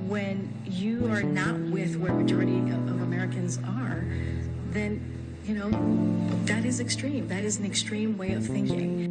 when you are not with where majority of Americans are, then, you know, that is extreme. That is an extreme way of thinking.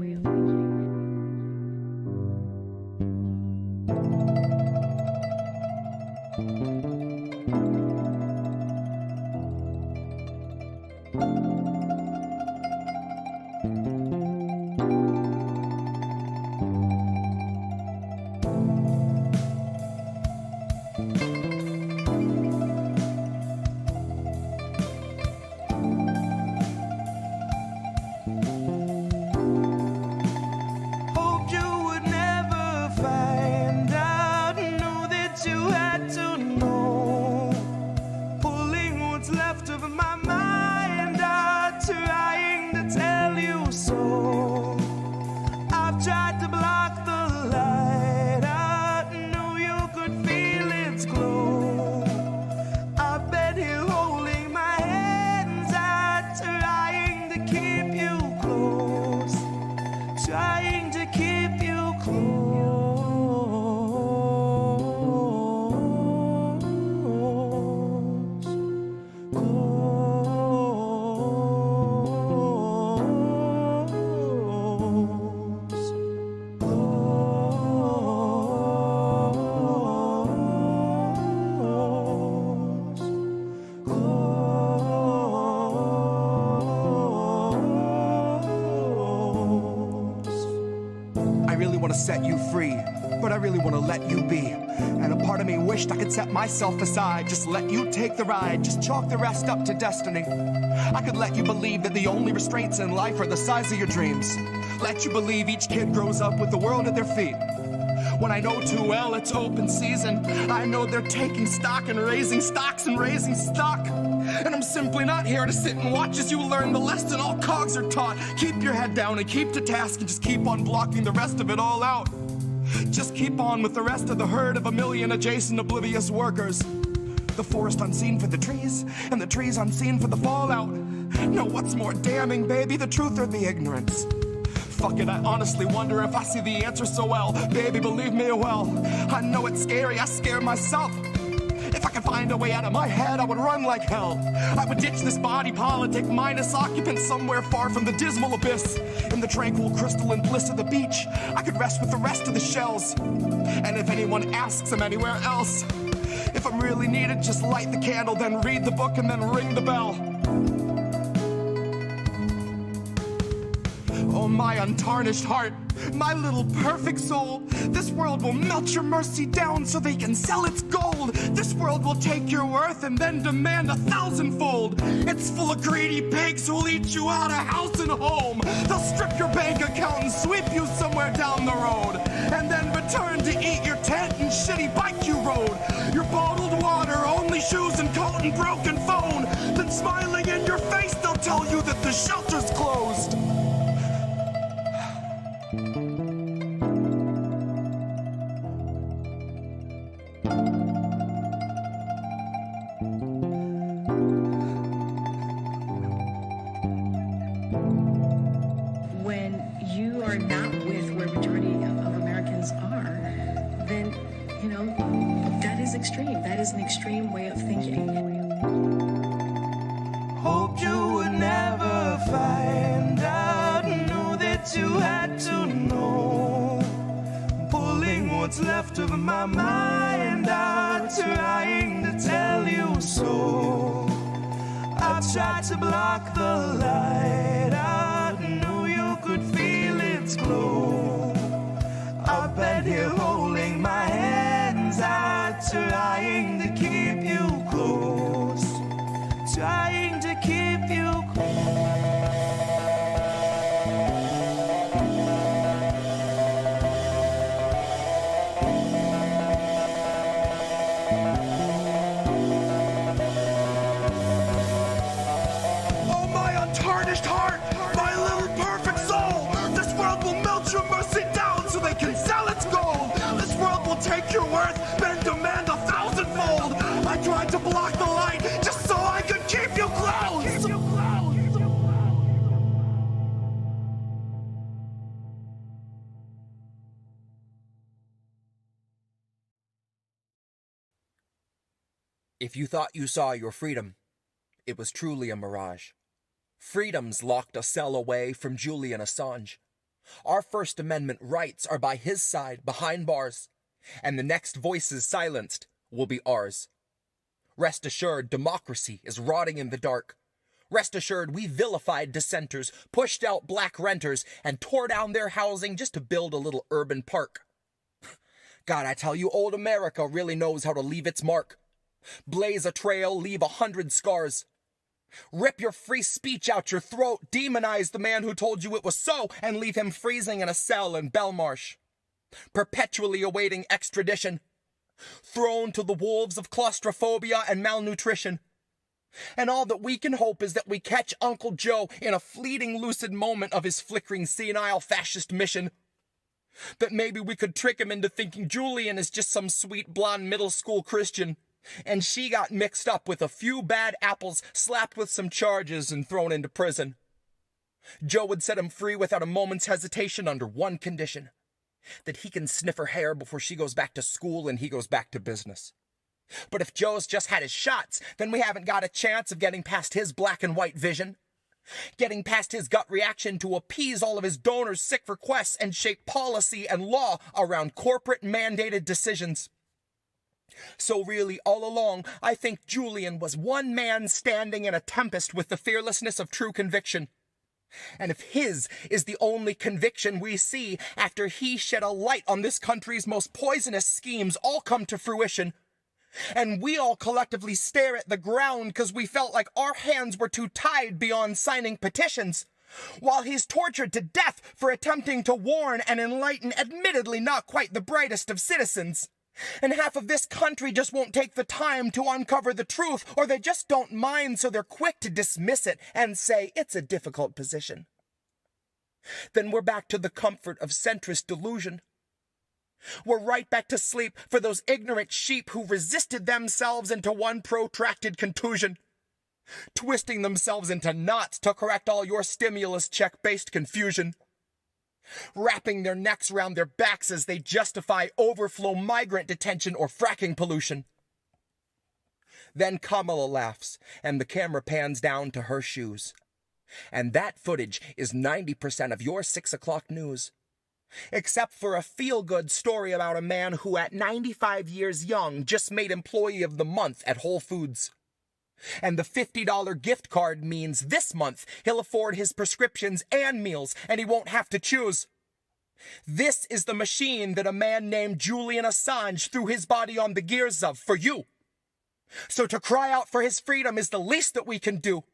Set you free, but I really want to let you be. And a part of me wished I could set myself aside, just let you take the ride, just chalk the rest up to destiny. I could let you believe that the only restraints in life are the size of your dreams. Let you believe each kid grows up with the world at their feet. When I know too well it's open season, I know they're taking stock and raising stocks and raising stock. And I'm simply not here to sit and watch as you learn the lesson all cogs are taught. Keep your head down and keep to task and just keep on blocking the rest of it all out. Just keep on with the rest of the herd of a million adjacent oblivious workers. The forest unseen for the trees, and the trees unseen for the fallout. No, what's more damning, baby, the truth or the ignorance? Fuck it, I honestly wonder if I see the answer so well. Baby, believe me well, I know it's scary, I scare myself. If I could find a way out of my head, I would run like hell. I would ditch this body politic, mindless occupant somewhere far from the dismal abyss. In the tranquil crystalline bliss of the beach, I could rest with the rest of the shells. And if anyone asks I'm anywhere else, if I'm really needed, just light the candle, then read the book, and then ring the bell. Oh, my untarnished heart, my little perfect soul, this world will melt your mercy down so they can sell its gold. This world will take your worth and then demand 1,000-fold. It's full of greedy pigs who'll eat you out of house and home. They'll strip your bank account and sweep you somewhere down the road, and then return to eat your tent and shitty bike you rode. Your bottled water, only shoes and coat and broken phone. Then smiling in your face, they'll tell you that the shelter's closed. When you are not with where majority of Americans are, then, you know, that is extreme. That is an extreme way of thinking. Hoped you would never find out, knew that you had to know. Pulling what's left of my mind out, trying to tell you so. I tried to block the light out, knew you could feel its glow. I've been here holding my hands out, trying to keep you close, trying to keep you close. Take your worth, then demand 1,000-fold. I tried to block the light just so I could keep you close. If you thought you saw your freedom, it was truly a mirage. Freedom's locked a cell away from Julian Assange. Our First Amendment rights are by his side behind bars, and the next voices silenced will be ours. Rest assured, democracy is rotting in the dark. Rest assured, we vilified dissenters, pushed out black renters, and tore down their housing just to build a little urban park. God, I tell you, old America really knows how to leave its mark. Blaze a trail, leave 100 scars. Rip your free speech out your throat, demonize the man who told you it was so, and leave him freezing in a cell in Belmarsh, perpetually awaiting extradition, thrown to the wolves of claustrophobia and malnutrition. And all that we can hope is that we catch Uncle Joe in a fleeting lucid moment of his flickering senile fascist mission. That maybe we could trick him into thinking Julian is just some sweet blonde middle school Christian, and she got mixed up with a few bad apples, slapped with some charges, and thrown into prison. Joe would set him free without a moment's hesitation under one condition: that he can sniff her hair before she goes back to school and he goes back to business. But if Joe's just had his shots, then we haven't got a chance of getting past his black and white vision, getting past his gut reaction to appease all of his donors' sick requests and shape policy and law around corporate mandated decisions. So really, all along, I think Julian was one man standing in a tempest with the fearlessness of true conviction. And if his is the only conviction we see after he shed a light on this country's most poisonous schemes all come to fruition, and we all collectively stare at the ground because we felt like our hands were too tied beyond signing petitions, while he's tortured to death for attempting to warn and enlighten admittedly not quite the brightest of citizens, and half of this country just won't take the time to uncover the truth, or they just don't mind, so they're quick to dismiss it and say it's a difficult position. Then we're back to the comfort of centrist delusion. We're right back to sleep for those ignorant sheep who resisted themselves into one protracted contusion, twisting themselves into knots to correct all your stimulus check-based confusion, wrapping their necks around their backs as they justify overflow migrant detention or fracking pollution. Then Kamala laughs, and the camera pans down to her shoes. And that footage is 90% of your 6 o'clock news. Except for a feel-good story about a man who at 95 years young just made Employee of the Month at Whole Foods. And the $50 gift card means this month he'll afford his prescriptions and meals, and he won't have to choose. This is the machine that a man named Julian Assange threw his body on the gears of for you. So to cry out for his freedom is the least that we can do.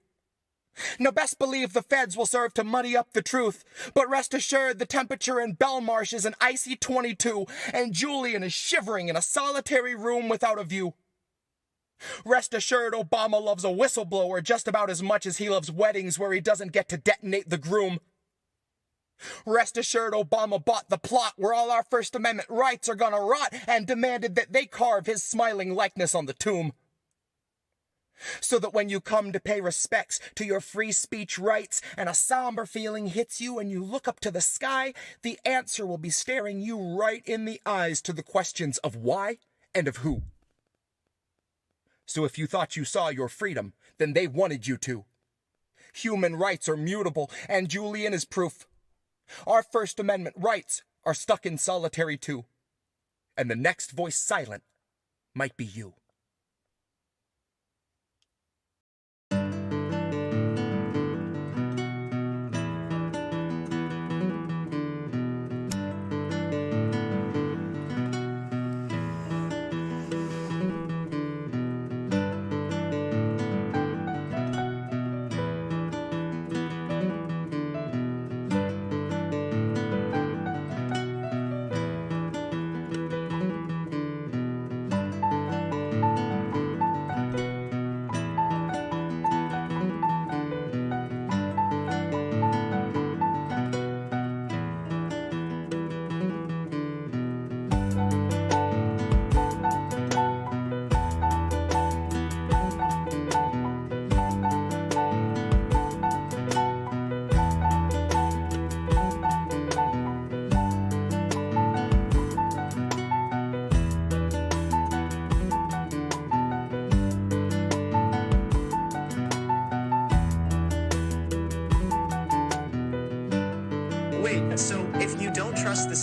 Now best believe the feds will serve to muddy up the truth, but rest assured the temperature in Belmarsh is an icy 22, and Julian is shivering in a solitary room without a view. Rest assured Obama loves a whistleblower just about as much as he loves weddings where he doesn't get to detonate the groom. Rest assured Obama bought the plot where all our First Amendment rights are gonna rot and demanded that they carve his smiling likeness on the tomb. So that when you come to pay respects to your free speech rights and a somber feeling hits you and you look up to the sky, the answer will be staring you right in the eyes to the questions of why and of who. So if you thought you saw your freedom, then they wanted you to. Human rights are mutable, and Julian is proof. Our First Amendment rights are stuck in solitary too. And the next voice silent might be you.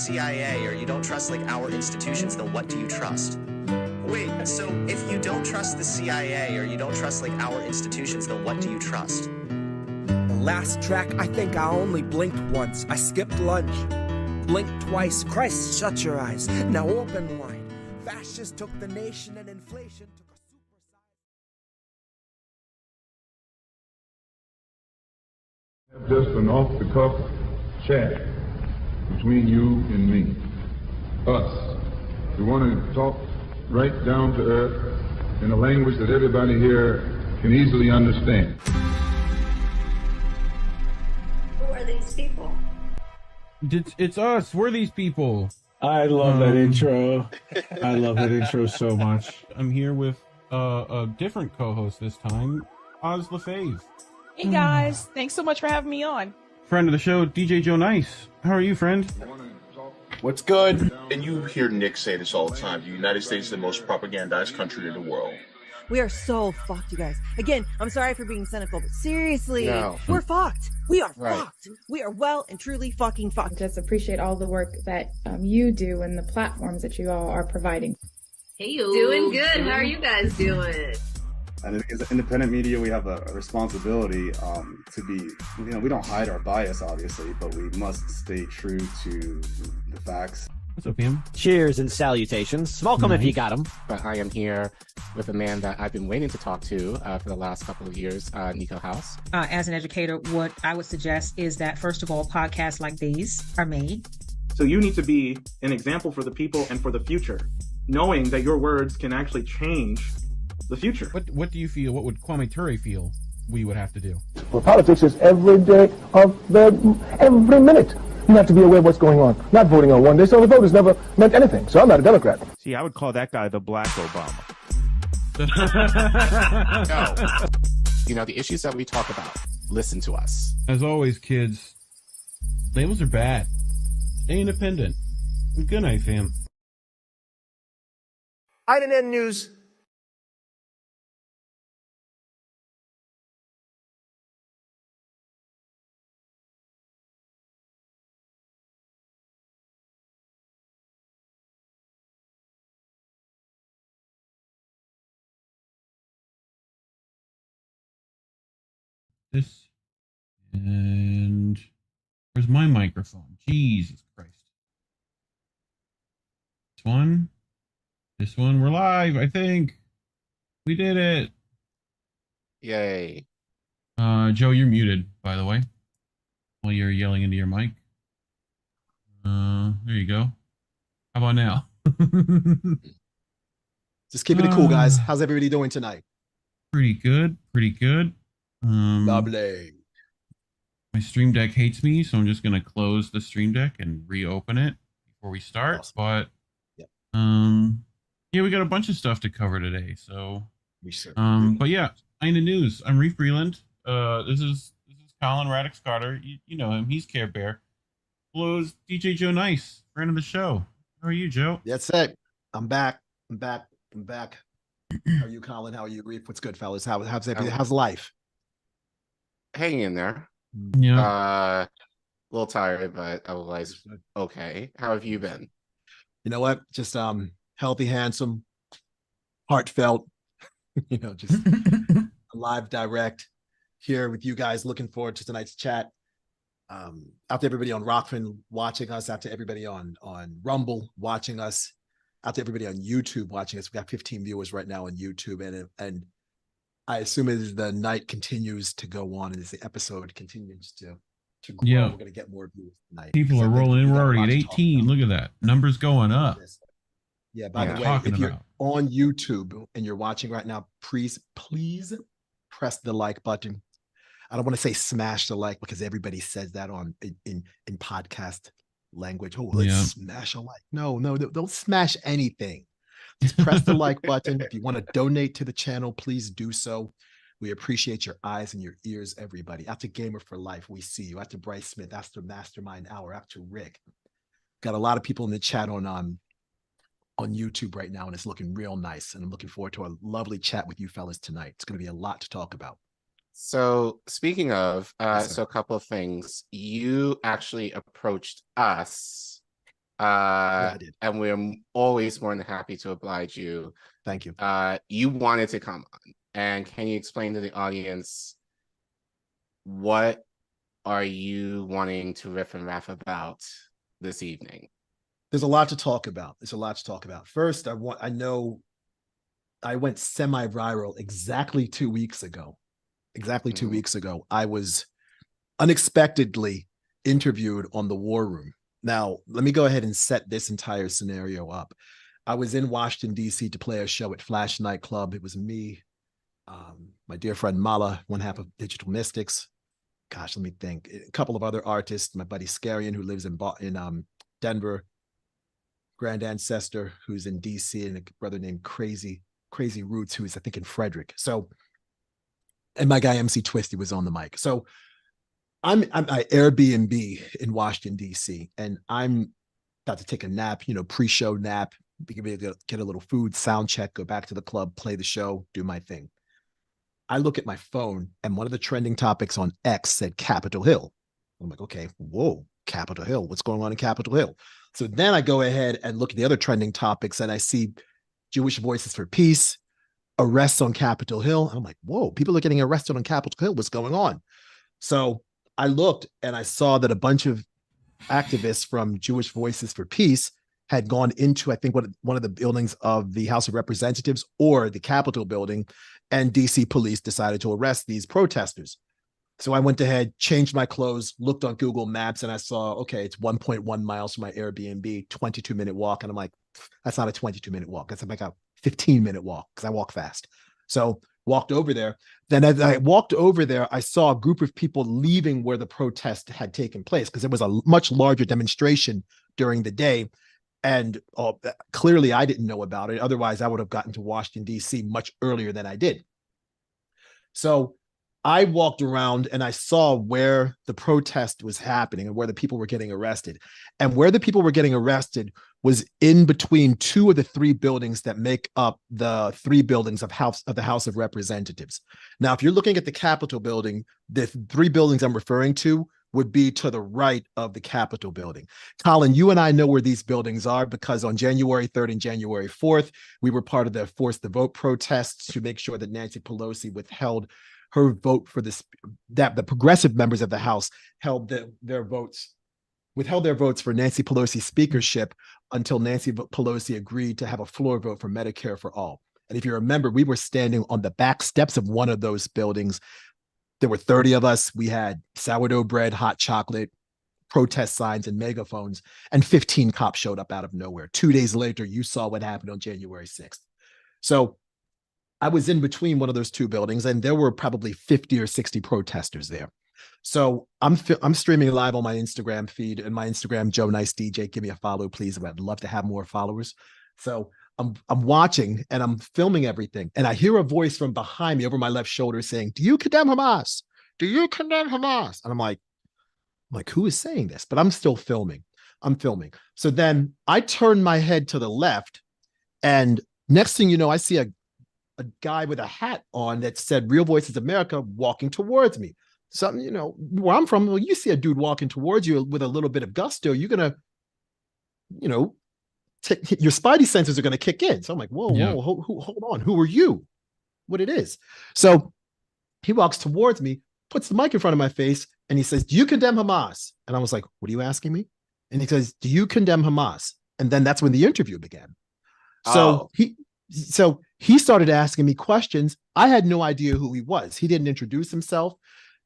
CIA or you don't trust like our institutions, then what do you trust? Wait, so if you don't trust the CIA or you don't trust like our institutions, then what do you trust? The last track, I think I only blinked once. I skipped lunch. Blinked twice. Christ, shut your eyes. Now open wide. Fascists took the nation and inflation took a supersize. Just an off-the-cuff chat between you and me. Us. We want to talk right down to earth in a language that everybody here can easily understand. Who are these people? It's us. We're these people. I love that intro. I love that intro so much. I'm here with a different co-host this time, Oz LaFave. Hey guys, thanks so much for having me on. Friend of the show, DJ Joe Nice. How are you, friend? What's good? And you hear Nick say this all the time. The United States is the most propagandized country in the world. We are so fucked, you guys. Again, I'm sorry for being cynical, but seriously, No. we're fucked. We are Right. fucked. We are well and truly fucking fucked. Just appreciate all the work that you do and the platforms that you all are providing. Hey, doing good. How are you guys doing? And as independent media, we have a responsibility to be, we don't hide our bias, obviously, but we must stay true to the facts. What's up, Pam? Cheers and salutations. Smoke 'em Nice. if you got them. But I am here with a man that I've been waiting to talk to for the last couple of years, Nico House. As an educator, what I would suggest is that, first of all, podcasts like these are made. So you need to be an example for the people and for the future, knowing that your words can actually change the future. What do you feel? What would Kwame Ture feel we would have to do? Well, politics is every day of every minute. You have to be aware of what's going on. Not voting on one day, so the vote has never meant anything. So I'm not a Democrat. See, I would call that guy the Black Obama. No. The issues that we talk about, listen to us. As always, kids, labels are bad. Stay independent. Good night, fam. INN News. This and where's my microphone? Jesus Christ. This one, we're live, I think. We did it. Yay. Joe, you're muted, by the way, while you're yelling into your mic. There you go. How about now? Just keeping it cool, guys. How's everybody doing tonight? Pretty good. Lovely. My Stream Deck hates me, so I'm just gonna close the Stream Deck and reopen it before we start. Awesome. But yeah, we got a bunch of stuff to cover today. So but yeah, in the news, I'm Reef Breland. This is Collin Radix-Carter. You know him. He's Care Bear. Blows DJ Joe Nice, friend of the show. How are you, Joe? That's it. I'm back. How are you, Collin? How are you, Reef? What's good, fellas? How's everything? How's life? Hanging in there. Yeah. A little tired, but otherwise okay. How have you been? You know what? Just healthy, handsome, heartfelt. Just live, direct here with you guys. Looking forward to tonight's chat. Out to everybody on Rockfin watching us. Out to everybody on Rumble watching us. Out to everybody on YouTube watching us. We got 15 viewers right now on YouTube, and I assume as the night continues to go on, and as the episode continues to grow, Yeah. we're gonna get more viewers tonight. People are rolling in. We're already at 18. Look at that. Numbers going up. Yeah, by the way, Talking if you're about. on YouTube and you're watching right now, please press the like button. I don't want to say smash the like because everybody says that in podcast language. Oh, let's smash a like. No, don't smash anything. Just press the like button. If you want to donate to the channel, please do so. We appreciate your eyes and your ears, everybody. After Gamer for Life, we see you. After Bryce Smith, after Mastermind Hour, after Rick. Got a lot of people in the chat on YouTube right now, and it's looking real nice. And I'm looking forward to a lovely chat with you fellas tonight. It's going to be a lot to talk about. So speaking of, so a couple of things. You actually approached us And we're always more than happy to oblige you. Thank you. You wanted to come on, and can you explain to the audience what are you wanting to riff and raff about this evening? There's a lot to talk about. First, I know I went semi-viral exactly 2 weeks ago. I was unexpectedly interviewed on the War Room. Now, let me go ahead and set this entire scenario up. I was in Washington, D.C. to play a show at Flash Nightclub. It was me, my dear friend Mala, one half of Digital Mystics. Gosh, let me think. A couple of other artists, my buddy Scarian, who lives in Denver, Grand Ancestor, who's in DC, and a brother named Crazy Roots, who's I think in Frederick. So, and my guy MC Twisty was on the mic. So I'm at Airbnb in Washington, DC, and I'm about to take a nap, pre-show nap, get a little food, sound check, go back to the club, play the show, do my thing. I look at my phone, and one of the trending topics on X said Capitol Hill. I'm like, okay, whoa, Capitol Hill. What's going on in Capitol Hill? So then I go ahead and look at the other trending topics, and I see Jewish Voices for Peace, arrests on Capitol Hill. And I'm like, whoa, people are getting arrested on Capitol Hill. What's going on? So I looked, and I saw that a bunch of activists from Jewish Voices for Peace had gone into, I think, one of the buildings of the House of Representatives or the Capitol building, and DC police decided to arrest these protesters. So I went ahead, changed my clothes, looked on Google Maps, and I saw, okay, it's 1.1 miles from my Airbnb, 22-minute walk. And I'm like, that's not a 22-minute walk. That's like a 15-minute walk because I walk fast. So walked over there. Then as I walked over there, I saw a group of people leaving where the protest had taken place because it was a much larger demonstration during the day. And clearly I didn't know about it. Otherwise, I would have gotten to Washington, D.C. much earlier than I did. So I walked around and I saw where the protest was happening and where the people were getting arrested. And where the people were getting arrested was in between two of the three buildings that make up the three buildings of the House of Representatives. Now, if you're looking at the Capitol building, the three buildings I'm referring to would be to the right of the Capitol building. Collin, you and I know where these buildings are because on January 3rd and January 4th, we were part of the Force the Vote protests to make sure that Nancy Pelosi withheld her vote for this, that the progressive members of the House withheld their votes for Nancy Pelosi's speakership until Nancy Pelosi agreed to have a floor vote for Medicare for all. And if you remember, we were standing on the back steps of one of those buildings. There were 30 of us. We had sourdough bread, hot chocolate, protest signs, and megaphones, and 15 cops showed up out of nowhere. 2 days later, you saw what happened on January 6th. So I was in between one of those two buildings, and there were probably 50 or 60 protesters there. So I'm streaming live on my Instagram feed, and my Instagram, Joe Nice DJ. Give me a follow, please. I'd love to have more followers. So I'm watching and I'm filming everything, and I hear a voice from behind me over my left shoulder saying, "Do you condemn Hamas? Do you condemn Hamas?" And I'm like, who is saying this? But I'm still filming. I'm filming. So then I turn my head to the left, and next thing you know, I see a guy with a hat on that said Real Voices America walking towards me. Something, where I'm from, well, you see a dude walking towards you with a little bit of gusto, you're going to, your spidey senses are going to kick in. So I'm like, whoa, hold on. Who are you? What it is. So he walks towards me, puts the mic in front of my face, and he says, "Do you condemn Hamas?" And I was like, "What are you asking me?" And he says, "Do you condemn Hamas?" And then that's when the interview began. So he started asking me questions. I had no idea who he was. He didn't introduce himself.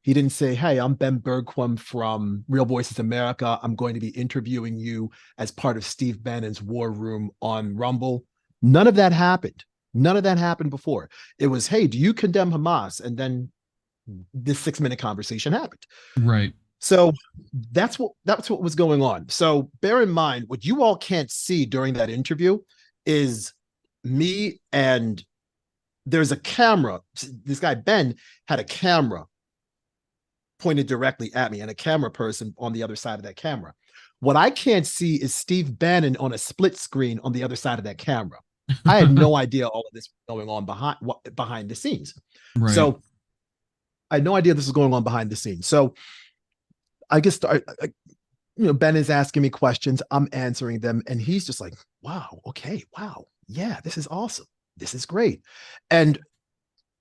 He didn't say, "Hey, I'm Ben Bergquam from Real Voices America. I'm going to be interviewing you as part of Steve Bannon's War Room on Rumble." None of that happened. None of that happened before. It was, "Hey, do you condemn Hamas?" And then this 6-minute conversation happened. Right. So that's what was going on. So bear in mind, what you all can't see during that interview is me, and there's a camera. This guy, Ben, had a camera pointed directly at me and a camera person on the other side of that camera. What I can't see is Steve Bannon on a split screen on the other side of that camera. I had no idea all of this was going on behind the scenes. Right. So I had no idea this was going on behind the scenes. So I guess Ben is asking me questions. I'm answering them. And he's just like, wow, okay, wow. Yeah, this is awesome. This is great. And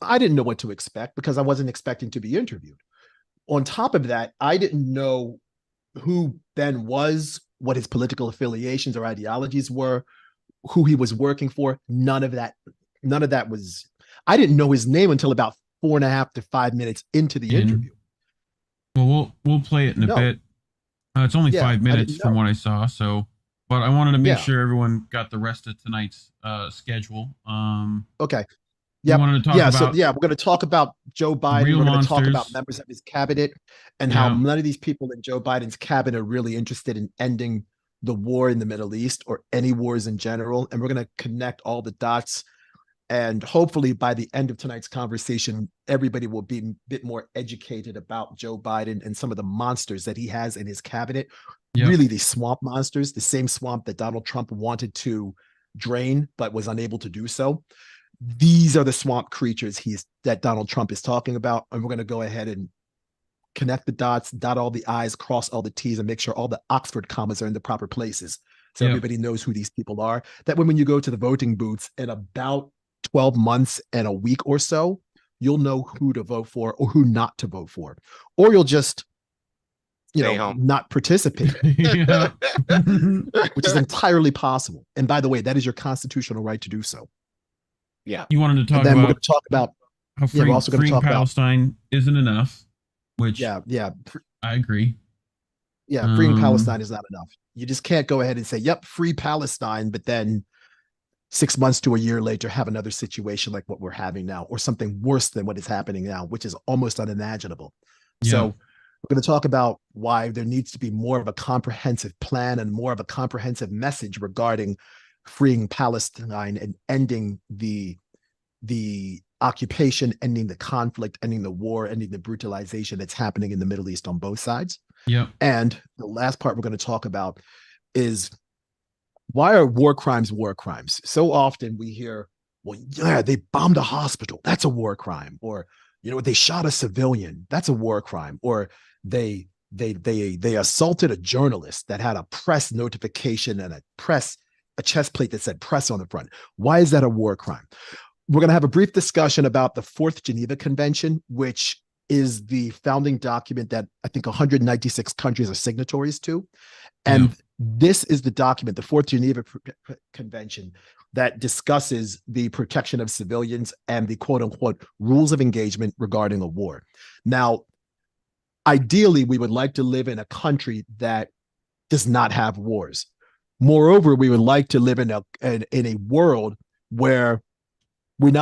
I didn't know what to expect because I wasn't expecting to be interviewed. On top of that, I didn't know who Ben was, what his political affiliations or ideologies were, who he was working for. None of that was, I didn't know his name until about 4.5 to 5 minutes into the interview. Well, we'll play it in a bit. It's only 5 minutes from what I saw, so. But I wanted to make sure everyone got the rest of tonight's schedule. Okay. Yeah. Wanted to talk about we're going to talk about Joe Biden. We're going to talk about members of his cabinet and how none of these people in Joe Biden's cabinet are really interested in ending the war in the Middle East or any wars in general. And we're going to connect all the dots. And hopefully by the end of tonight's conversation, everybody will be a bit more educated about Joe Biden and some of the monsters that he has in his cabinet. Yep. Really, these swamp monsters, the same swamp that Donald Trump wanted to drain, but was unable to do so. These are the swamp creatures that Donald Trump is talking about. And we're going to go ahead and connect the dots, dot all the I's, cross all the T's, and make sure all the Oxford commas are in the proper places. So everybody knows who these people are. That when you go to the voting booths in about 12 months and a week or so, you'll know who to vote for or who not to vote for. Or you'll just, not participate, which is entirely possible. And by the way, that is your constitutional right to do so. Yeah. You wanted to talk we're going to talk about how freeing Palestine isn't enough, which I agree. Yeah, freeing Palestine is not enough. You just can't go ahead and say, yep, free Palestine, but then 6 months to a year later have another situation like what we're having now, or something worse than what is happening now, which is almost unimaginable. Yeah. So we're going to talk about why there needs to be more of a comprehensive plan and more of a comprehensive message regarding freeing Palestine and ending the occupation, ending the conflict, ending the war, ending the brutalization that's happening in the Middle East on both sides. Yeah. And the last part we're going to talk about is, why are war crimes war crimes? So often we hear, well, yeah, they bombed a hospital. That's a war crime. Or, they shot a civilian. That's a war crime. Or they assaulted a journalist that had a press notification and a chest plate that said press on the front. Why is that a war crime? We're going to have a brief discussion about the Fourth Geneva Convention, which is the founding document that I think 196 countries are signatories to. And this is the document, the Fourth Geneva Convention, that discusses the protection of civilians and the quote unquote rules of engagement regarding a war. Now, ideally, we would like to live in a country that does not have wars. Moreover, we would like to live in a world where we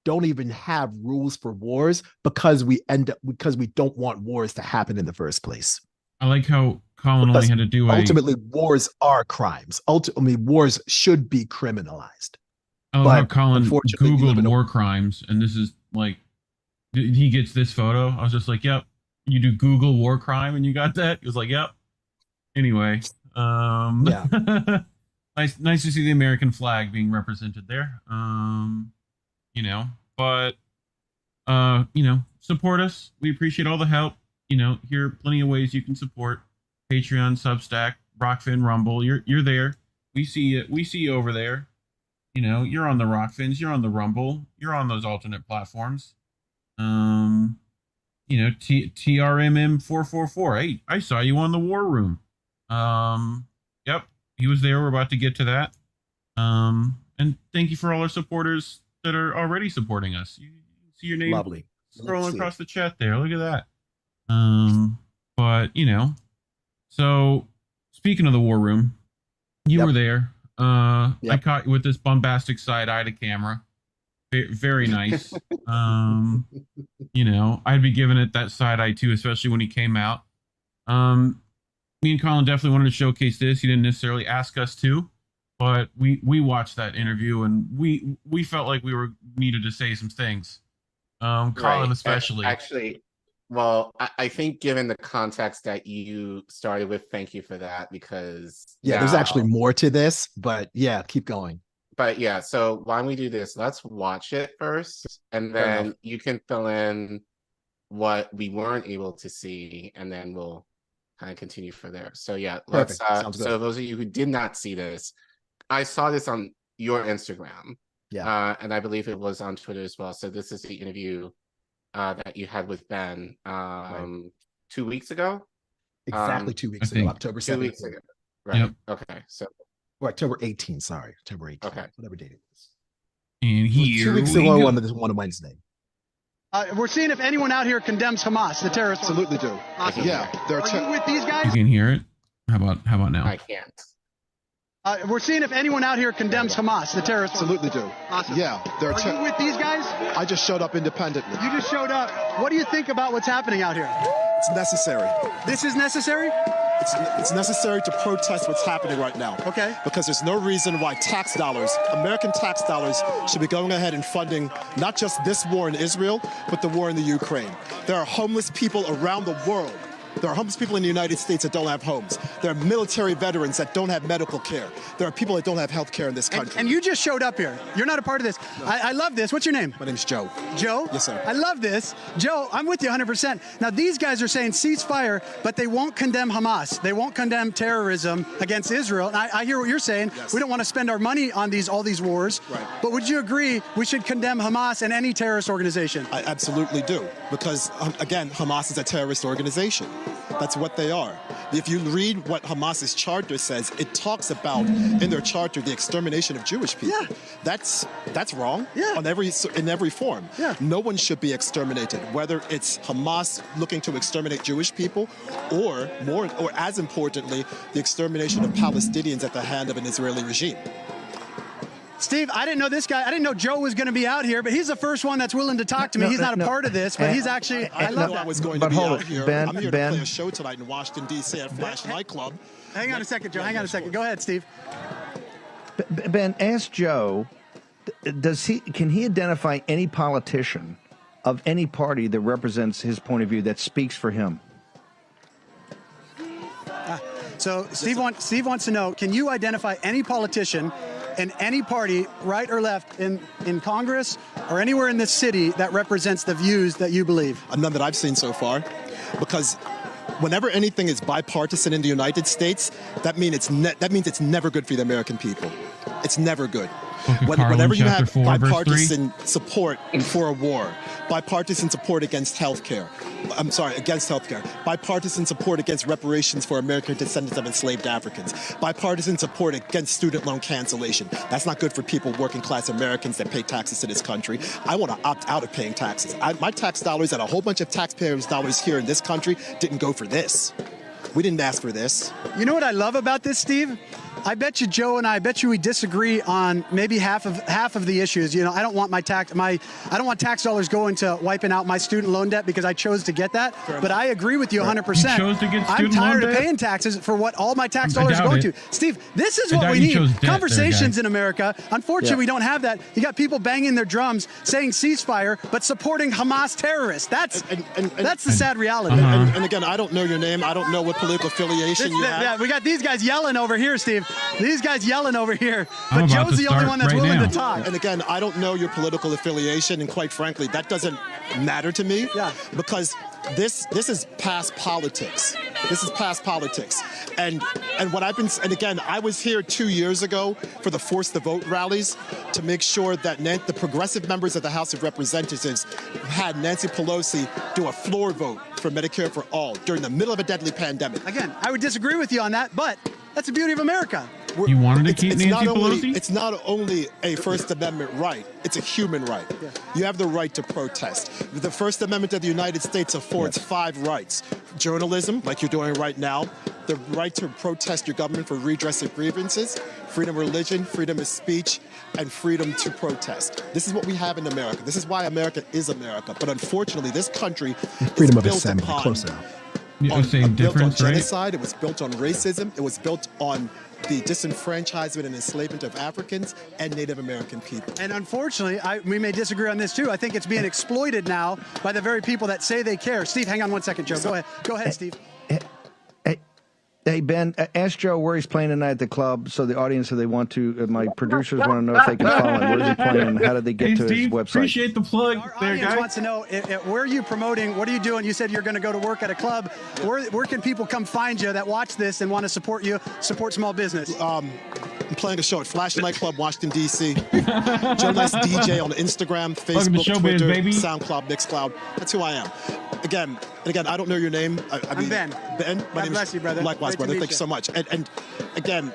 don't even have rules for wars because we don't want wars to happen in the first place. I like how Collin only had to do ultimately wars are crimes. Ultimately, wars should be criminalized. I love how Collin Googled war crimes, and this is like, he gets this photo. I was just like, yep, you do Google war crime and you got that? He was like, yep. Anyway, nice to see the American flag being represented there. Support us. We appreciate all the help. Here are plenty of ways you can support: Patreon, Substack, Rockfin, Rumble. You're there. We see you. We see you over there. You're on the Rockfins. You're on the Rumble. You're on those alternate platforms. TRMM 444. Hey, I saw you on the War Room. Yep, he was there. We're about to get to that. And thank you for all our supporters that are already supporting us. You see your name scrolling across the chat there. Look at that. So speaking of the War Room, you were there. I caught you with this bombastic side eye to camera. Very nice. I'd be giving it that side eye too, especially when he came out. Me and Collin definitely wanted to showcase this. He didn't necessarily ask us to, but we watched that interview and we felt like we needed to say some things. Collin especially. Actually, well, I think given the context that you started with, thank you for that, because there's actually more to this, but keep going. But so why don't we do this? Let's watch it first, and then you can fill in what we weren't able to see, and then we'll kind of continue from there. So yeah, Perfect. Sounds good. so those of you who did not see this, I saw this on your Instagram. Yeah. And I believe it was on Twitter as well. So this is the interview that you had with Ben 2 weeks ago. Exactly 2 weeks ago, October 17th. 2 weeks ago. Right. Yep. Okay. So or October 18th, sorry. October 18th. Okay. Whatever date it was. And here 2 weeks ago on Wednesday. We're seeing if anyone out here condemns Hamas, the terrorists. Absolutely do. Awesome. Yeah. Are you with these guys? You can hear it. How about now? I can't. We're seeing if anyone out here condemns Hamas, the terrorists. Absolutely do. Awesome. Yeah. Are you with these guys? I just showed up independently. You just showed up. What do you think about what's happening out here? It's necessary. This is necessary? It's necessary to protest what's happening right now. Okay. Because there's no reason why tax dollars, American tax dollars, should be going ahead and funding not just this war in Israel, but the war in the Ukraine. There are homeless people around the world. There are homeless people in the United States that don't have homes. There are military veterans that don't have medical care. There are people that don't have health care in this country. And you just showed up here. You're not a part of this. No. I love this. What's your name? My name's Joe. Joe? Yes, sir. I love this. Joe, I'm with you 100%. Now, these guys are saying ceasefire, but they won't condemn Hamas. They won't condemn terrorism against Israel. And I hear what you're saying. Yes. We don't want to spend our money on all these wars. Right. But would you agree we should condemn Hamas and any terrorist organization? I absolutely do. Because, again, Hamas is a terrorist organization. That's what they are. If you read what Hamas's charter says, it talks about in their charter the extermination of Jewish people. Yeah. That's wrong. Yeah. In every form. Yeah. No one should be exterminated, whether it's Hamas looking to exterminate Jewish people, or as importantly, the extermination of Palestinians at the hand of an Israeli regime. Steve, I didn't know this guy. I didn't know Joe was going to be out here, but he's the first one that's willing to talk to me. He's not a part of this, but he's actually. I love that. I was going to be out here. I'm here to play a show tonight in Washington, D.C. at Flash Nightclub. Hang on a second, Joe. Hang on a second. Go ahead, Steve. Ben, ask Joe, can he identify any politician of any party that represents his point of view that speaks for him? So Steve wants to know, can you identify any politician in any party, right or left, in Congress or anywhere in this city that represents the views that you believe? None that I've seen so far, because whenever anything is bipartisan in the United States, that means it's never good for the American people. It's never good. Whenever you have bipartisan support for a war, bipartisan support against healthcare, bipartisan support against reparations for American descendants of enslaved Africans, bipartisan support against student loan cancellation. That's not good for people, working class Americans that pay taxes to this country. I want to opt out of paying taxes. My tax dollars and a whole bunch of taxpayers' dollars here in this country didn't go for this. We didn't ask for this. You know what I love about this, Steve? I bet you Joe and I bet you we disagree on maybe half of the issues. You know, I don't want I don't want tax dollars going to wiping out my student loan debt because I chose to get that. Sure. But I agree with you 100%. You chose to get student I'm tired loan of debt? paying taxes for what all my tax dollars are going to. Steve, this is what we you chose need. debt Conversations there, in America. Unfortunately, we don't have that. You got people banging their drums saying ceasefire, but supporting Hamas terrorists. That's the sad reality. And again, I don't know your name. I don't know what political affiliation you have. Yeah, we got these guys yelling over here, Steve. These guys yelling over here. I'm But about Joe's to the only start one that's right willing now. to talk. And again, I don't know your political affiliation, and quite frankly, that doesn't matter to me. Yeah. Because this is past politics. This is past politics. And what I've been, and again, I was here 2 years ago for the Force the Vote rallies to make sure that the progressive members of the House of Representatives had Nancy Pelosi do a floor vote for Medicare for all during the middle of a deadly pandemic. Again, I would disagree with you on that, but that's the beauty of America. You wanted to keep Nancy Pelosi? It's not only a First Amendment right, it's a human right. Yeah. You have the right to protest. The First Amendment of the United States affords 5 rights. Journalism, like you're doing right now, the right to protest your government for redress of grievances, freedom of religion, freedom of speech, and freedom to protest. This is what we have in America. This is why America is America. But unfortunately, this country Freedom is of built assembly, upon close enough. You were saying built on difference, right? genocide. It was built on racism. It was built on the disenfranchisement and enslavement of Africans and Native American people. And unfortunately, we may disagree on this too. I think it's being exploited now by the very people that say they care. Steve, hang on one second, Joe. Go ahead, Steve. Hey, Ben, ask Joe where he's playing tonight at the club so the audience, if they want to, my producers want to know if they can follow him. Where is he playing? How did they get to his website? Appreciate the plug. Our audience wants to know, where are you promoting? What are you doing? You said you're going to go to work at a club. Where can people come find you that watch this and want to support you, support small business? I'm playing a show at Flash Nightclub, Washington, D.C. Joe Nice DJ on Instagram, Facebook, Twitter, SoundCloud, Mixcloud. That's who I am. Again, I don't know your name. I'm Ben. Ben? God bless you, brother. Likewise, Great brother. to meet Thank you so much. And again,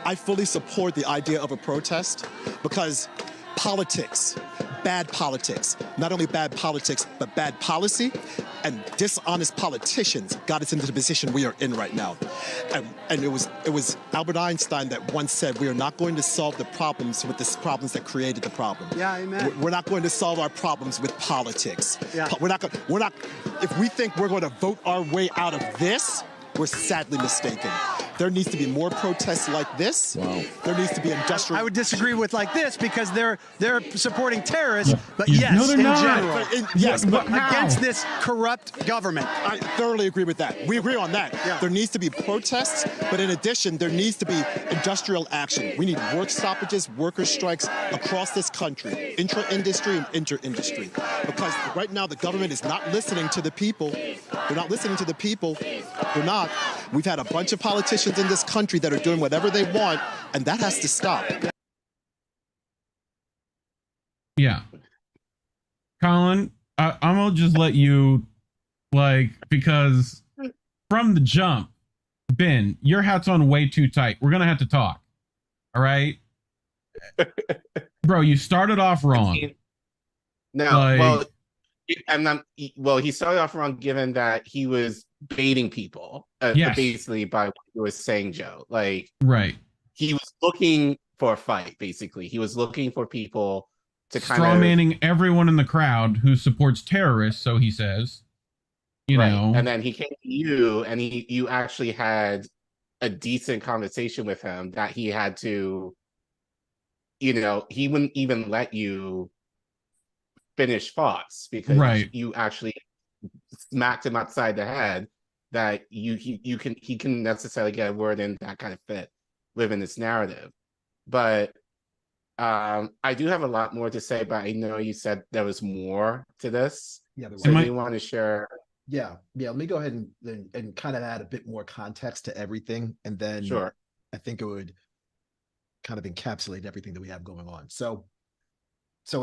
I fully support the idea of a protest because politics, bad politics, not only bad politics, but bad policy and dishonest politicians got us into the position we are in right now. And it was Albert Einstein that once said, we are not going to solve the problems with the problems that created the problem. Yeah, amen. We're not going to solve our problems with politics. Yeah. If we think we're going to vote our way out of this, we're sadly mistaken. There needs to be more protests like this. Wow. There needs to be industrial. I would disagree with like this because they're supporting terrorists, Yeah. but No, yes, they're in not. general. Yes, but against this corrupt government. I thoroughly agree with that. We agree on that. Yeah. There needs to be protests, but in addition, there needs to be industrial action. We need work stoppages, worker strikes across this country, intra-industry and inter-industry. Because right now the government is not listening to the people. They're not listening to the people. They're not. We've had a bunch of politicians in this country that are doing whatever they want, and that has to stop. Yeah. Collin, I'm going to just let you, because from the jump, Ben, your hat's on way too tight. We're going to have to talk. All right? Bro, you started off wrong. No, he started off wrong given that he was baiting people, Yes. basically by what he was saying, Joe. Right. He was looking for a fight, basically. He was looking for people to kind of Strawmanning everyone in the crowd who supports terrorists, so he says. You know. And then he came to you, and you actually had a decent conversation with him that he had to, he wouldn't even let you finish thoughts because you actually smacked him upside the head that he can necessarily get a word in that kind of fit within this narrative. But I do have a lot more to say, but I know you said there was more to this. Yeah, so you want to share. Yeah. Let me go ahead and kind of add a bit more context to everything, and then Sure. I think it would kind of encapsulate everything that we have going on. So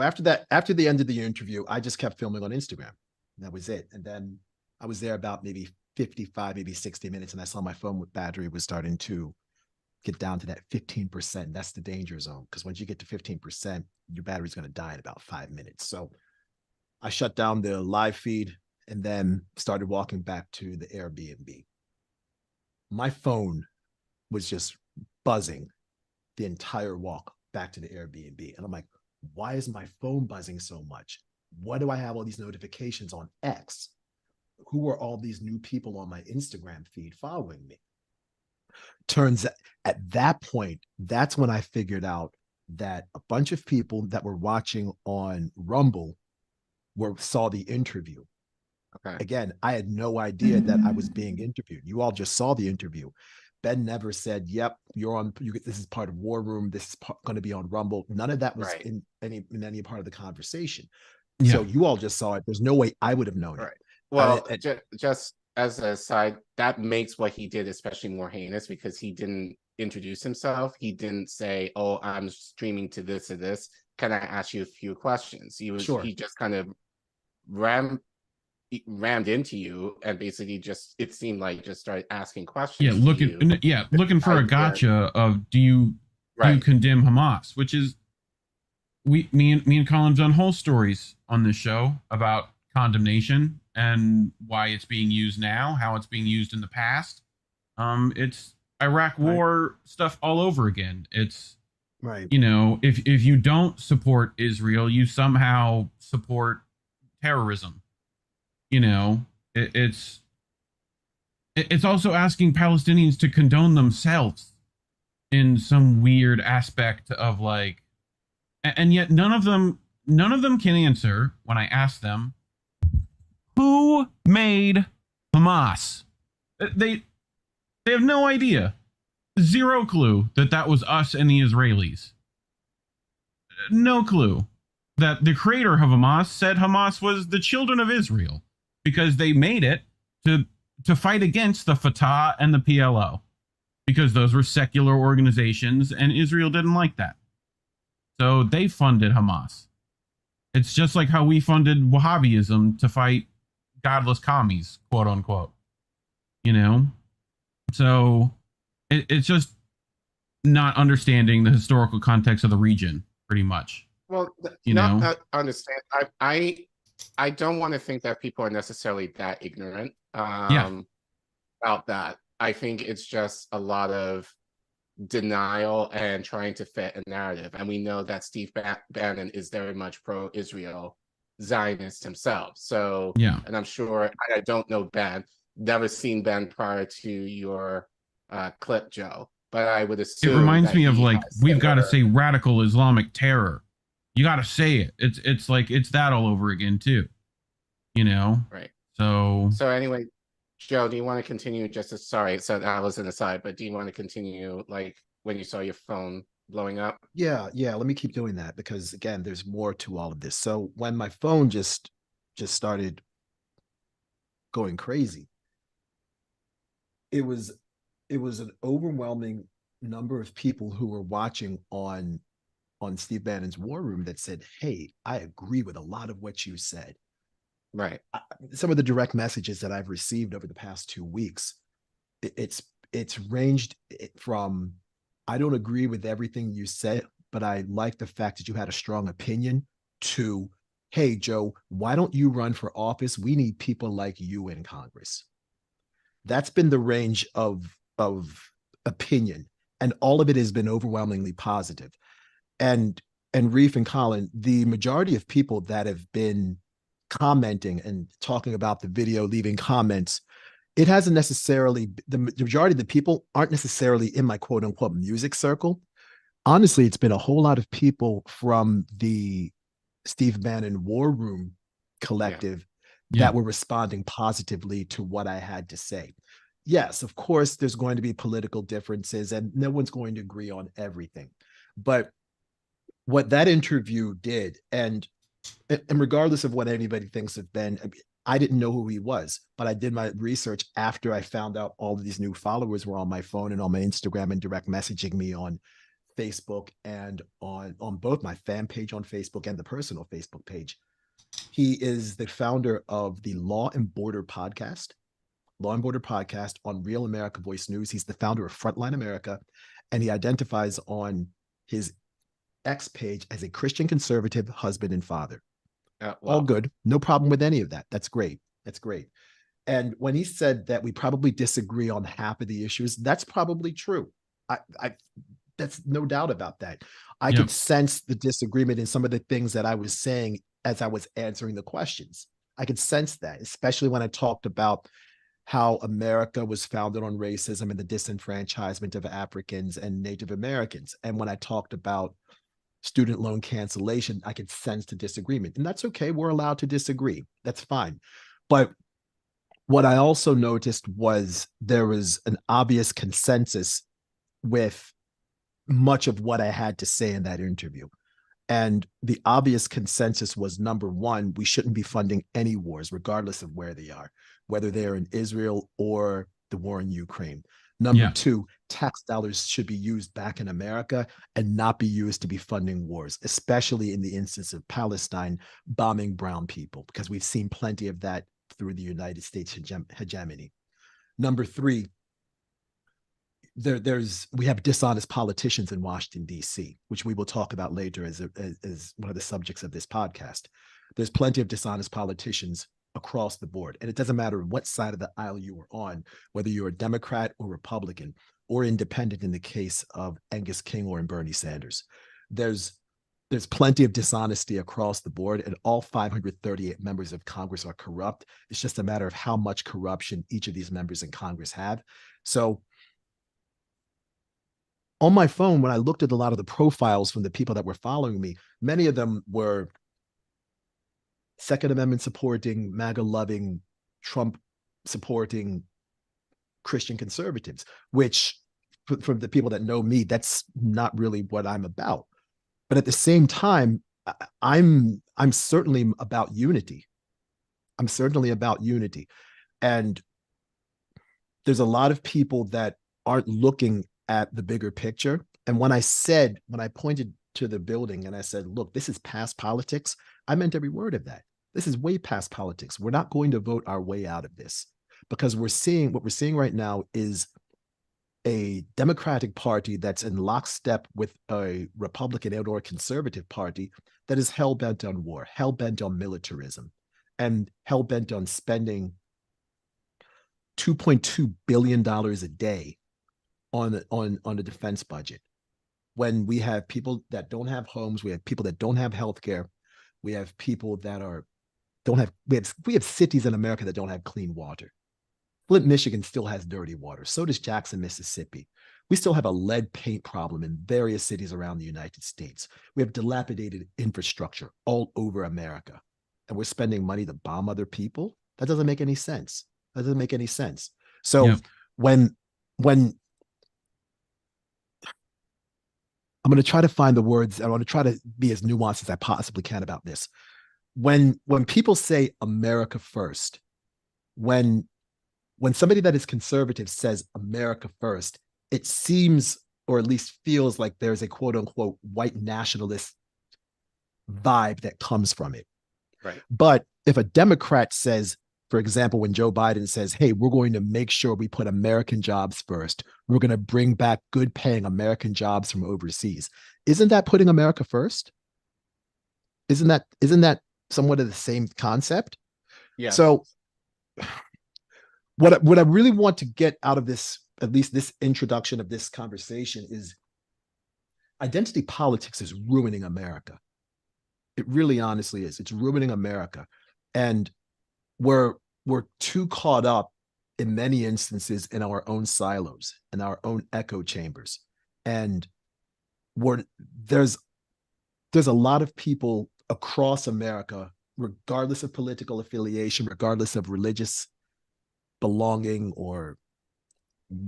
after the end of the interview, I just kept filming on Instagram. That was it. And then I was there about maybe 55, maybe 60 minutes, and I saw my phone with battery was starting to get down to that 15%. That's the danger zone, because once you get to 15%, your battery's going to die in about 5 minutes. So I shut down the live feed and then started walking back to the Airbnb. My phone was just buzzing the entire walk back to the Airbnb. And I'm like, why is my phone buzzing so much? Why do I have all these notifications on X? Who are all these new people on my Instagram feed following me? Turns out at that point, that's when I figured out that a bunch of people that were watching on Rumble saw the interview. Okay. Again, I had no idea that I was being interviewed. You all just saw the interview. Ben never said, "Yep, you're on. This is part of War Room. This is going to be on Rumble." None of that was in any part of the conversation. Yeah. So you all just saw it. There's no way I would have known it. Well, just as a side, that makes what he did especially more heinous because he didn't introduce himself. He didn't say, "Oh, I'm streaming to this or this. Can I ask you a few questions?" He just kind of rammed into you and basically it seemed like just started asking questions. Looking for a gotcha of do you condemn Hamas, which is me and Colin done whole stories on this show about condemnation and why it's being used now, how it's being used in the past. It's Iraq war stuff all over again. It's if you don't support Israel, you somehow support terrorism. It's also asking Palestinians to condone themselves in some weird aspect of and yet none of them can answer when I ask them, who made Hamas? They have no idea. Zero clue that was us and the Israelis. No clue that the creator of Hamas said Hamas was the children of Israel because they made it to fight against the Fatah and the PLO because those were secular organizations and Israel didn't like that. So they funded Hamas. It's just like how we funded Wahhabism to fight godless commies, quote unquote. You know? So it's just not understanding the historical context of the region, pretty much. Well, understand. I don't want to think that people are necessarily that ignorant about that. I think it's just a lot of denial and trying to fit a narrative. And we know that Steve Bannon is very much pro-Israel Zionist himself. So, and I'm sure, I don't know Ben, never seen Ben prior to your clip, Joe, but I would assume it reminds me of like, we've got to say radical Islamic terror. You got to say it. It's like, it's that all over again too, you know? Right. So anyway, Joe, do you want to continue sorry, so that was an aside, but do you want to continue like when you saw your phone blowing up? Yeah. Let me keep doing that because again, there's more to all of this. So when my phone just started going crazy, it was an overwhelming number of people who were watching on Steve Bannon's War Room that said, hey, I agree with a lot of what you said. Right. Some of the direct messages that I've received over the past 2 weeks, it's ranged from, I don't agree with everything you said, but I like the fact that you had a strong opinion, to, hey, Joe, why don't you run for office? We need people like you in Congress. That's been the range of opinion, and all of it has been overwhelmingly positive. And Reef and Collin, the majority of people that have been commenting and talking about the video, leaving comments, it hasn't necessarily, the majority of the people aren't necessarily in my quote unquote music circle. Honestly, it's been a whole lot of people from the Steve Bannon War Room collective that were responding positively to what I had to say. Yes, of course, there's going to be political differences and no one's going to agree on everything. But what that interview did, and regardless of what anybody thinks of Ben, I didn't know who he was, but I did my research after I found out all of these new followers were on my phone and on my Instagram and direct messaging me on Facebook and on both my fan page on Facebook and the personal Facebook page. He is the founder of the Law and Border podcast on Real America Voice News. He's the founder of Frontline America, and he identifies on his X page as a Christian conservative husband and father. All good. No problem with any of that. That's great. And when he said that we probably disagree on half of the issues, that's probably true. I that's no doubt about that. I could sense the disagreement in some of the things that I was saying as I was answering the questions. I could sense that, especially when I talked about how America was founded on racism and the disenfranchisement of Africans and Native Americans. And when I talked about student loan cancellation, I could sense the disagreement. And that's okay. We're allowed to disagree. That's fine. But what I also noticed was there was an obvious consensus with much of what I had to say in that interview. And the obvious consensus was, number one, we shouldn't be funding any wars, regardless of where they are, whether they're in Israel or the war in Ukraine. Number two, tax dollars should be used back in America and not be used to be funding wars, especially in the instance of Palestine bombing brown people, because we've seen plenty of that through the United States hegemony. Number three, we have dishonest politicians in Washington, D.C., which we will talk about later as one of the subjects of this podcast. There's plenty of dishonest politicians across the board. And it doesn't matter what side of the aisle you are on, whether you're a Democrat or Republican or independent in the case of Angus King or in Bernie Sanders. There's plenty of dishonesty across the board, and all 538 members of Congress are corrupt. It's just a matter of how much corruption each of these members in Congress have. So on my phone, when I looked at a lot of the profiles from the people that were following me, many of them were Second Amendment supporting, MAGA loving, Trump supporting Christian conservatives, which for the people that know me, that's not really what I'm about. But at the same time, I'm certainly about unity. I'm certainly about unity. And there's a lot of people that aren't looking at the bigger picture. And when I pointed to the building and I said, look, this is past politics, I meant every word of that. This is way past politics. We're not going to vote our way out of this, because what we're seeing right now is a Democratic Party that's in lockstep with a Republican and or conservative party that is hell-bent on war, hell-bent on militarism, and hell-bent on spending $2.2 billion a day on the defense budget. When we have people that don't have homes, we have people that don't have health care, we have people that we have cities in America that don't have clean water. Flint, Michigan still has dirty water. So does Jackson, Mississippi. We still have a lead paint problem in various cities around the United States. We have dilapidated infrastructure all over America. And we're spending money to bomb other people? That doesn't make any sense. That doesn't make any sense. So when I'm going to try to find the words, I want to try to be as nuanced as I possibly can about this. When people say America first, when somebody that is conservative says America first, it seems, or at least feels like there's a quote unquote white nationalist vibe that comes from it. Right. But if a Democrat says, for example, when Joe Biden says, hey, we're going to make sure we put American jobs first, we're going to bring back good paying American jobs from overseas, isn't that putting America first? Isn't that somewhat of the same concept? Yeah. So what I really want to get out of this, at least this introduction of this conversation, is identity politics is ruining America. It really honestly is. It's ruining America. And we're too caught up in many instances in our own silos, in our own echo chambers. And there's a lot of people across America, regardless of political affiliation, regardless of religious belonging or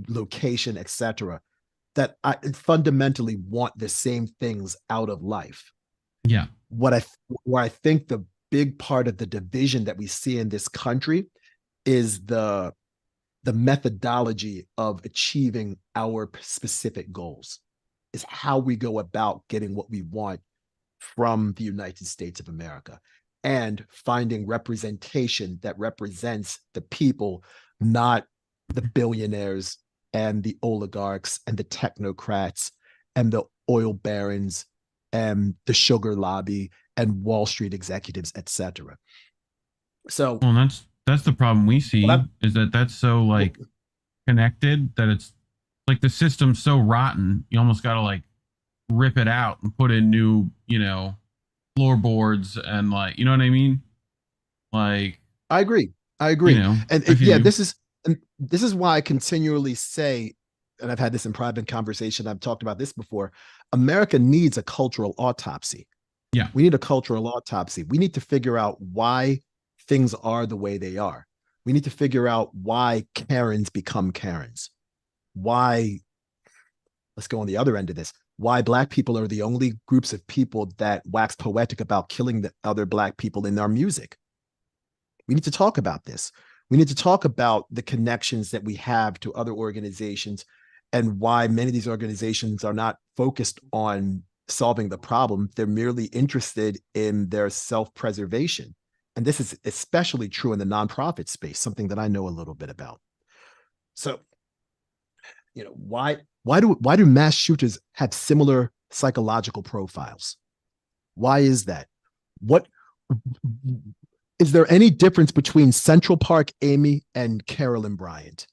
location, etc., that fundamentally want the same things out of life. Yeah. Where I think the big part of the division that we see in this country is the methodology of achieving our specific goals, is how we go about getting what we want from the United States of America and finding representation that represents the people, not the billionaires and the oligarchs and the technocrats and the oil barons and the sugar lobby and Wall Street executives, etc. So, well, that's the problem we see, is that's so like connected that it's like the system's so rotten, you almost got to like rip it out and put in new, floorboards and like, you know what I mean? Like, I agree. This is why I continually say, and I've had this in private conversation, I've talked about this before, America needs a cultural autopsy. Yeah. We need a cultural autopsy. We need to figure out why things are the way they are. We need to figure out why Karens become Karens. Why, let's go on the other end of this, why Black people are the only groups of people that wax poetic about killing the other Black people in our music. We need to talk about this. We need to talk about the connections that we have to other organizations and why many of these organizations are not focused on solving the problem. They're merely interested in their self-preservation. And this is especially true in the nonprofit space, something that I know a little bit about. So, why do mass shooters have similar psychological profiles? Why is that? What is there any difference between Central Park Amy and Carolyn Bryant?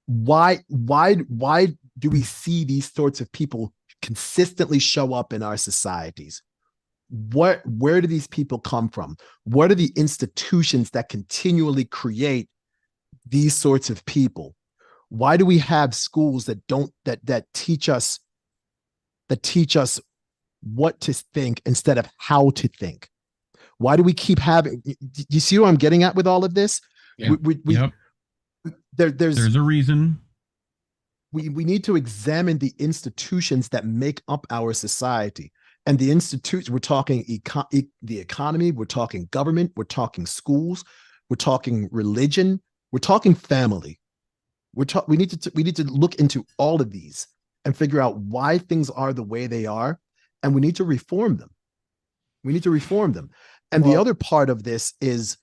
Why do we see these sorts of people consistently show up in our societies? Where do these people come from? What are the institutions that continually create these sorts of people? Why do we have schools that teach us what to think instead of how to think? Why do we keep having, do you see what I'm getting at with all of this? Yeah. there's a reason. We need to examine the institutions that make up our society. And the institutes, we're talking the economy, we're talking government, we're talking schools, we're talking religion, we're talking family. We need to look into all of these and figure out why things are the way they are, and we need to reform them. We need to reform them. And the other part of this is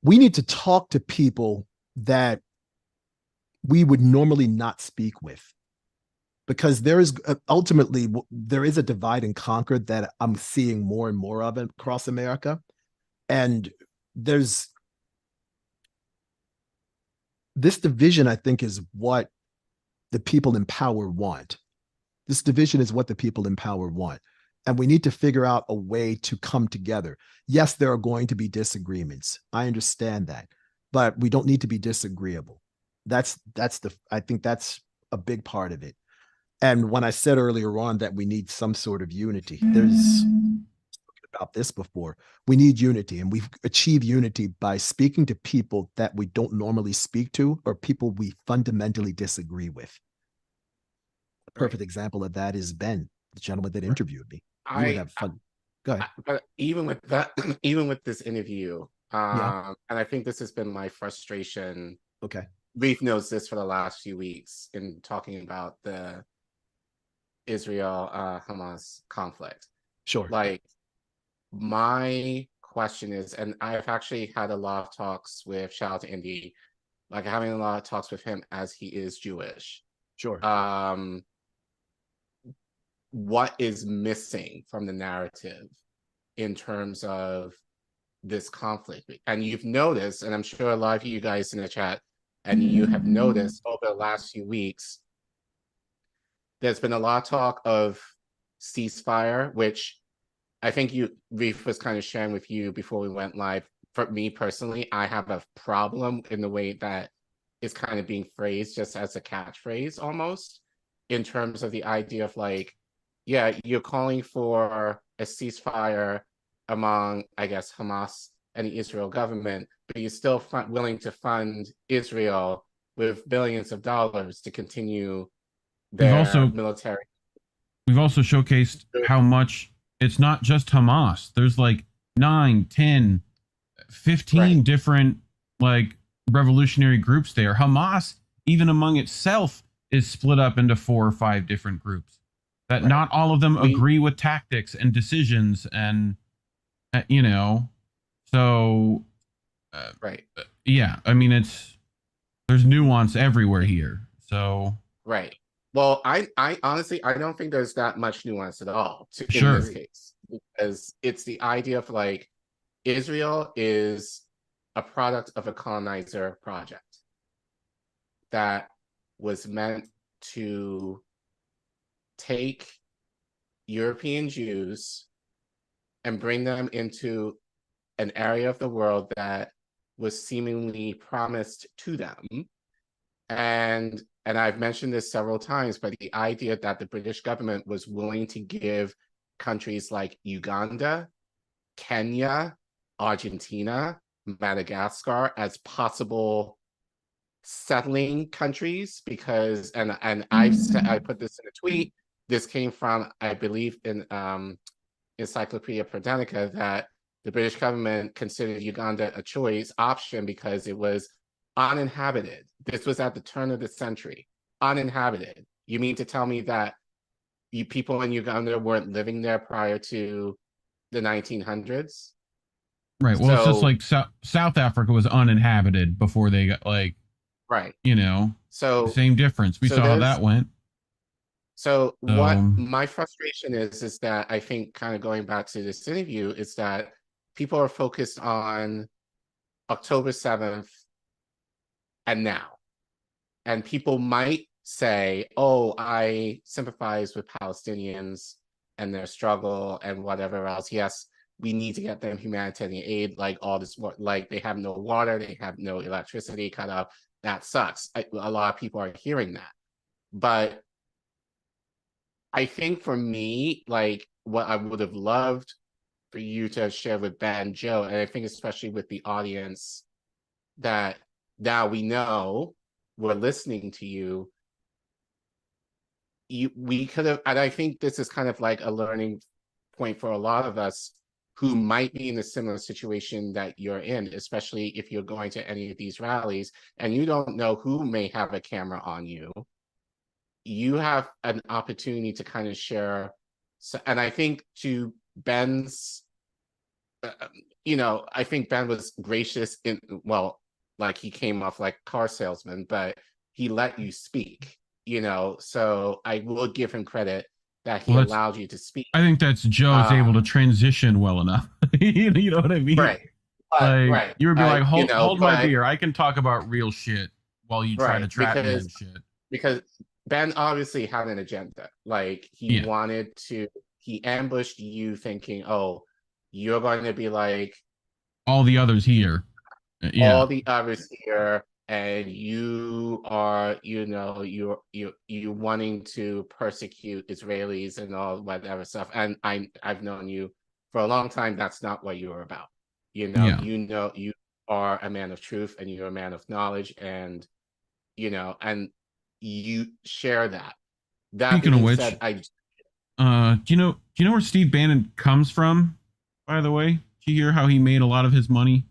we need to talk to people that we would normally not speak with, because there is ultimately there is a divide and conquer that I'm seeing more and more of across America. And there's this division, I think, is what the people in power want. This division is what the people in power want. And we need to figure out a way to come together. Yes, there are going to be disagreements. I understand that, but we don't need to be disagreeable. I think that's a big part of it. And when I said earlier on that we need some sort of unity, there's about this before. We need unity, and we've achieved unity by speaking to people that we don't normally speak to, or people we fundamentally disagree with. A perfect example of that is Ben, the gentleman that interviewed me. We would have fun. Go ahead. But even with that, even with this interview, and I think this has been my frustration. Okay. Reef knows this for the last few weeks in talking about the Israel Hamas conflict. Sure. Like, my question is, and I've actually had a lot of talks with, shout out to Indy, like having a lot of talks with him as he is Jewish. Sure. What is missing from the narrative in terms of this conflict? And you've noticed, and I'm sure a lot of you guys in the chat, and you have noticed over the last few weeks, there's been a lot of talk of ceasefire, which I think Reef was kind of sharing with you before we went live. For me personally, I have a problem in the way that it's kind of being phrased just as a catchphrase almost, in terms of the idea of like, yeah, you're calling for a ceasefire among, I guess, Hamas and the Israel government, but you're still willing to fund Israel with billions of dollars to continue their military. We've also showcased how much it's not just Hamas. There's like 9, 10, 15 different like revolutionary groups there. Hamas, even among itself, is split up into 4 or 5 different groups. That not all of them agree with tactics and decisions, and so yeah, I mean, there's nuance everywhere here. So well, I honestly, I don't think there's that much nuance at all in this case, because it's the idea of like, Israel is a product of a colonizer project that was meant to take European Jews and bring them into an area of the world that was seemingly promised to them. And I've mentioned this several times, but the idea that the British government was willing to give countries like Uganda, Kenya, Argentina, Madagascar as possible settling countries, because and I put this in a tweet. This came from, I believe, in Encyclopedia Britannica, that the British government considered Uganda a choice option because it was uninhabited. This was at the turn of the century. Uninhabited. You mean to tell me that people in Uganda weren't living there prior to the 1900s? Right. Well, it's just like South Africa was uninhabited before they got like, so same difference. We saw how that went. So what my frustration is that I think, kind of going back to this interview, is that people are focused on October 7th and now. And people might say, oh, I sympathize with Palestinians and their struggle and whatever else. Yes, we need to get them humanitarian aid, like all this, like they have no water, they have no electricity cut off. That sucks. A lot of people are hearing that. But I think for me, like what I would have loved for you to share with Ben, Joe, and I think especially with the audience that now we know we're listening to you. We could have, and I think this is kind of like a learning point for a lot of us who might be in a similar situation that you're in, especially if you're going to any of these rallies and you don't know who may have a camera on you. You have an opportunity to kind of share. So, and I think to Ben's, I think Ben was gracious in, well, like he came off like car salesman, but he let you speak, so I will give him credit that he allowed you to speak. I think that's Joe's able to transition well enough. You know what I mean? Right. Like, you would be like, hold my beer. I can talk about real shit while you try to trap me and shit. Because Ben obviously had an agenda. Like, he wanted to, he ambushed you thinking, oh, you're going to be like all the others here. All the others here, and you are, you're wanting to persecute Israelis and all whatever stuff. And I've known you for a long time. That's not what you're about. You are a man of truth, and you're a man of knowledge, and and you share that. Speaking of which, do you know where Steve Bannon comes from? By the way, do you hear how he made a lot of his money?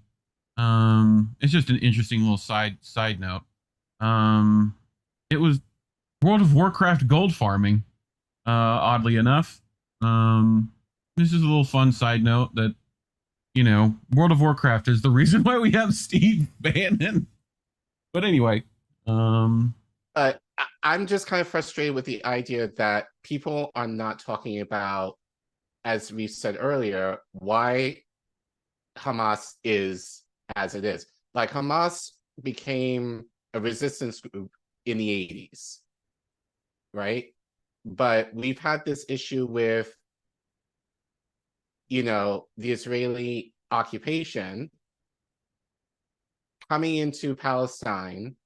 It's just an interesting little side note. It was World of Warcraft gold farming, oddly enough. This is a little fun side note that, World of Warcraft is the reason why we have Steve Bannon. But anyway, I'm just kind of frustrated with the idea that people are not talking about, as we said earlier, why Hamas is as it is. Like, Hamas became a resistance group in the 80s, right? But we've had this issue with, the Israeli occupation coming into Palestine,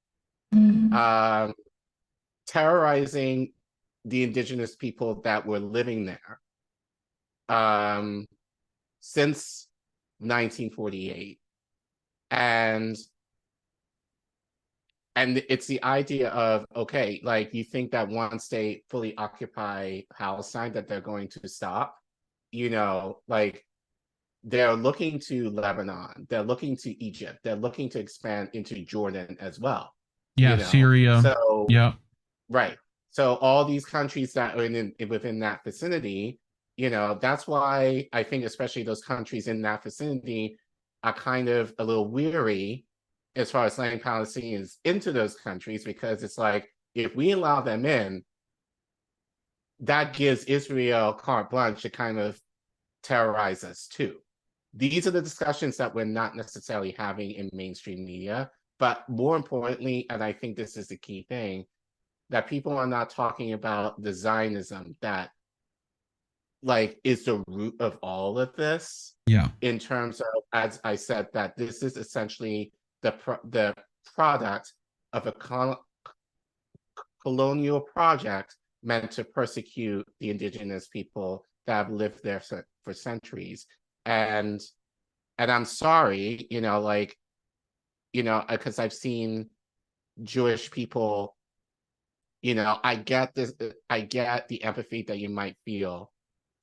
terrorizing the indigenous people that were living there since 1948. And it's the idea of, okay, like, you think that once they fully occupy Palestine that they're going to stop, like, they're looking to Lebanon, they're looking to Egypt, they're looking to expand into Jordan as well. Syria. So right. So all these countries that are within that vicinity, that's why I think especially those countries in that vicinity are kind of a little weary as far as letting Palestinians into those countries, because it's like, if we allow them in, that gives Israel carte blanche to kind of terrorize us too. These are the discussions that we're not necessarily having in mainstream media, but more importantly, and I think this is the key thing, that people are not talking about the Zionism that, like, is the root of all of this. In terms of, as I said, that this is essentially the product of a colonial project meant to persecute the indigenous people that have lived there for centuries. And I'm sorry, because I've seen Jewish people, I get this, I get the empathy that you might feel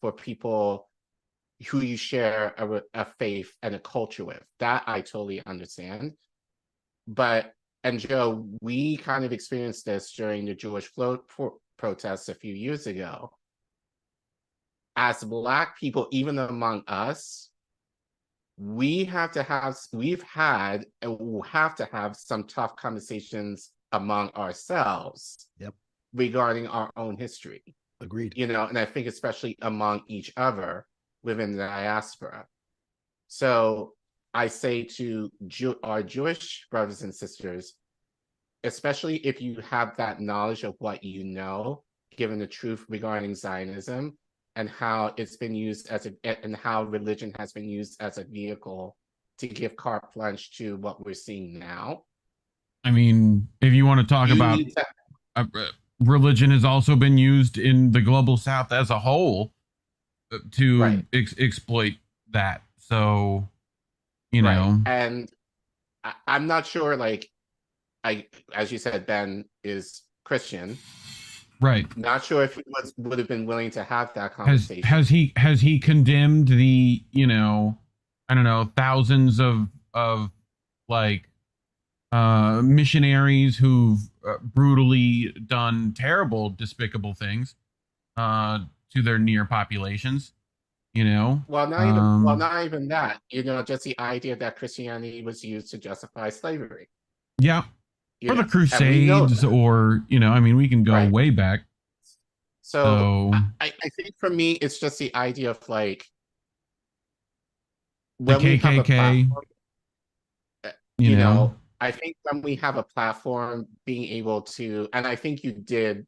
for people who you share a faith and a culture with. That I totally understand. And Joe, we kind of experienced this during the Jewish protests a few years ago. As Black people, even among us, we've had and will have to have some tough conversations among ourselves regarding our own history. Agreed. And I think especially among each other within the diaspora. So I say to our Jewish brothers and sisters, especially if you have that knowledge of what you know, given the truth regarding Zionism and how it's been used and how religion has been used as a vehicle to give carte blanche to what we're seeing now. I mean, if you want to talk about religion has also been used in the global South as a whole to exploit that. So, And I'm not sure, like, as you said, Ben is Christian. Right. Not sure if he would have been willing to have that Has conversation. has he condemned the, you know, I don't know, thousands of like missionaries who've brutally done terrible, despicable things to their near populations, you know? Well, not even that. You know, just the idea that Christianity was used to justify slavery. Yeah. You Or know, the Crusades, or, you know, I mean, we can go way back. So I think for me, it's just the idea of like The when we have a KKK, platform, you know? I think when we have a platform, being able to, and I think you did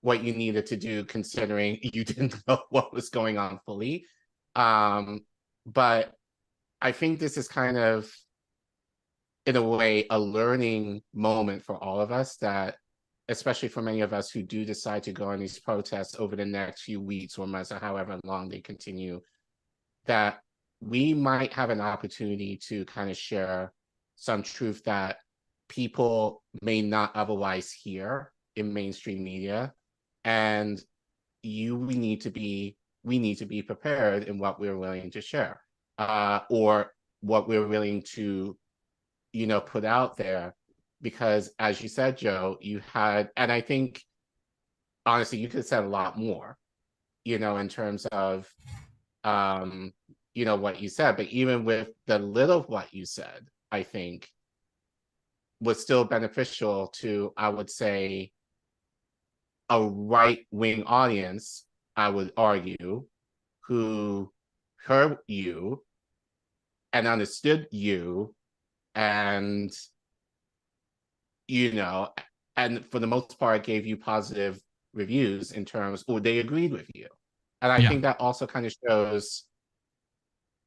what you needed to do, considering you didn't know what was going on fully. But I think this is kind of, in a way, a learning moment for all of us, that especially for many of us who do decide to go on these protests over the next few weeks or months or however long they continue, that we might have an opportunity to kind of share some truth that people may not otherwise hear in mainstream media. And we need to be prepared in what we're willing to share, or what we're willing to, you know, put out there. Because as you said, Joe, you had, and I think honestly you could have said a lot more, you know, in terms of you know, what you said. But even with the little of what you said, I think was still beneficial to, I would say, a right-wing audience, I would argue, who heard you and understood you, and, you know, and for the most part gave you positive reviews in terms, or they agreed with you. And I think that also kind of shows,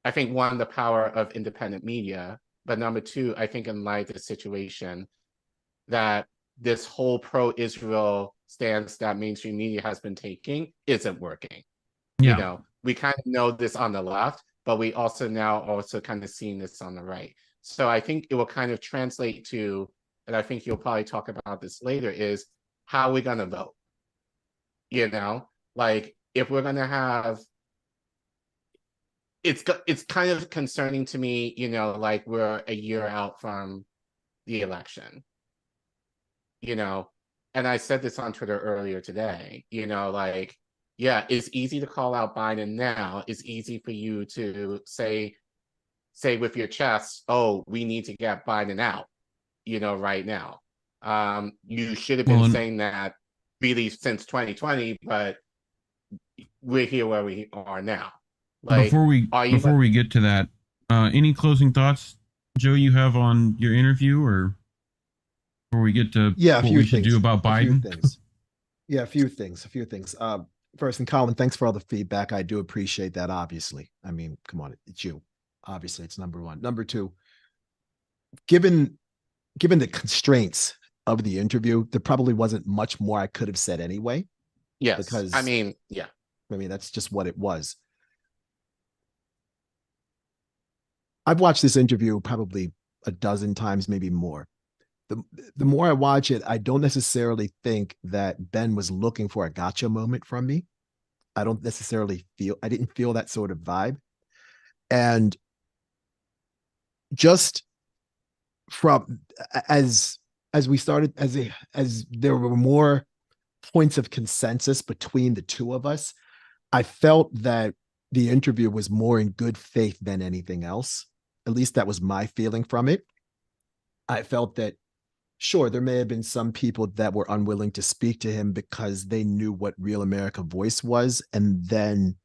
I think, one, the power of independent media, but number two, I think in light of the situation, that this whole pro-Israel stance that mainstream media has been taking isn't working. You know, we kind of know this on the left, but we also now kind of seeing this on the right. So I think it will kind of translate to, and I think you'll probably talk about this later, is how we're going to vote. You know, like if we're going to have, it's kind of concerning to me, you know, like we're a year out from the election, you know, and I said this on Twitter earlier today, you know, like, yeah, it's easy to call out Biden now. It's easy for you to say with your chest, oh, we need to get Biden out, you know, right now. You should have been saying that really since 2020, but we're here where we are now. Like, before we get to that, any closing thoughts, Joe, you have on your interview, or before we get to what we should do about Biden? A few things. First, and Collin, thanks for all the feedback. I do appreciate that, obviously. I mean, come on, it's you. Obviously, it's number one. Number two, given the constraints of the interview, there probably wasn't much more I could have said anyway. Yes, because I mean, that's just what it was. I've watched this interview probably a dozen times, maybe more. The more I watch it, I don't necessarily think that Ben was looking for a gotcha moment from me. I didn't feel that sort of vibe. And just from as we started, as there were more points of consensus between the two of us, I felt that the interview was more in good faith than anything else. At least that was my feeling from it. I felt that, sure, there may have been some people that were unwilling to speak to him because they knew what Real America Voice was. And then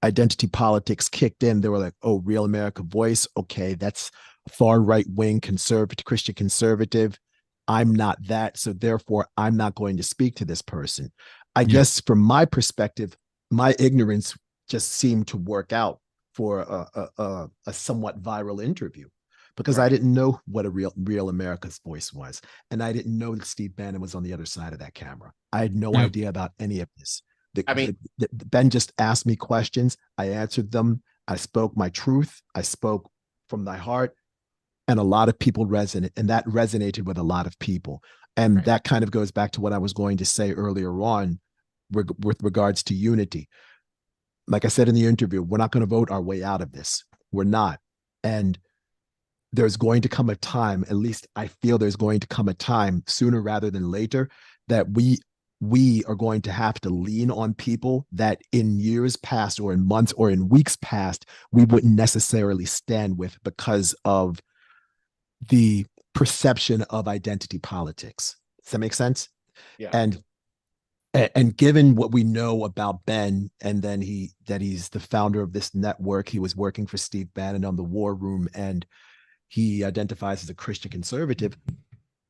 identity politics kicked in. They were like, oh, Real America Voice. Okay, that's far right wing conservative, Christian conservative. I'm not that. So therefore, I'm not going to speak to this person. I guess from my perspective, my ignorance just seemed to work out for a somewhat viral interview, because I didn't know what a Real America's Voice was. And I didn't know that Steve Bannon was on the other side of that camera. I had no idea about any of this. Ben just asked me questions. I answered them. I spoke my truth. I spoke from my heart. and a lot of people resonate, and that resonated with a lot of people. And that kind of goes back to what I was going to say earlier on with regards to unity. Like I said in the interview, we're not going to vote our way out of this. We're not. And there's going to come a time, at least I feel there's going to come a time sooner rather than later, that we are going to have to lean on people that in years past or in months or in weeks past, we wouldn't necessarily stand with because of the perception of identity politics. Does that make sense? Yeah. And given what we know about Ben, and then he's the founder of this network, he was working for Steve Bannon on the War Room, and he identifies as a Christian conservative.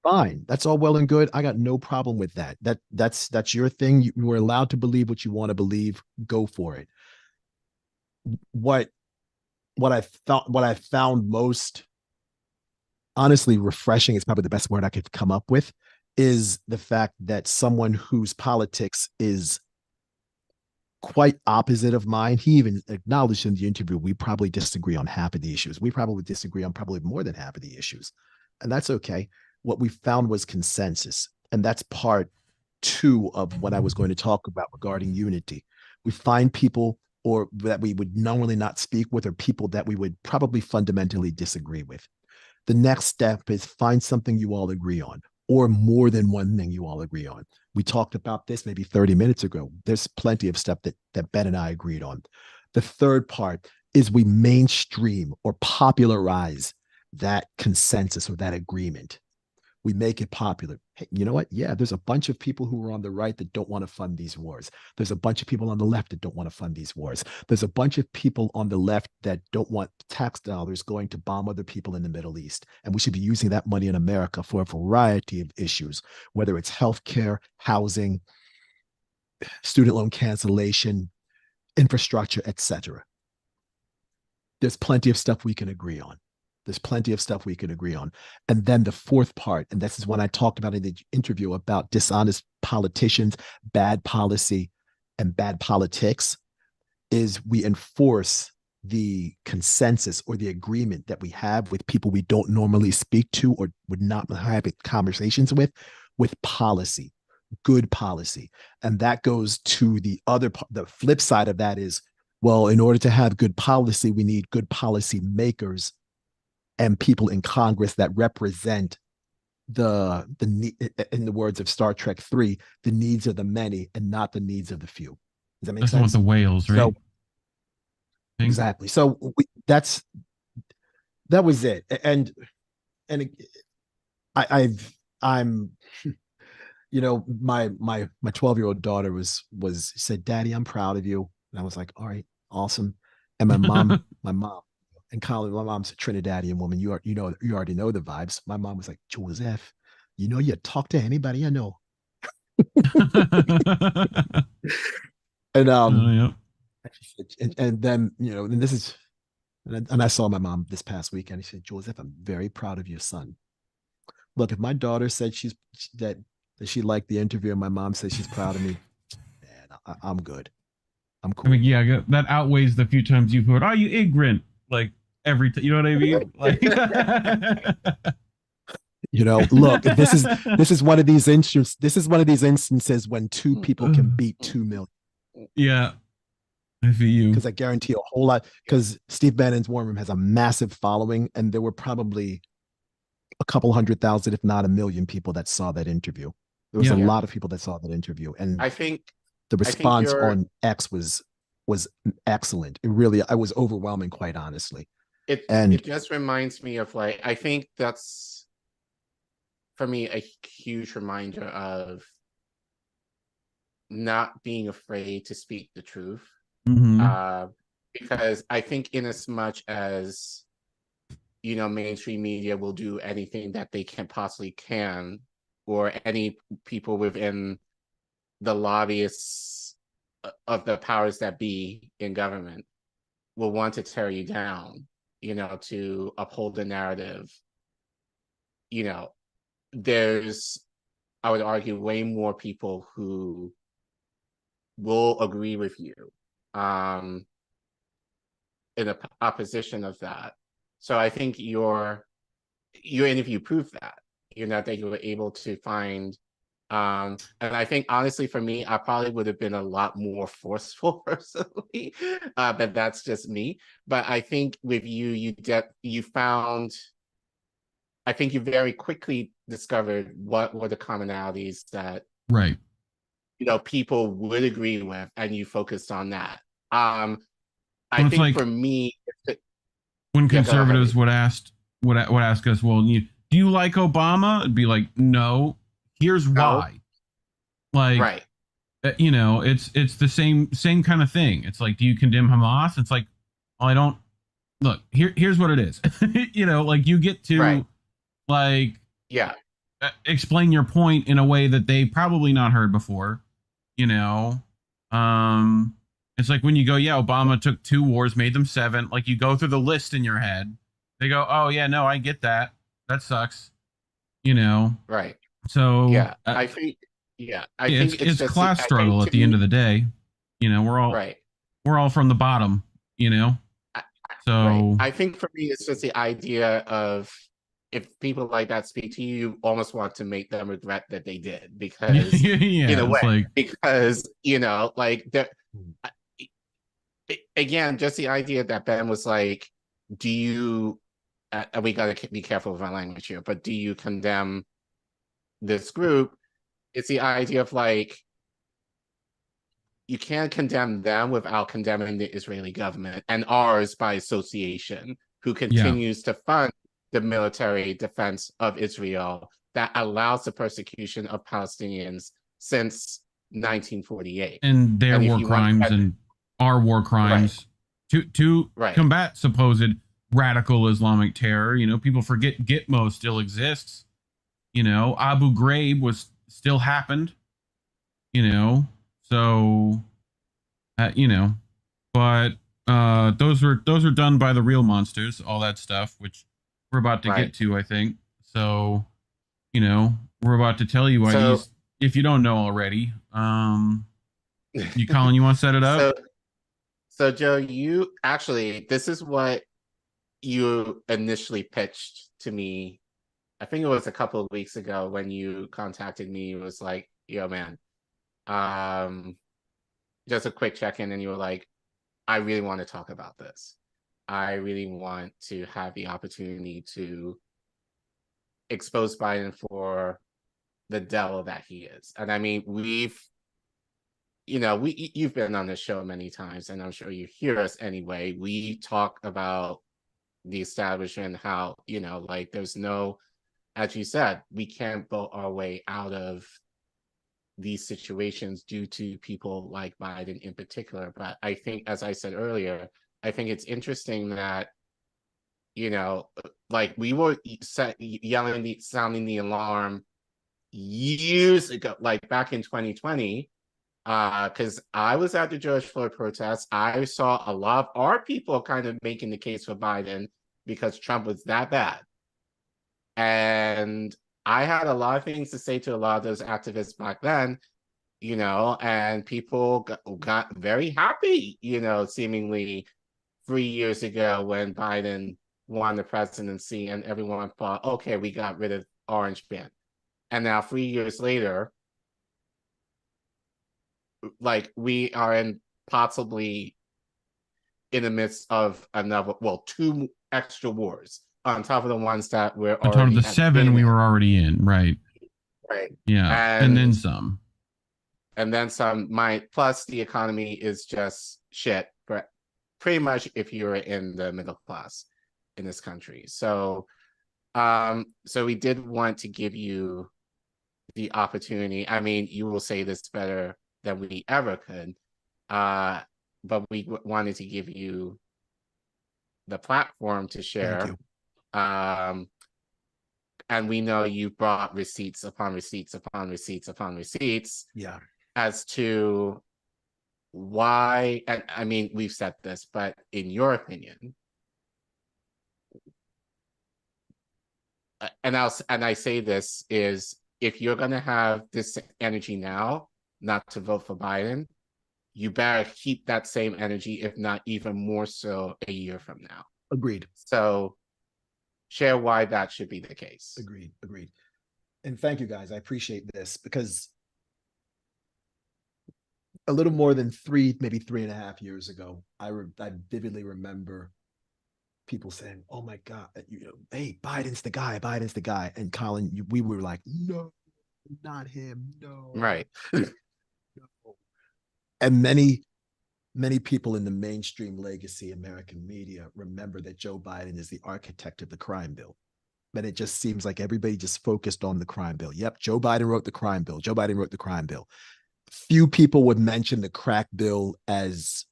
Fine, that's all well and good. I got no problem with that. That's your thing. You are allowed to believe what you want to believe. Go for it. What I found most honestly refreshing is probably the best word I could come up with, is the fact that someone whose politics is quite opposite of mine, he even acknowledged in the interview, we probably disagree on half of the issues. We probably disagree on probably more than half of the issues. And that's okay. What we found was consensus. And that's part 2 of what I was going to talk about regarding unity. We find people or that we would normally not speak with, or people that we would probably fundamentally disagree with. The next step is find something you all agree on, or more than one thing you all agree on. We talked about this maybe 30 minutes ago. There's plenty of stuff that Ben and I agreed on. The third part is we mainstream or popularize that consensus or that agreement. We make it popular. Hey, you know what? Yeah, there's a bunch of people who are on the right that don't want to fund these wars. There's a bunch of people on the left that don't want to fund these wars. There's a bunch of people on the left that don't want tax dollars going to bomb other people in the Middle East. And we should be using that money in America for a variety of issues, whether it's healthcare, housing, student loan cancellation, infrastructure, etc. There's plenty of stuff we can agree on. There's plenty of stuff we can agree on. And then the fourth part, and this is what I talked about in the interview about dishonest politicians, bad policy, and bad politics, is we enforce the consensus or the agreement that we have with people we don't normally speak to or would not have conversations with policy, good policy. And that goes to the flip side of that is, well, in order to have good policy, we need good policy makers and people in Congress that represent the in the words of Star Trek 3, the needs of the many and not the needs of the few. Does that make sense? That's the whales, right? So, exactly. So that was it. And I'm you know, my 12-year-old daughter said, "Daddy, I'm proud of you." And I was like, "All right, awesome." And my mom and Collin, my mom's a Trinidadian woman. You already know the vibes. My mom was like, "Joseph, you talk to anybody I know." And and then and this is, and I saw my mom this past weekend. He said, "Joseph, I'm very proud of your son. Look, if my daughter said that she liked the interview, and my mom says she's proud of me, man, I'm good. I'm cool." I mean, yeah, that outweighs the few times you've heard, "Are you ignorant?" Like every time, you know what I mean? Like, look, this is one of these instances. This is one of these instances when 2 people can beat 2 million. Yeah, I feel you. Because I guarantee a whole lot. Because Steve Bannon's War Room has a massive following, and there were probably a couple 100,000, if not 1 million, people that saw that interview. There was a lot of people that saw that interview, and I think the response on X was excellent. It really, I was overwhelming, quite honestly. It just reminds me of, like, I think that's for me a huge reminder of not being afraid to speak the truth. Because I think in as much as mainstream media will do anything that they can, or any people within the lobbyists of the powers that be in government will want to tear you down, to uphold the narrative. There's, I would argue, way more people who will agree with you in the opposition of that. So I think your your interview proved that, that you were able to find, and I think honestly for me, I probably would have been a lot more forceful personally, but that's just me. But I think with you found, I think you very quickly discovered what were the commonalities that Right. people would agree with, and you focused on that. I Well, it's think like for me, when Yeah, go ahead. conservatives would ask us, well, do you like Obama? It'd be like, no. Here's why. Like, right. It's the same kind of thing. It's like, do you condemn Hamas? It's like, well, I don't. Look, here's what it is. Like you get to like explain your point in a way that they probably not heard before. It's like when you go, Obama took 2 wars, made them 7. Like you go through the list in your head. They go, oh yeah, no, I get that. That sucks. Right. So I think think it's just class struggle at the end of the day. We're all from the bottom. So I think for me, it's just the idea of if people like that speak to you, you almost want to make them regret that they did, because in a way, because again, just the idea that Ben was like, do you, and we got to be careful with our language here, but do you condemn this group? It's the idea of like, you can't condemn them without condemning the Israeli government and ours by association, who continues to fund the military defense of Israel that allows the persecution of Palestinians since 1948. And their war crimes and our war crimes to combat supposed radical Islamic terror. People forget Gitmo still exists. Abu Ghraib still happened. So but those are done by the real monsters, all that stuff, which we're about to get to, I think. So we're about to tell you why these, if you don't know already. Colin, you want to set it up? So Joe, you actually, this is what you initially pitched to me. I think it was a couple of weeks ago when you contacted me. It was like, yo, man, just a quick check-in, and you were like, I really want to talk about this. I really want to have the opportunity to expose Biden for the devil that he is. And I mean, you've been on this show many times, and I'm sure you hear us anyway. We talk about the establishment, how, like there's no, as you said, we can't vote our way out of these situations due to people like Biden in particular. But I think, as I said earlier, I think it's interesting that, like we were sounding the alarm years ago, like back in 2020, because I was at the George Floyd protests. I saw a lot of our people kind of making the case for Biden because Trump was that bad. And I had a lot of things to say to a lot of those activists back then, and people got very happy, seemingly 3 years ago when Biden won the presidency, and everyone thought, okay, we got rid of Orange Bin. And now 3 years later, like we are possibly in the midst of another, 2 extra wars on top of the ones that we're on top of the 7 we were already in, right? Yeah, and then some. And then some. Plus the economy is just shit, but pretty much if you're in the middle class in this country. So, so we did want to give you the opportunity. I mean, you will say this better than we ever could, but we wanted to give you the platform to share. And we know you brought receipts upon receipts upon receipts upon receipts. Yeah. As to why, and I mean, we've said this, but in your opinion, and I say this is, if you're going to have this energy now, not to vote for Biden, you better keep that same energy, if not even more so, a year from now. Agreed. So share why that should be the case. Agreed. And thank you guys. I appreciate this because a little more than maybe 3.5 years ago, I vividly remember people saying, "Oh my God, hey, Biden's the guy." And Collin, we were like, "No, not him, no." Right. No. And many people in the mainstream legacy American media remember that Joe Biden is the architect of the crime bill. But it just seems like everybody just focused on the crime bill. Yep, Joe Biden wrote the crime bill. Joe Biden wrote the crime bill. Few people would mention the crack bill as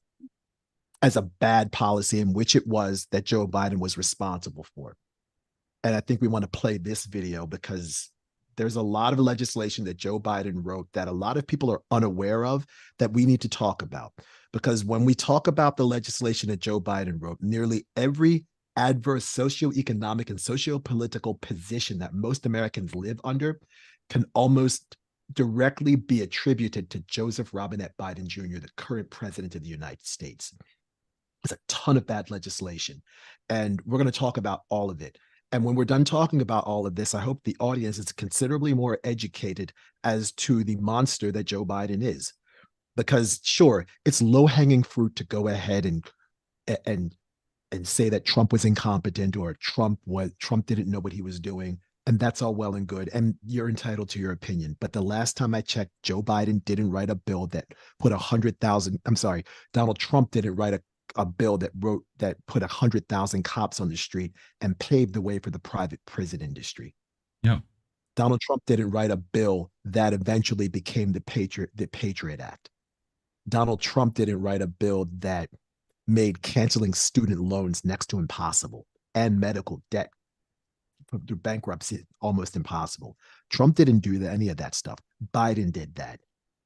a bad policy, in which it was, that Joe Biden was responsible for. And I think we want to play this video because there's a lot of legislation that Joe Biden wrote that a lot of people are unaware of that we need to talk about. Because when we talk about the legislation that Joe Biden wrote, nearly every adverse socioeconomic and sociopolitical position that most Americans live under can almost directly be attributed to Joseph Robinette Biden Jr., the current president of the United States. There's a ton of bad legislation, and we're going to talk about all of it. And when we're done talking about all of this, I hope the audience is considerably more educated as to the monster that Joe Biden is. Because sure, it's low-hanging fruit to go ahead and say that Trump was incompetent or Trump didn't know what he was doing. And that's all well and good. And you're entitled to your opinion. But the last time I checked, Joe Biden didn't write a bill that put Donald Trump didn't write a bill that put 100,000 cops on the street and paved the way for the private prison industry. Yeah. Donald Trump didn't write a bill that eventually became the Patriot Act. Donald Trump didn't write a bill that made canceling student loans next to impossible and medical debt through bankruptcy almost impossible. Trump didn't do any of that stuff. Biden did that.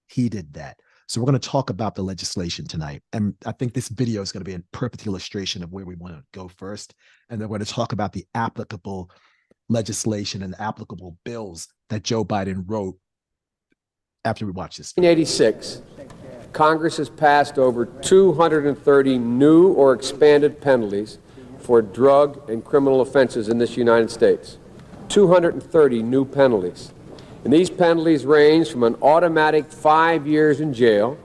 He did that. So we're going to talk about the legislation tonight. And I think this video is going to be a perfect illustration of where we want to go first. And then we're going to talk about the applicable legislation and applicable bills that Joe Biden wrote after we watch this. In 1986, Congress has passed over 230 new or expanded penalties for drug and criminal offenses in this United States. 230 new penalties. And these penalties range from an automatic 5 years in jail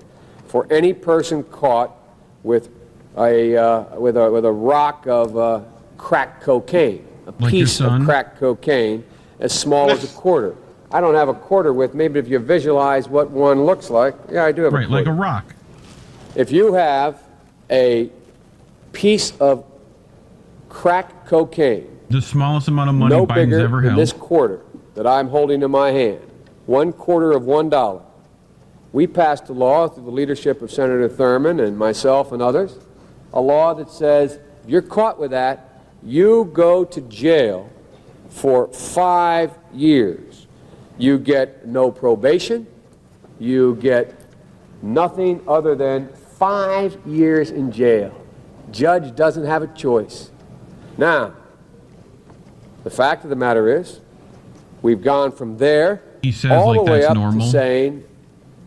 for any person caught with a rock of crack cocaine, a piece of crack cocaine as small as a quarter. I don't have a quarter with me, but if you visualize what one looks like, yeah, I do have a quarter. Right, like a rock. If you have a piece of crack cocaine, the smallest amount of money no Biden's bigger ever than held. this quarter that I'm holding in my hand, 1/4 of $1. We passed a law through the leadership of Senator Thurmond and myself and others, a law that says if you're caught with that, you go to jail for 5 years. You get no probation. You get nothing other than 5 years in jail. Judge doesn't have a choice. Now, the fact of the matter is, we've gone from there all the way up to saying,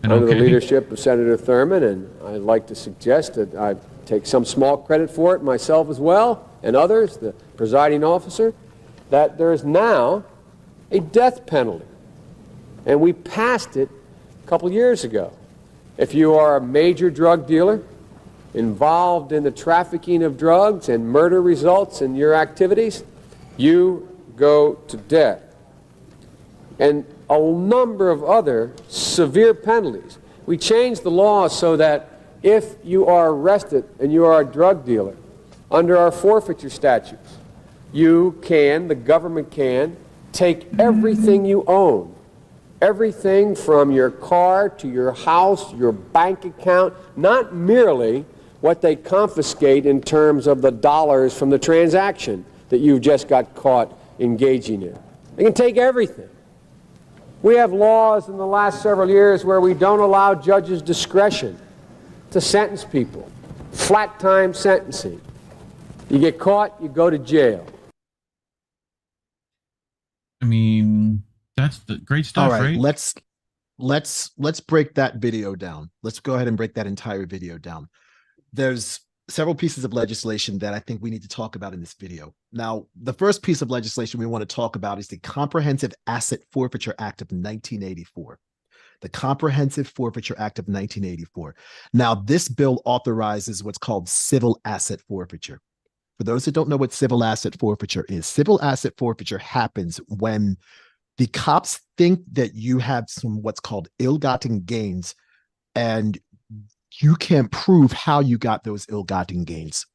under the leadership of Senator Thurmond, and I'd like to suggest that I take some small credit for it myself as well, and others, the presiding officer, that there is now a death penalty. And we passed it a couple years ago. If you are a major drug dealer involved in the trafficking of drugs and murder results in your activities, you go to death. And a number of other severe penalties. We changed the law so that if you are arrested and you are a drug dealer, under our forfeiture statutes, the government can take everything you own, everything from your car to your house, your bank account, not merely what they confiscate in terms of the dollars from the transaction that you just got caught engaging in. They can take everything. We have laws in the last several years where we don't allow judges discretion to sentence people. Flat time sentencing. You get caught, you go to jail. I mean, that's the great stuff, all right? right? Let's break that video down. Let's go ahead and break that entire video down. There's several pieces of legislation that I think we need to talk about in this video. Now, the first piece of legislation we want to talk about is the Comprehensive Asset Forfeiture Act of 1984. The Comprehensive Forfeiture Act of 1984. Now, this bill authorizes what's called civil asset forfeiture. For those that don't know what civil asset forfeiture is, civil asset forfeiture happens when the cops think that you have some what's called ill-gotten gains, and you can't prove how you got those ill-gotten gains.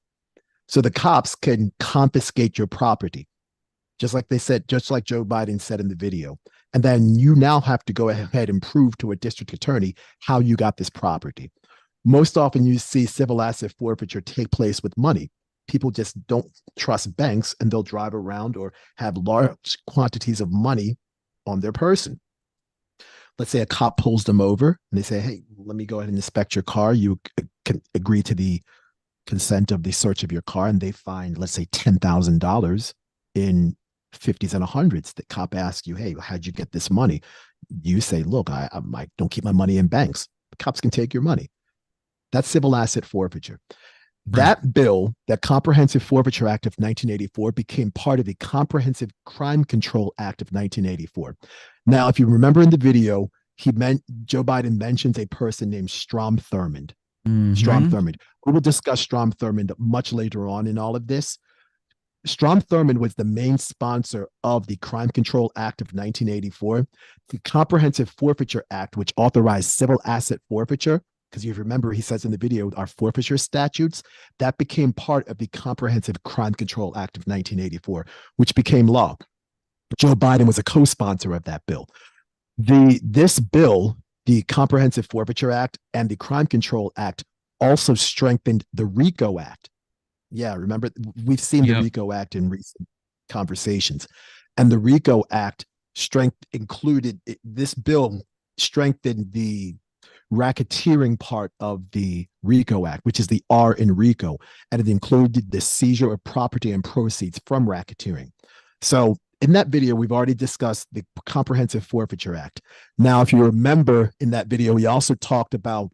So the cops can confiscate your property, just like they said, just like Joe Biden said in the video. And then you now have to go ahead and prove to a district attorney how you got this property. Most often you see civil asset forfeiture take place with money. People just don't trust banks, and they'll drive around or have large quantities of money on their person. Let's say a cop pulls them over and they say, hey, let me go ahead and inspect your car. You can agree to the consent of the search of your car, and they find, let's say, $10,000 in 50s and 100s. The cop asks you, hey, how'd you get this money? You say, look, I don't keep my money in banks. The cops can take your money. That's civil asset forfeiture. That bill, that Comprehensive Forfeiture Act of 1984, became part of the Comprehensive Crime Control Act of 1984. Now, if you remember in the video, Joe Biden mentions a person named Strom Thurmond. Strom Thurmond. We will discuss Strom Thurmond much later on in all of this. Strom Thurmond was the main sponsor of the Crime Control Act of 1984. The Comprehensive Forfeiture Act, which authorized civil asset forfeiture, because you remember he says in the video, our forfeiture statutes, that became part of the Comprehensive Crime Control Act of 1984, which became law. Joe Biden was a co-sponsor of that bill. This bill, the Comprehensive Forfeiture Act and the Crime Control Act, also strengthened the RICO Act. Yeah, remember, we've seen the RICO Act in recent conversations. And the RICO Act this bill strengthened the racketeering part of the RICO Act, which is the R in RICO, and it included the seizure of property and proceeds from racketeering. So in that video, we've already discussed the Comprehensive Forfeiture Act. Now, if you remember in that video, we also talked about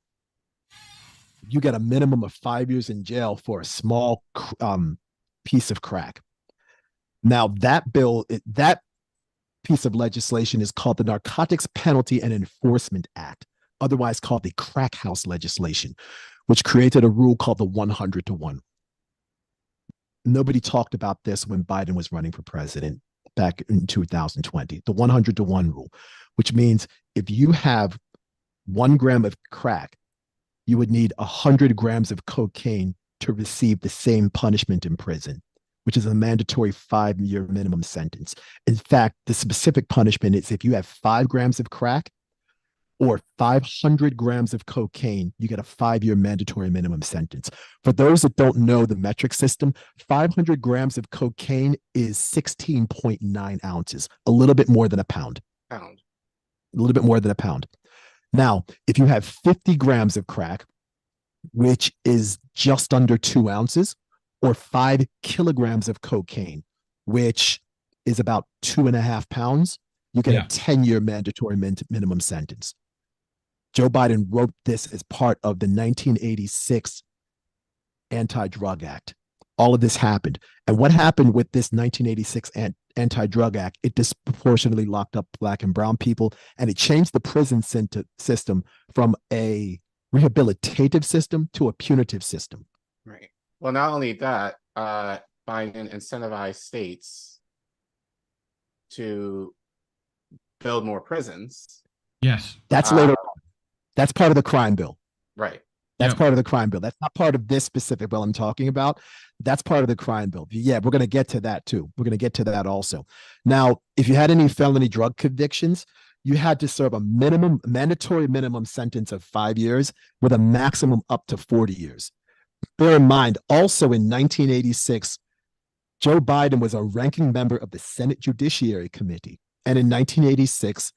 you get a minimum of 5 years in jail for a small piece of crack. Now, that piece of legislation is called the Narcotics Penalty and Enforcement Act, otherwise called the Crack House legislation, which created a rule called the 100-to-1. Nobody talked about this when Biden was running for president back in 2020, the 100-to-1 rule, which means if you have 1 gram of crack, you would need 100 grams of cocaine to receive the same punishment in prison, which is a mandatory 5-year minimum sentence. In fact, the specific punishment is if you have 5 grams of crack or 500 grams of cocaine, you get a 5-year mandatory minimum sentence. For those that don't know the metric system, 500 grams of cocaine is 16.9 ounces, a little bit more than a pound. A little bit more than a pound. Now, if you have 50 grams of crack, which is just under 2 ounces, or 5 kilograms of cocaine, which is about 2.5 pounds, you get a 10-year mandatory minimum sentence. Joe Biden wrote this as part of the 1986 Anti-Drug Act. All of this happened. And what happened with this 1986 Anti-Drug Act? It disproportionately locked up Black and brown people, and it changed the prison system from a rehabilitative system to a punitive system. Right. Well, not only that, Biden incentivized states to build more prisons. Yes. That's later on. That's part of the crime bill. Right. That's part of the crime bill. That's not part of this specific bill I'm talking about. That's part of the crime bill. Yeah, we're going to get to that too. We're going to get to that also. Now, if you had any felony drug convictions, you had to serve a mandatory minimum sentence of 5 years with a maximum up to 40 years. Bear in mind, also in 1986, Joe Biden was a ranking member of the Senate Judiciary Committee. And in 1986,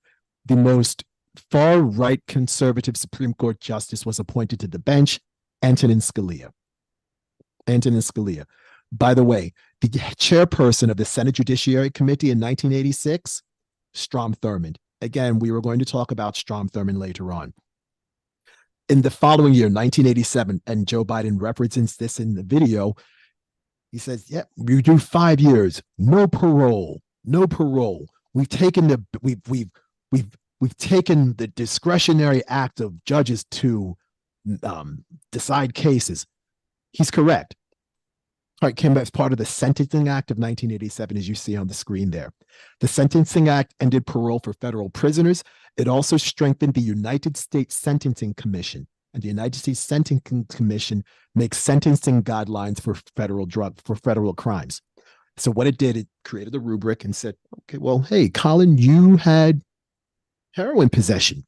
the most far-right conservative Supreme Court justice was appointed to the bench, Antonin Scalia. Antonin Scalia. By the way, the chairperson of the Senate Judiciary Committee in 1986, Strom Thurmond. Again, we were going to talk about Strom Thurmond later on. in the following year, 1987, and Joe Biden references this in the video. He says, "Yeah, you do 5 years, no parole, no parole. We've taken the discretionary act of judges to decide cases." He's correct. All right, came as part of the Sentencing Act of 1987, as you see on the screen there. The Sentencing Act ended parole for federal prisoners. It also strengthened the United States Sentencing Commission. And the United States Sentencing Commission makes sentencing guidelines for federal crimes. So what it did, it created a rubric and said, okay, well, hey, Collin, you had heroin possession.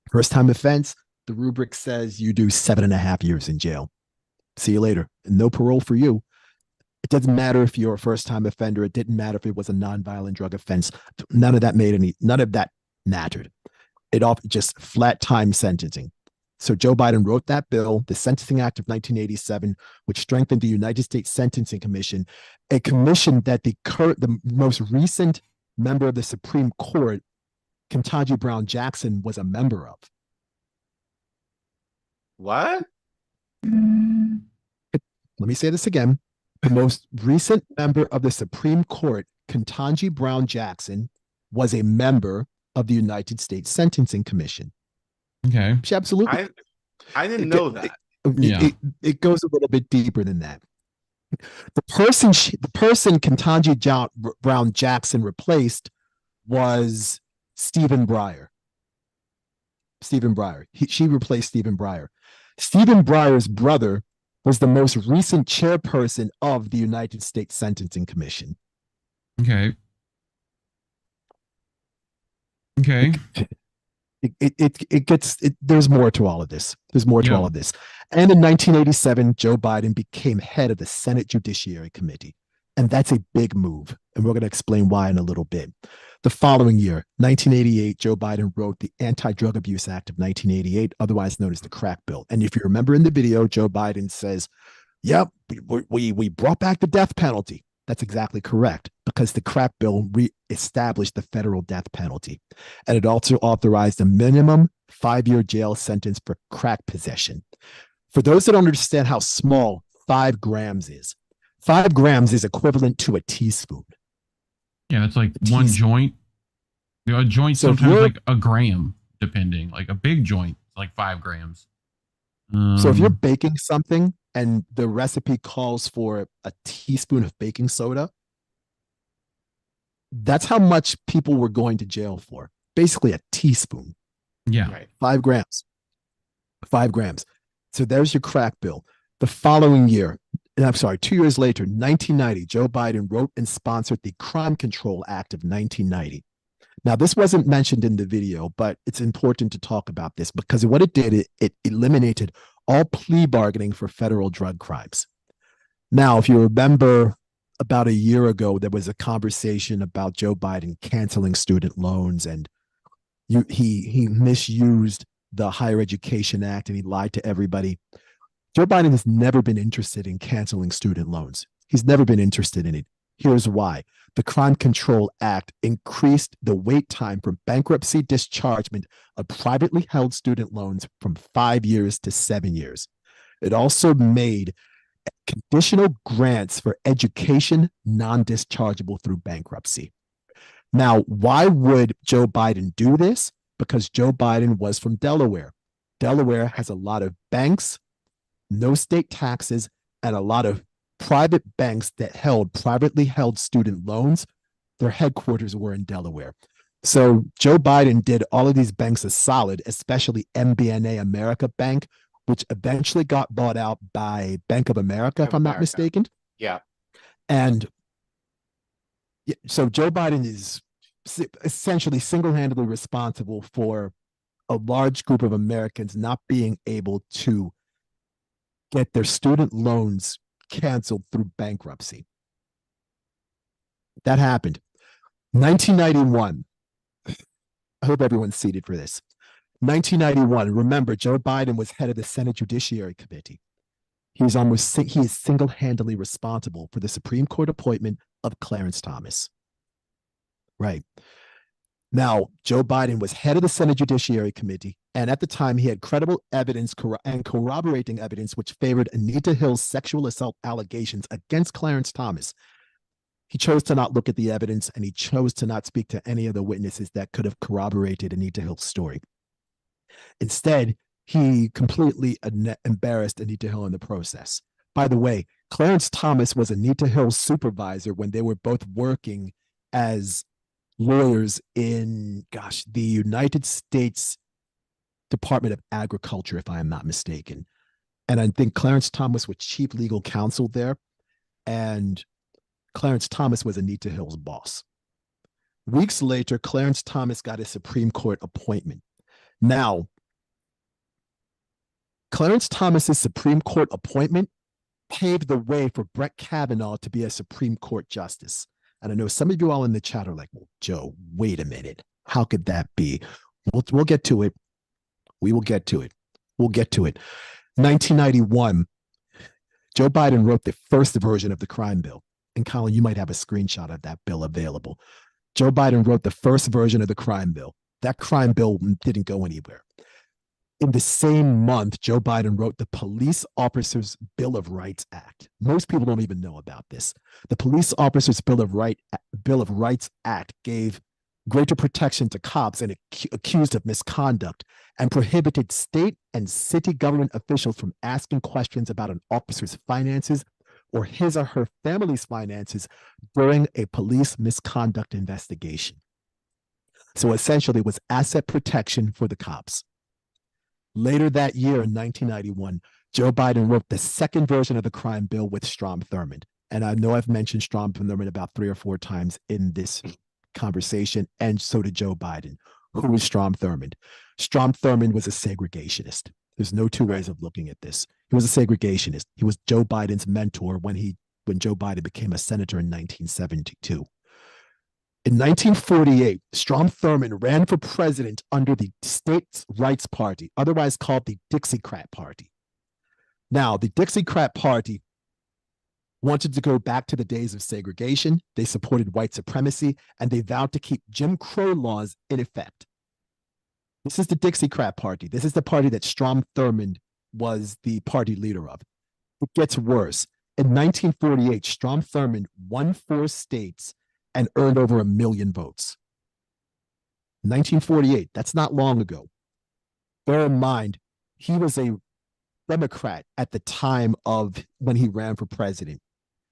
First time offense, the rubric says you do 7.5 years in jail. See you later. And no parole for you. It doesn't matter if you're a first-time offender. It didn't matter if it was a nonviolent drug offense. None of that mattered. It all just flat time sentencing. So Joe Biden wrote that bill, the Sentencing Act of 1987, which strengthened the United States Sentencing Commission, a commission that the most recent member of the Supreme Court, Ketanji Brown Jackson, was a member of. What? Let me say this again. The most recent member of the Supreme Court, Ketanji Brown Jackson, was a member of the United States Sentencing Commission. Okay. She absolutely. I didn't know that. It goes a little bit deeper than that. The person Ketanji Brown Jackson replaced was Stephen Breyer. She replaced Stephen Breyer. Stephen Breyer's brother was the most recent chairperson of the United States Sentencing Commission. Okay. There's more to all of this. And in 1987, Joe Biden became head of the Senate Judiciary Committee. And that's a big move. And we're going to explain why in a little bit. The following year, 1988, Joe Biden wrote the Anti-Drug Abuse Act of 1988, otherwise known as the crack bill. And if you remember in the video, Joe Biden says, yep, we brought back the death penalty. That's exactly correct, because the crack bill re-established the federal death penalty. And it also authorized a minimum 5-year jail sentence for crack possession. For those that don't understand how small 5 grams is, 5 grams is equivalent to a teaspoon. Yeah, it's like one joint. A joint sometimes like a gram, depending. Like a big joint, like 5 grams. So if you're baking something and the recipe calls for a teaspoon of baking soda, that's how much people were going to jail for. Basically a teaspoon. Yeah. Right. 5 grams. 5 grams. So there's your crack bill. The following year, 2 years later, 1990, Joe Biden wrote and sponsored the Crime Control Act of 1990. Now, this wasn't mentioned in the video, but it's important to talk about this because what it did, it eliminated all plea bargaining for federal drug crimes. Now, if you remember about a year ago, there was a conversation about Joe Biden canceling student loans, and he misused the Higher Education Act and he lied to everybody. Joe Biden has never been interested in canceling student loans. He's never been interested in it. Here's why. The Crime Control Act increased the wait time for bankruptcy dischargement of privately held student loans from 5 years to 7 years. It also made conditional grants for education non-dischargeable through bankruptcy. Now, why would Joe Biden do this? Because Joe Biden was from Delaware. Delaware has a lot of banks, no state taxes, and a lot of private banks that held privately held student loans. Their headquarters were in Delaware. So Joe Biden did all of these banks a solid, especially MBNA America Bank, which eventually got bought out by Bank of America, if I'm not mistaken. Yeah. And so Joe Biden is essentially single-handedly responsible for a large group of Americans not being able to get their student loans canceled through bankruptcy. That happened. 1991. I hope everyone's seated for this. 1991. Remember, Joe Biden was head of the Senate Judiciary Committee. He is single-handedly responsible for the Supreme Court appointment of Clarence Thomas. Right. Now, Joe Biden was head of the Senate Judiciary Committee, and at the time he had credible evidence and corroborating evidence which favored Anita Hill's sexual assault allegations against Clarence Thomas. He chose to not look at the evidence, and he chose to not speak to any of the witnesses that could have corroborated Anita Hill's story. Instead, he completely embarrassed Anita Hill in the process. By the way, Clarence Thomas was Anita Hill's supervisor when they were both working as lawyers in, the United States Department of Agriculture, if I am not mistaken. And I think Clarence Thomas was chief legal counsel there. And Clarence Thomas was Anita Hill's boss. Weeks later, Clarence Thomas got a Supreme Court appointment. Now, Clarence Thomas's Supreme Court appointment paved the way for Brett Kavanaugh to be a Supreme Court justice. And I know some of you all in the chat are like, well, Joe, wait a minute. How could that be? We'll get to it. We will get to it. We'll get to it. 1991, Joe Biden wrote the first version of the crime bill. And Colin, you might have a screenshot of that bill available. Joe Biden wrote the first version of the crime bill. That crime bill didn't go anywhere. In the same month, Joe Biden wrote the Police Officers Bill of Rights Act. Most people don't even know about this. The Police Officers Bill of Rights Act gave greater protection to cops and accused of misconduct and prohibited state and city government officials from asking questions about an officer's finances or his or her family's finances during a police misconduct investigation. So essentially, it was asset protection for the cops. Later that year in 1991, Joe Biden wrote the second version of the crime bill with Strom Thurmond. And I know I've mentioned Strom Thurmond about 3 or 4 times in this conversation, and so did Joe Biden. Who was Strom Thurmond? Strom Thurmond was a segregationist. There's no two ways of looking at this. He was a segregationist. He was Joe Biden's mentor when Joe Biden became a senator in 1972. In 1948, Strom Thurmond ran for president under the States' Rights Party, otherwise called the Dixiecrat Party. Now, the Dixiecrat Party wanted to go back to the days of segregation. They supported white supremacy, and they vowed to keep Jim Crow laws in effect. This is the Dixiecrat Party. This is the party that Strom Thurmond was the party leader of. It gets worse. In 1948, Strom Thurmond won 4 states and earned over 1 million votes. 1948, that's not long ago. Bear in mind, he was a Democrat at the time of when he ran for president.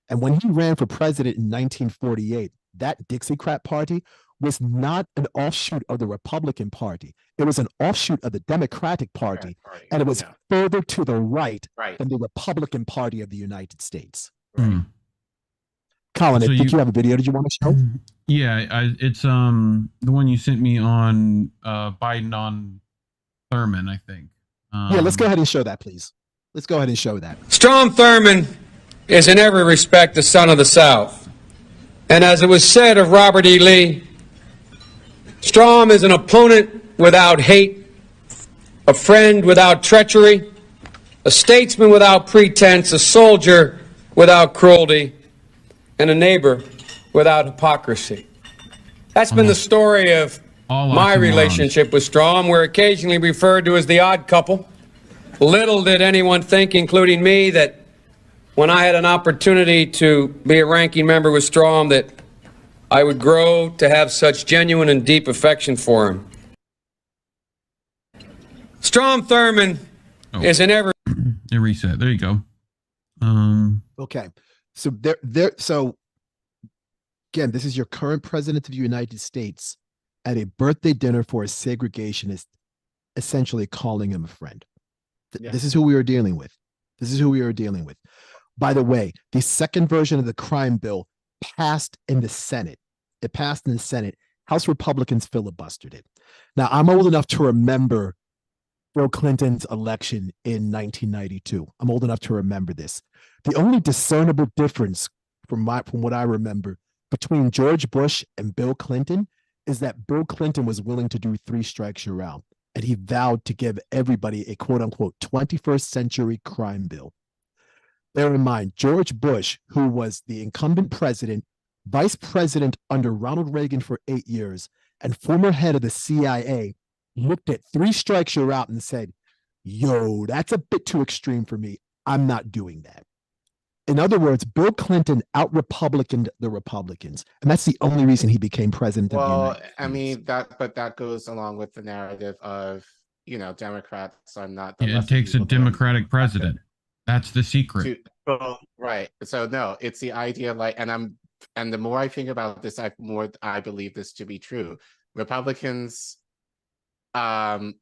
And when he ran for president in 1948, that Dixiecrat Party was not an offshoot of the Republican Party. It was an offshoot of the Democratic Party, and it was further to the right than the Republican Party of the United States. Right. Colin, so did you have a video? Did you want to show? Yeah, it's the one you sent me on Biden on Thurmond, I think. Yeah, let's go ahead and show that, please. Let's go ahead and show that. Strom Thurmond is in every respect the son of the South. And as it was said of Robert E. Lee, Strom is an opponent without hate, a friend without treachery, a statesman without pretense, a soldier without cruelty, and a neighbor without hypocrisy. That's been the story of my relationship with Strom. We're occasionally referred to as the odd couple. Little did anyone think, including me, that when I had an opportunity to be a ranking member with Strom, that I would grow to have such genuine and deep affection for him. Strom Thurmond is in every... It reset. There you go. Okay. So so again, this is your current president of the United States at a birthday dinner for a segregationist, essentially calling him a friend. This is who we are dealing with. This is who we are dealing with. By the way, the second version of the crime bill passed in the Senate. It passed in the Senate. House Republicans filibustered it. Now, I'm old enough to remember Bill Clinton's election in 1992. I'm old enough to remember this. The only discernible difference from what I remember between George Bush and Bill Clinton is that Bill Clinton was willing to do 3 strikes you're out, and he vowed to give everybody a quote-unquote 21st century crime bill. Bear in mind, George Bush, who was the incumbent president, vice president under Ronald Reagan for 8 years, and former head of the CIA looked at 3 strikes you're out and said, yo, that's a bit too extreme for me. I'm not doing that. In other words, Bill Clinton out-Republicaned the Republicans, and that's the only reason he became president of the United States. I mean, that goes along with the narrative of, Democrats are not. It takes a Democratic president. That's the secret. Right. So no, it's the idea and the more I think about this, the more I believe this to be true. Republicans kind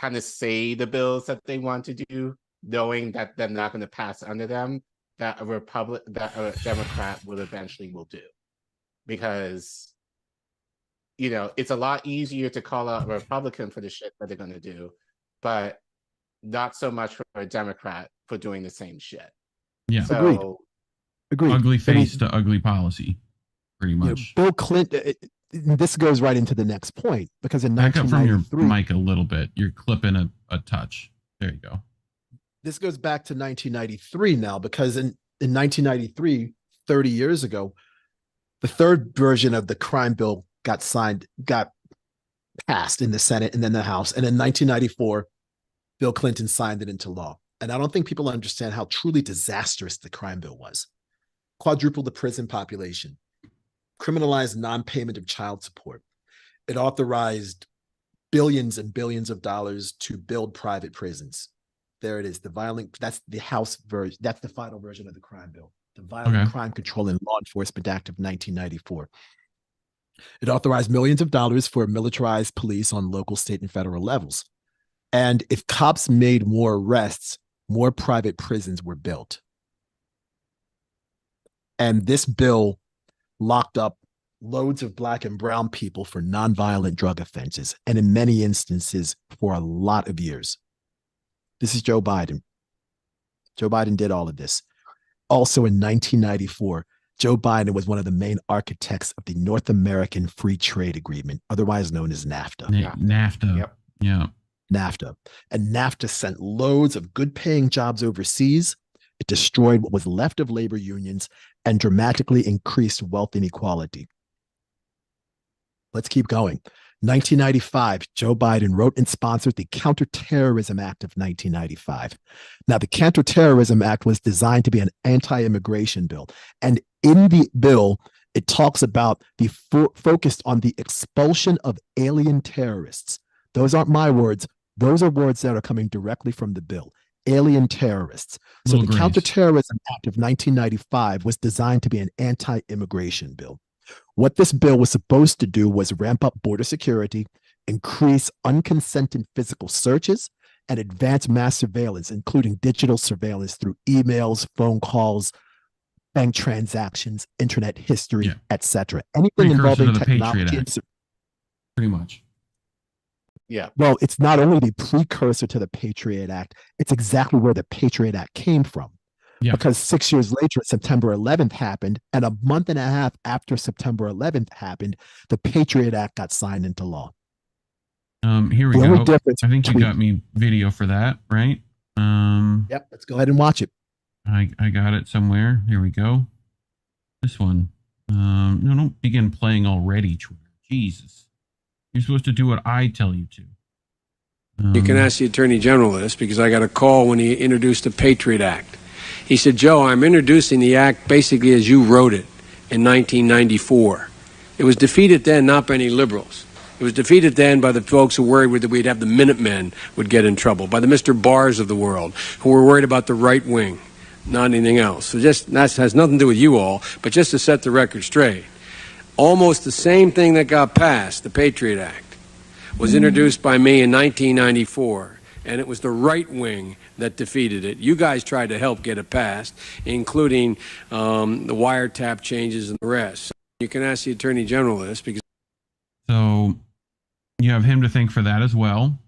of say the bills that they want to do, knowing that they're not going to pass under them, that a Democrat will do. Because, it's a lot easier to call out a Republican for the shit that they're going to do, but not so much for a Democrat for doing the same shit. Yeah. So, Agreed. Ugly face to ugly policy, pretty much. Bill Clinton, this goes right into the next point, because in Back up from your 1993, mic a little bit. You're clipping a touch. There you go. this goes back to 1993 now, because in 1993, 30 years ago, the third version of the crime bill got passed in the Senate and then the House. And in 1994, Bill Clinton signed it into law. And I don't think people understand how truly disastrous the crime bill was. Quadrupled the prison population, criminalized non-payment of child support. It authorized billions and billions of dollars to build private prisons. There it is. That's the House version. That's the final version of the crime bill. The Violent Crime Control and Law Enforcement Act of 1994. It authorized millions of dollars for militarized police on local, state, and federal levels. And if cops made more arrests, more private prisons were built. And this bill locked up loads of Black and brown people for nonviolent drug offenses, and in many instances for a lot of years. This is Joe Biden. Joe Biden did all of this. Also in 1994, Joe Biden was one of the main architects of the North American Free Trade Agreement, otherwise known as NAFTA. NAFTA. Yep. Yeah. NAFTA. And NAFTA sent loads of good-paying jobs overseas. It destroyed what was left of labor unions and dramatically increased wealth inequality. Let's keep going. 1995, Joe Biden wrote and sponsored the Counterterrorism Act of 1995. Now, the Counterterrorism Act was designed to be an anti-immigration bill. And in the bill, it talks about the focused on the expulsion of alien terrorists. Those aren't my words. Those are words that are coming directly from the bill. Alien terrorists. So the Counterterrorism Act of 1995 was designed to be an anti-immigration bill. What this bill was supposed to do was ramp up border security, increase unconsented physical searches, and advance mass surveillance, including digital surveillance through emails, phone calls, bank transactions, internet history, etc. Anything involving technology. Pretty much. Yeah. Well, it's not only the precursor to the Patriot Act, it's exactly where the Patriot Act came from. Yeah. Because 6 years later, September 11th happened, and a month and a half after September 11th happened, the Patriot Act got signed into law. Here we go. I think you got me video for that, right? Yep, let's go ahead and watch it. I got it somewhere. Here we go. This one. No, don't begin playing already, Twitter. Jesus. You're supposed to do what I tell you to. You can ask the Attorney General this, because I got a call when he introduced the Patriot Act. He said, Joe, I'm introducing the act basically as you wrote it in 1994. It was defeated then not by any liberals. It was defeated then by the folks who worried that we'd have the Minutemen would get in trouble, by the Mr. Barrs of the world, who were worried about the right wing, not anything else. So that has nothing to do with you all, but just to set the record straight. Almost the same thing that got passed, the Patriot Act, was introduced by me in 1994. And it was the right wing that defeated it. You guys tried to help get it passed, including the wiretap changes and the rest. So you can ask the Attorney General this, because... So you have him to thank for that as well.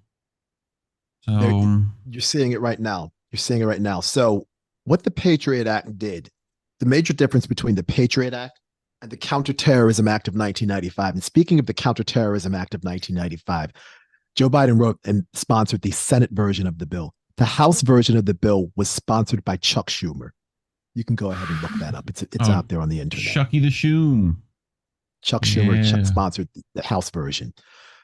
So you're seeing it right now. You're seeing it right now. So what the Patriot Act did, the major difference between the Patriot Act and the Counterterrorism Act of 1995, and speaking of the Counterterrorism Act of 1995, Joe Biden wrote and sponsored the Senate version of the bill. The House version of the bill was sponsored by Chuck Schumer. You can go ahead and look that up. It's out there on the internet. Shucky the Shoom. Chuck Schumer sponsored the House version.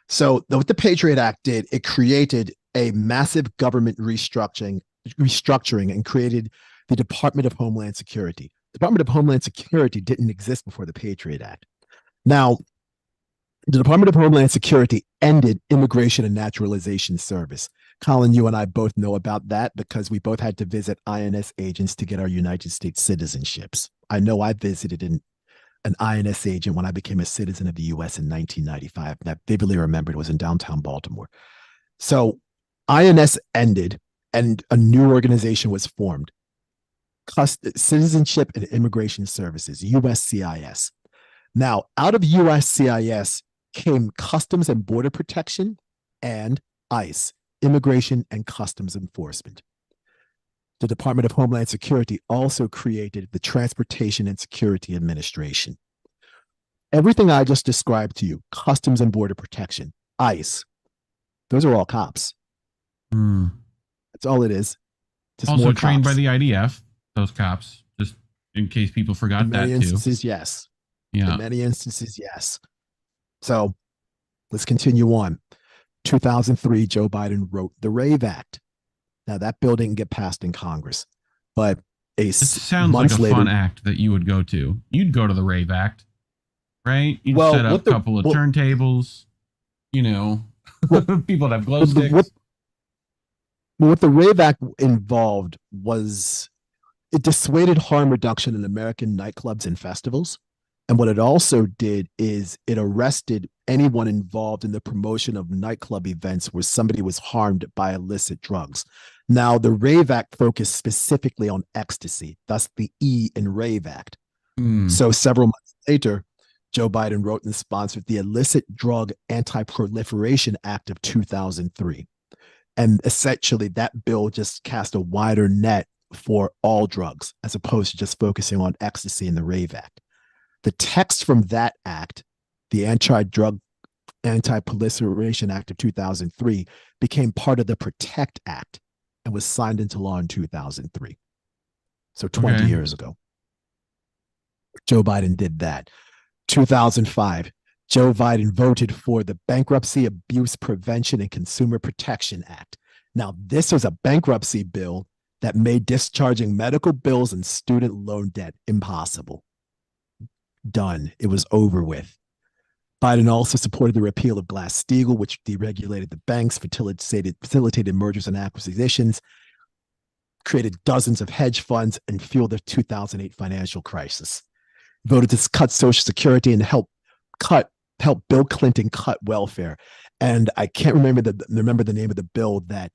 So what the Patriot Act did, it created a massive government restructuring and created the Department of Homeland Security. The Department of Homeland Security didn't exist before the Patriot Act. Now, the Department of Homeland Security ended Immigration and Naturalization Service. Collin, you and I both know about that because we both had to visit INS agents to get our United States citizenships. I know I visited an INS agent when I became a citizen of the U.S. in 1995. And I vividly remember it was in downtown Baltimore. So INS ended and a new organization was formed. Citizenship and Immigration Services, USCIS. Now, out of USCIS came Customs and Border Protection and ICE, Immigration and Customs Enforcement. The Department of Homeland Security also created the Transportation and Security Administration. Everything I just described to you, Customs and Border Protection, ICE, those are all cops. That's all it is. Just also more trained cops. by the IDF, those cops, just in case people forgot In that many too. instances, yes. Yeah. In many instances, yes. So let's continue on. 2003, Joe Biden wrote the RAVE Act. Now, that bill didn't get passed in Congress, but It sounds like a fun act that you would go to. You'd go to the RAVE Act, right? You'd set up a couple of turntables, people would have glow sticks. What the RAVE Act involved was it dissuaded harm reduction in American nightclubs and festivals. And what it also did is it arrested anyone involved in the promotion of nightclub events where somebody was harmed by illicit drugs. Now, the RAVE Act focused specifically on ecstasy, thus the E in RAVE Act. So several months later, Joe Biden wrote and sponsored the Illicit Drug Anti-Proliferation Act of 2003. And essentially, that bill just cast a wider net for all drugs, as opposed to just focusing on ecstasy in the RAVE Act. The text from that act, the Anti-Drug Anti-Proliferation Act of 2003, became part of the PROTECT Act and was signed into law in 2003. So 20 years ago. Joe Biden did that. 2005, Joe Biden voted for the Bankruptcy Abuse Prevention and Consumer Protection Act. Now, this was a bankruptcy bill that made discharging medical bills and student loan debt impossible. Done. It was over with. Biden also supported the repeal of Glass-Steagall, which deregulated the banks, facilitated mergers and acquisitions, created dozens of hedge funds, and fueled the 2008 financial crisis. Voted to cut Social Security and help Bill Clinton cut welfare. And I can't remember the name of the bill that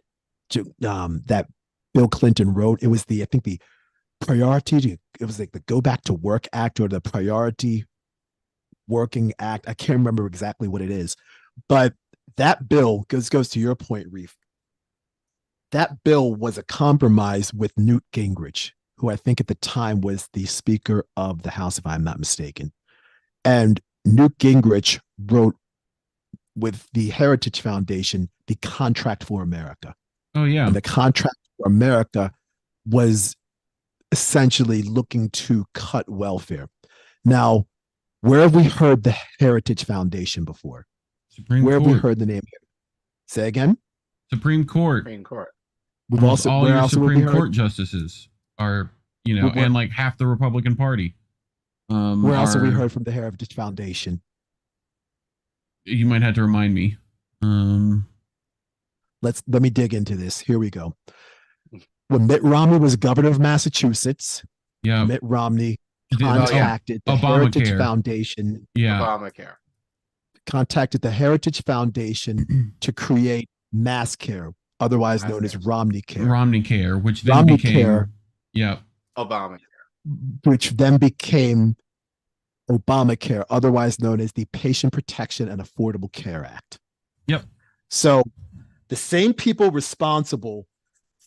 Bill Clinton wrote. It was the Priority it was like the Go Back to Work Act or the Priority Working Act. I can't remember exactly what it is, but that bill goes to your point, Reef. That bill was a compromise with Newt Gingrich, who I think at the time was the Speaker of the House, if I'm not mistaken. And Newt Gingrich wrote with the Heritage Foundation, the Contract for America. Oh, yeah. And the Contract for America was essentially looking to cut welfare. Now, where have we heard the Heritage Foundation before? Where have we heard the name? Say again? Supreme Court. Supreme Court. We've also all your Supreme Court justices are, and like half the Republican Party. Where else have we heard from the Heritage Foundation? You might have to remind me. Let me dig into this. Here we go. When Mitt Romney was governor of Massachusetts, Mitt Romney contacted the Heritage Foundation. Obamacare. Contacted the Heritage Foundation to create Mass Care, otherwise known as Romney Care. Romney Care, which then became Obamacare. Which then became Obamacare, otherwise known as the Patient Protection and Affordable Care Act. Yep. So the same people responsible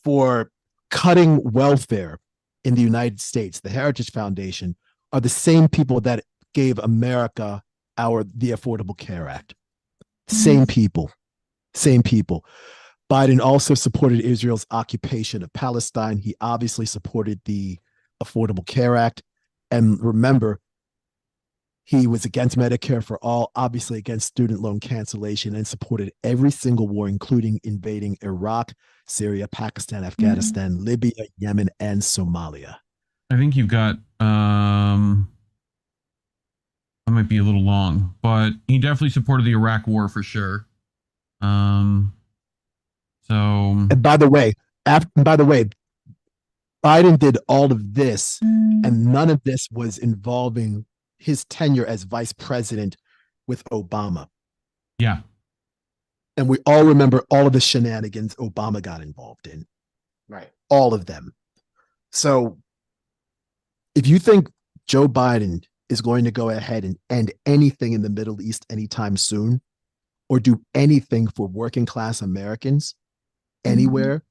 for cutting welfare in the United States, the Heritage Foundation, are the same people that gave America the Affordable Care Act. Same people. Biden also supported Israel's occupation of Palestine. He obviously supported the Affordable Care Act. And remember, He was against Medicare for all, obviously against student loan cancellation, and supported every single war, including invading Iraq, Syria, Pakistan, Afghanistan, Libya, Yemen, and Somalia. I think you've got that might be a little long, but he definitely supported the Iraq war for sure. And by the way, Biden did all of this, and none of this was involving his tenure as vice president with Obama. Yeah. And we all remember all of the shenanigans Obama got involved in. Right. All of them. So if you think Joe Biden is going to go ahead and end anything in the Middle East anytime soon, or do anything for working class Americans anywhere,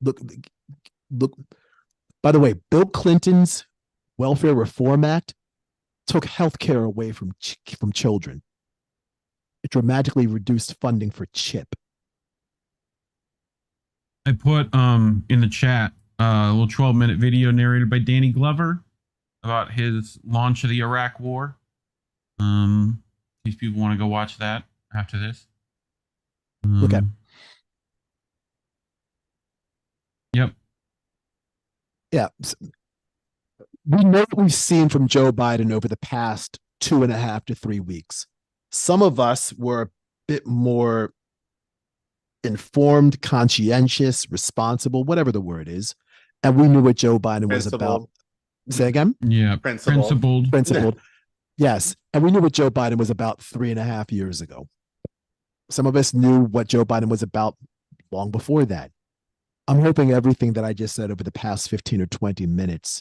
look, by the way, Bill Clinton's Welfare Reform Act took health care away from children. It dramatically reduced funding for CHIP. I put in the chat a little 12-minute video narrated by Danny Glover about his launch of the Iraq War. These people want to go watch that after this. Okay. Yep. Yeah. We know what we've seen from Joe Biden over the past 2.5 to 3 weeks. Some of us were a bit more informed, conscientious, responsible, whatever the word is. And we knew what Joe Biden was about. Say again? Yeah. Principled. Yes. And we knew what Joe Biden was about 3.5 years ago. Some of us knew what Joe Biden was about long before that. I'm hoping everything that I just said over the past 15 or 20 minutes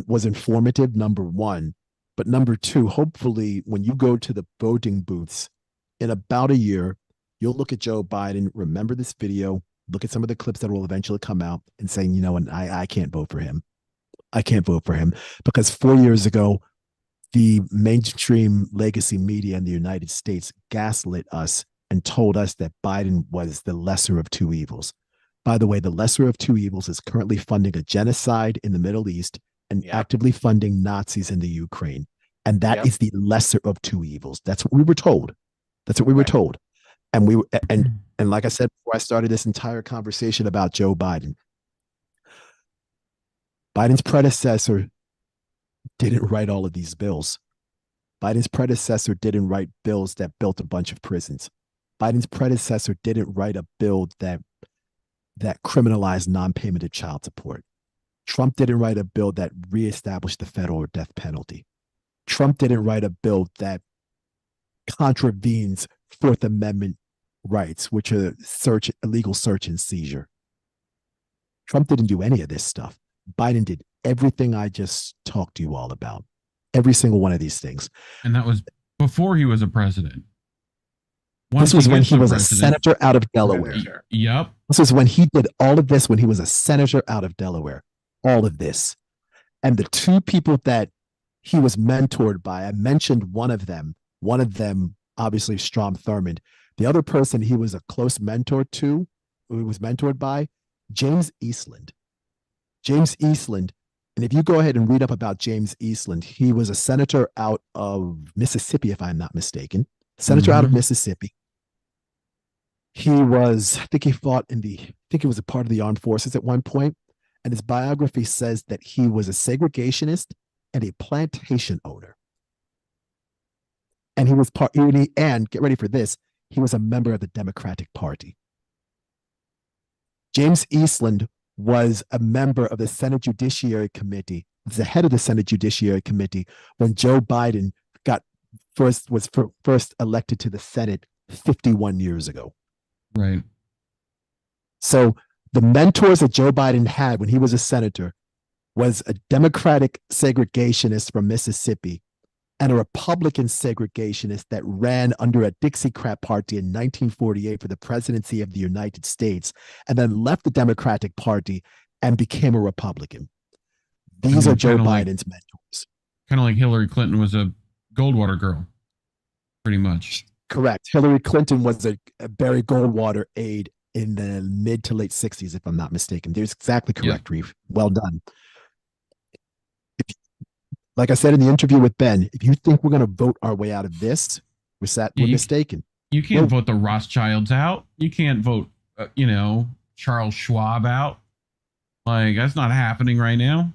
was informative, number one. But number two, hopefully when you go to the voting booths in about a year, you'll look at Joe Biden, remember this video, look at some of the clips that will eventually come out and saying, you know, and I can't vote for him. I can't vote for him because 4 years ago, the mainstream legacy media in the United States gaslit us and told us that Biden was the lesser of two evils. By the way, the lesser of two evils is currently funding a genocide in the Middle East and actively funding Nazis in the Ukraine. And that is the lesser of two evils. That's what we were told. That's what we were told. And we and like I said before I started this entire conversation about Joe Biden, Biden's predecessor didn't write all of these bills. Biden's predecessor didn't write bills that built a bunch of prisons. Biden's predecessor didn't write a bill that criminalized non-payment of child support. Trump didn't write a bill that reestablished the federal death penalty. Trump didn't write a bill that contravenes Fourth Amendment rights, which are illegal search and seizure. Trump didn't do any of this stuff. Biden did everything I just talked to you all about. Every single one of these things. And that was before he was a president. This was when he was a senator out of Delaware. Yep. This is when he did all of this when he was a senator out of Delaware. All of this. And the two people that he was mentored by, I mentioned one of them, obviously Strom Thurmond. The other person he was a close mentor to, who he was mentored by, James Eastland. James Eastland, and if you go ahead and read up about James Eastland, he was a senator out of Mississippi, if I'm not mistaken. Senator out of Mississippi. He was, I think he was a part of the armed forces at one point, and his biography says that he was a segregationist and a plantation owner. And he was and get ready for this, he was a member of the Democratic Party. James Eastland was a member of the Senate Judiciary Committee, was the head of the Senate Judiciary Committee when Joe Biden was first elected to the Senate 51 years ago. Right. So the mentors that Joe Biden had when he was a senator was a Democratic segregationist from Mississippi and a Republican segregationist that ran under a Dixiecrat party in 1948 for the presidency of the United States and then left the Democratic Party and became a Republican. These are Joe Biden's mentors. Kind of like Hillary Clinton was a Goldwater girl, pretty much. Correct. Hillary Clinton was a Barry Goldwater aide in the mid to late 60s, if I'm not mistaken. There's exactly correct, Reef. Well done. like I said in the interview with Ben, if you think we're going to vote our way out of this, we're mistaken. You can't vote the Rothschilds out. You can't vote, Charles Schwab out. Like, that's not happening right now.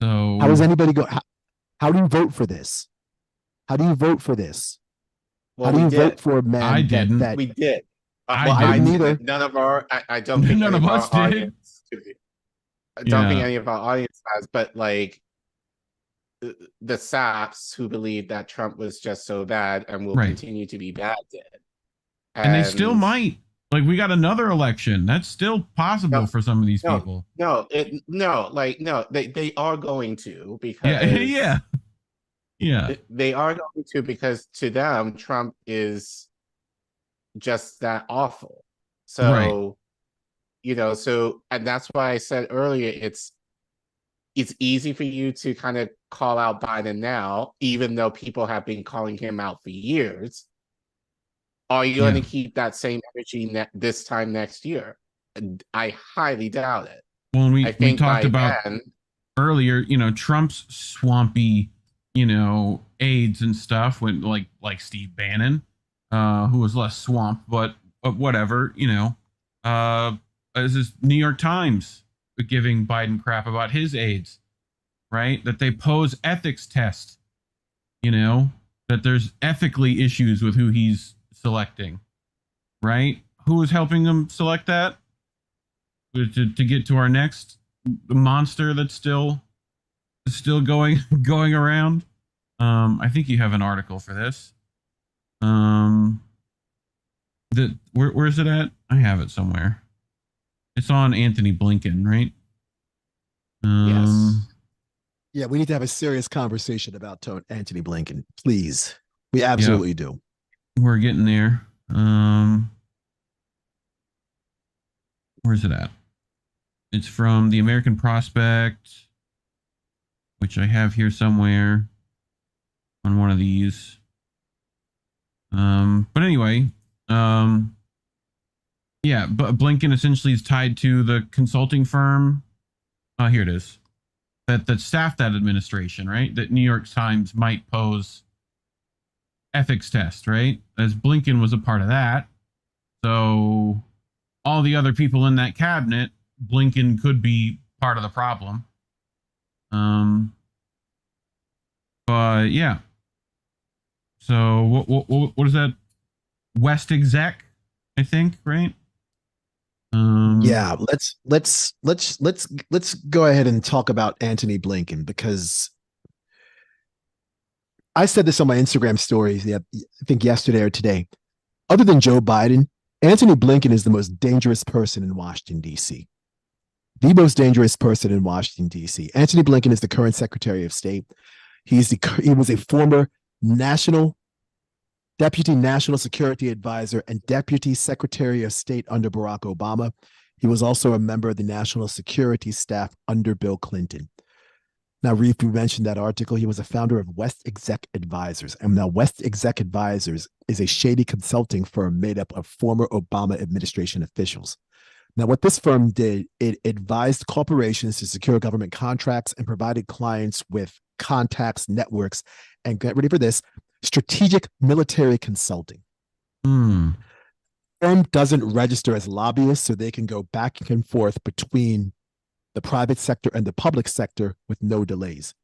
So how does anybody go? How do you vote for this? How do you vote for this? Well, how do you did. vote for a man I didn't. that We did. I didn't either. None of our, I don't think None any of our us did. audience, I don't think Yeah. any of our audience has, but like the saps who believe that Trump was just so bad and will Right. continue to be bad did. And they still might. Like, we got another election. That's still possible for some of these people. They are going to, because Yeah. they are going to, because to them Trump is just that awful. So so, and that's why I said earlier, it's easy for you to kind of call out Biden now, even though people have been calling him out for years. Are you going to keep that same energy this time next year? I highly doubt it. Well, we think talked by about then, earlier, Trump's swampy, aides and stuff, when like Steve Bannon, who was less swamp, but whatever, this is New York Times giving Biden crap about his aides, right? That they pose ethics tests, that there's ethically issues with who he's selecting, right? Who is helping them select that? To get to our next monster that's still going around. I think you have an article for this. Where's it at? I have it somewhere. It's on Anthony Blinken, right? yes. Yeah, we need to have a serious conversation about Anthony Blinken, please. We absolutely do. We're getting there. Where's it at? It's from the American Prospect, which I have here somewhere on one of these. But anyway, but Blinken essentially is tied to the consulting firm. Here it is. That staffed that administration, right? That New York Times might pose ethics test, right? As Blinken was a part of that. So all the other people in that cabinet, Blinken could be part of the problem. But yeah. So what is that? West exec, I think, right? Yeah, let's go ahead and talk about Anthony Blinken, because I said this on my Instagram stories, I think yesterday or today. Other than Joe Biden, Anthony Blinken is the most dangerous person in Washington, D.C. The most dangerous person in Washington, D.C. Anthony Blinken is the current Secretary of State. He was a former Deputy National Security Advisor and Deputy Secretary of State under Barack Obama. He was also a member of the National Security Staff under Bill Clinton. Now, Reef, you mentioned that article. He was a founder of West Exec Advisors. And now West Exec Advisors is a shady consulting firm made up of former Obama administration officials. Now, what this firm did, it advised corporations to secure government contracts and provided clients with contacts, networks, and get ready for this, strategic military consulting. Firm doesn't register as lobbyists, so they can go back and forth between the private sector and the public sector with no delays.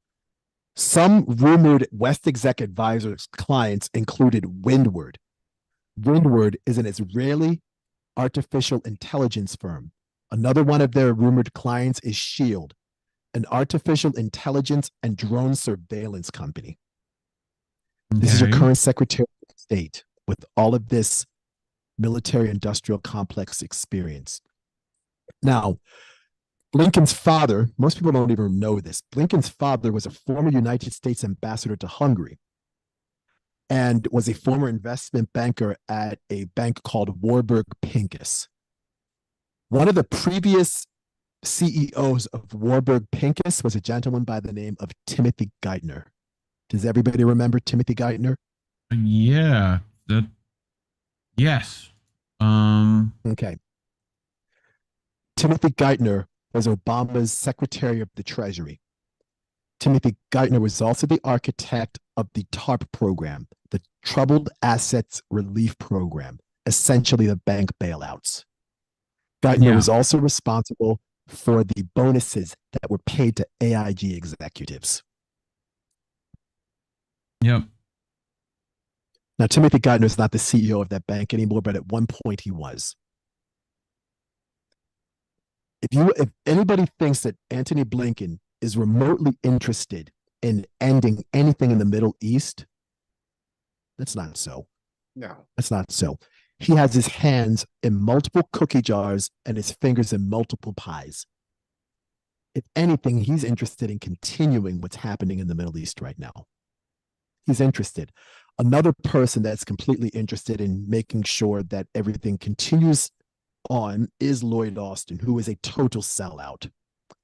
Some rumored West Exec Advisors clients included Windward. Windward is an Israeli artificial intelligence firm. Another one of their rumored clients is Shield, an artificial intelligence and drone surveillance company. This is your current Secretary of State with all of this military industrial complex experience. Now, Blinken's father, most people don't even know this. Blinken's father was a former United States ambassador to Hungary and was a former investment banker at a bank called Warburg Pincus. One of the previous CEOs of Warburg Pincus was a gentleman by the name of Timothy Geithner. Does everybody remember Timothy Geithner? Yeah. Yes. Okay. Timothy Geithner was Obama's Secretary of the Treasury. Timothy Geithner was also the architect of the TARP program, the Troubled Assets Relief Program, essentially the bank bailouts. Geithner was also responsible for the bonuses that were paid to AIG executives. Yep. Now, Timothy Geithner is not the CEO of that bank anymore, but at one point he was. If anybody thinks that Antony Blinken is remotely interested in ending anything in the Middle East, that's not so. No. That's not so. He has his hands in multiple cookie jars and his fingers in multiple pies. If anything, he's interested in continuing what's happening in the Middle East right now. He's interested. Another person that's completely interested in making sure that everything continues on is Lloyd Austin, who is a total sellout,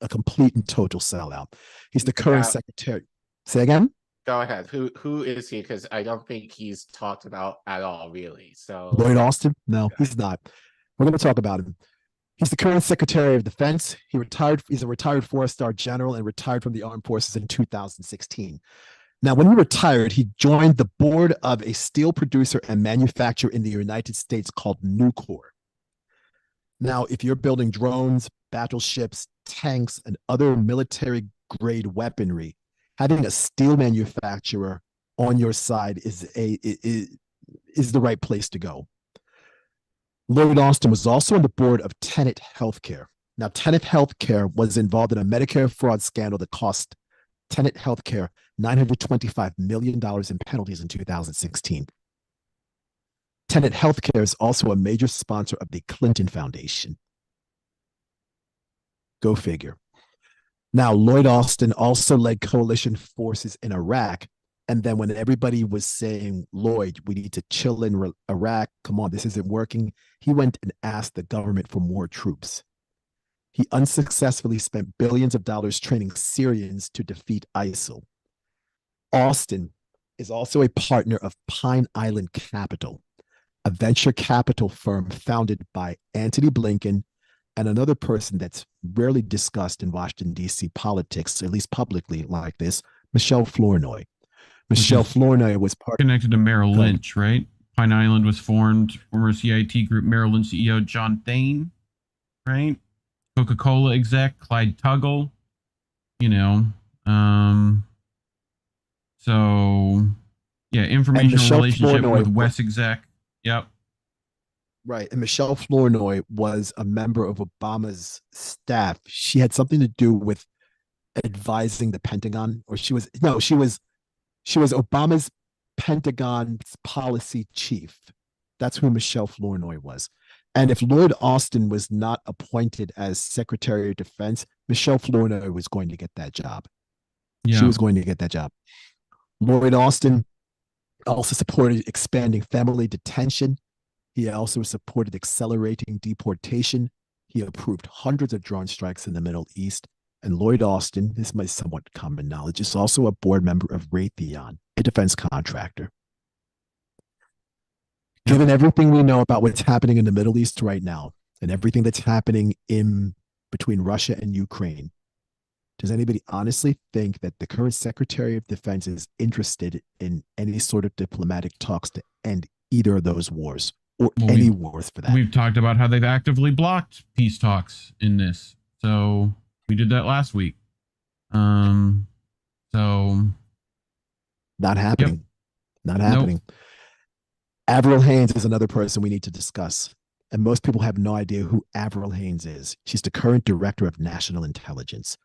a complete and total sellout. He's the current secretary. Say again? Go ahead. Who is he? Because I don't think he's talked about at all, really. So Lloyd Austin? No, he's not. We're going to talk about him. He's the current Secretary of Defense. He's a retired four-star general and retired from the armed forces in 2016. Now, when he retired, he joined the board of a steel producer and manufacturer in the United States called Nucor. Now, if you're building drones, battleships, tanks, and other military-grade weaponry, having a steel manufacturer on your side is the right place to go. Lloyd Austin was also on the board of Tenet Healthcare. Now, Tenet Healthcare was involved in a Medicare fraud scandal that cost Tenet Healthcare $925 million in penalties in 2016. Tenet Healthcare is also a major sponsor of the Clinton Foundation. Go figure. Now, Lloyd Austin also led coalition forces in Iraq. And then when everybody was saying, Lloyd, we need to chill in Iraq, come on, this isn't working, he went and asked the government for more troops. He unsuccessfully spent billions of dollars training Syrians to defeat ISIL. Austin is also a partner of Pine Island Capital, a venture capital firm founded by Antony Blinken and another person that's rarely discussed in Washington, D.C. politics, at least publicly like this, Michelle Flournoy. Michelle Flournoy was connected to Merrill Lynch, right? Pine Island was formed, former CIT Group Merrill Lynch CEO John Thane, right? Coca-Cola exec Clyde Tuggle, so yeah, informational relationship Flournoy, with Wes exec. Yep. Right. And Michelle Flournoy was a member of Obama's staff. She had something to do with advising the Pentagon, or she was Obama's Pentagon's policy chief. That's who Michelle Flournoy was. And if Lloyd Austin was not appointed as Secretary of Defense, Michelle Flournoy was going to get that job. Yeah. She was going to get that job. Lloyd Austin also supported expanding family detention. He also supported accelerating deportation. He approved hundreds of drone strikes in the Middle East. And Lloyd Austin, this is somewhat common knowledge, is also a board member of Raytheon, a defense contractor. Given everything we know about what's happening in the Middle East right now and everything that's happening in between Russia and Ukraine, does anybody honestly think that the current Secretary of Defense is interested in any sort of diplomatic talks to end either of those wars or any wars for that? We've talked about how they've actively blocked peace talks in this. So we did that last week. So not happening. Yep. Not happening. Nope. Avril Haines is another person we need to discuss. And most people have no idea who Avril Haines is. She's the current Director of National Intelligence.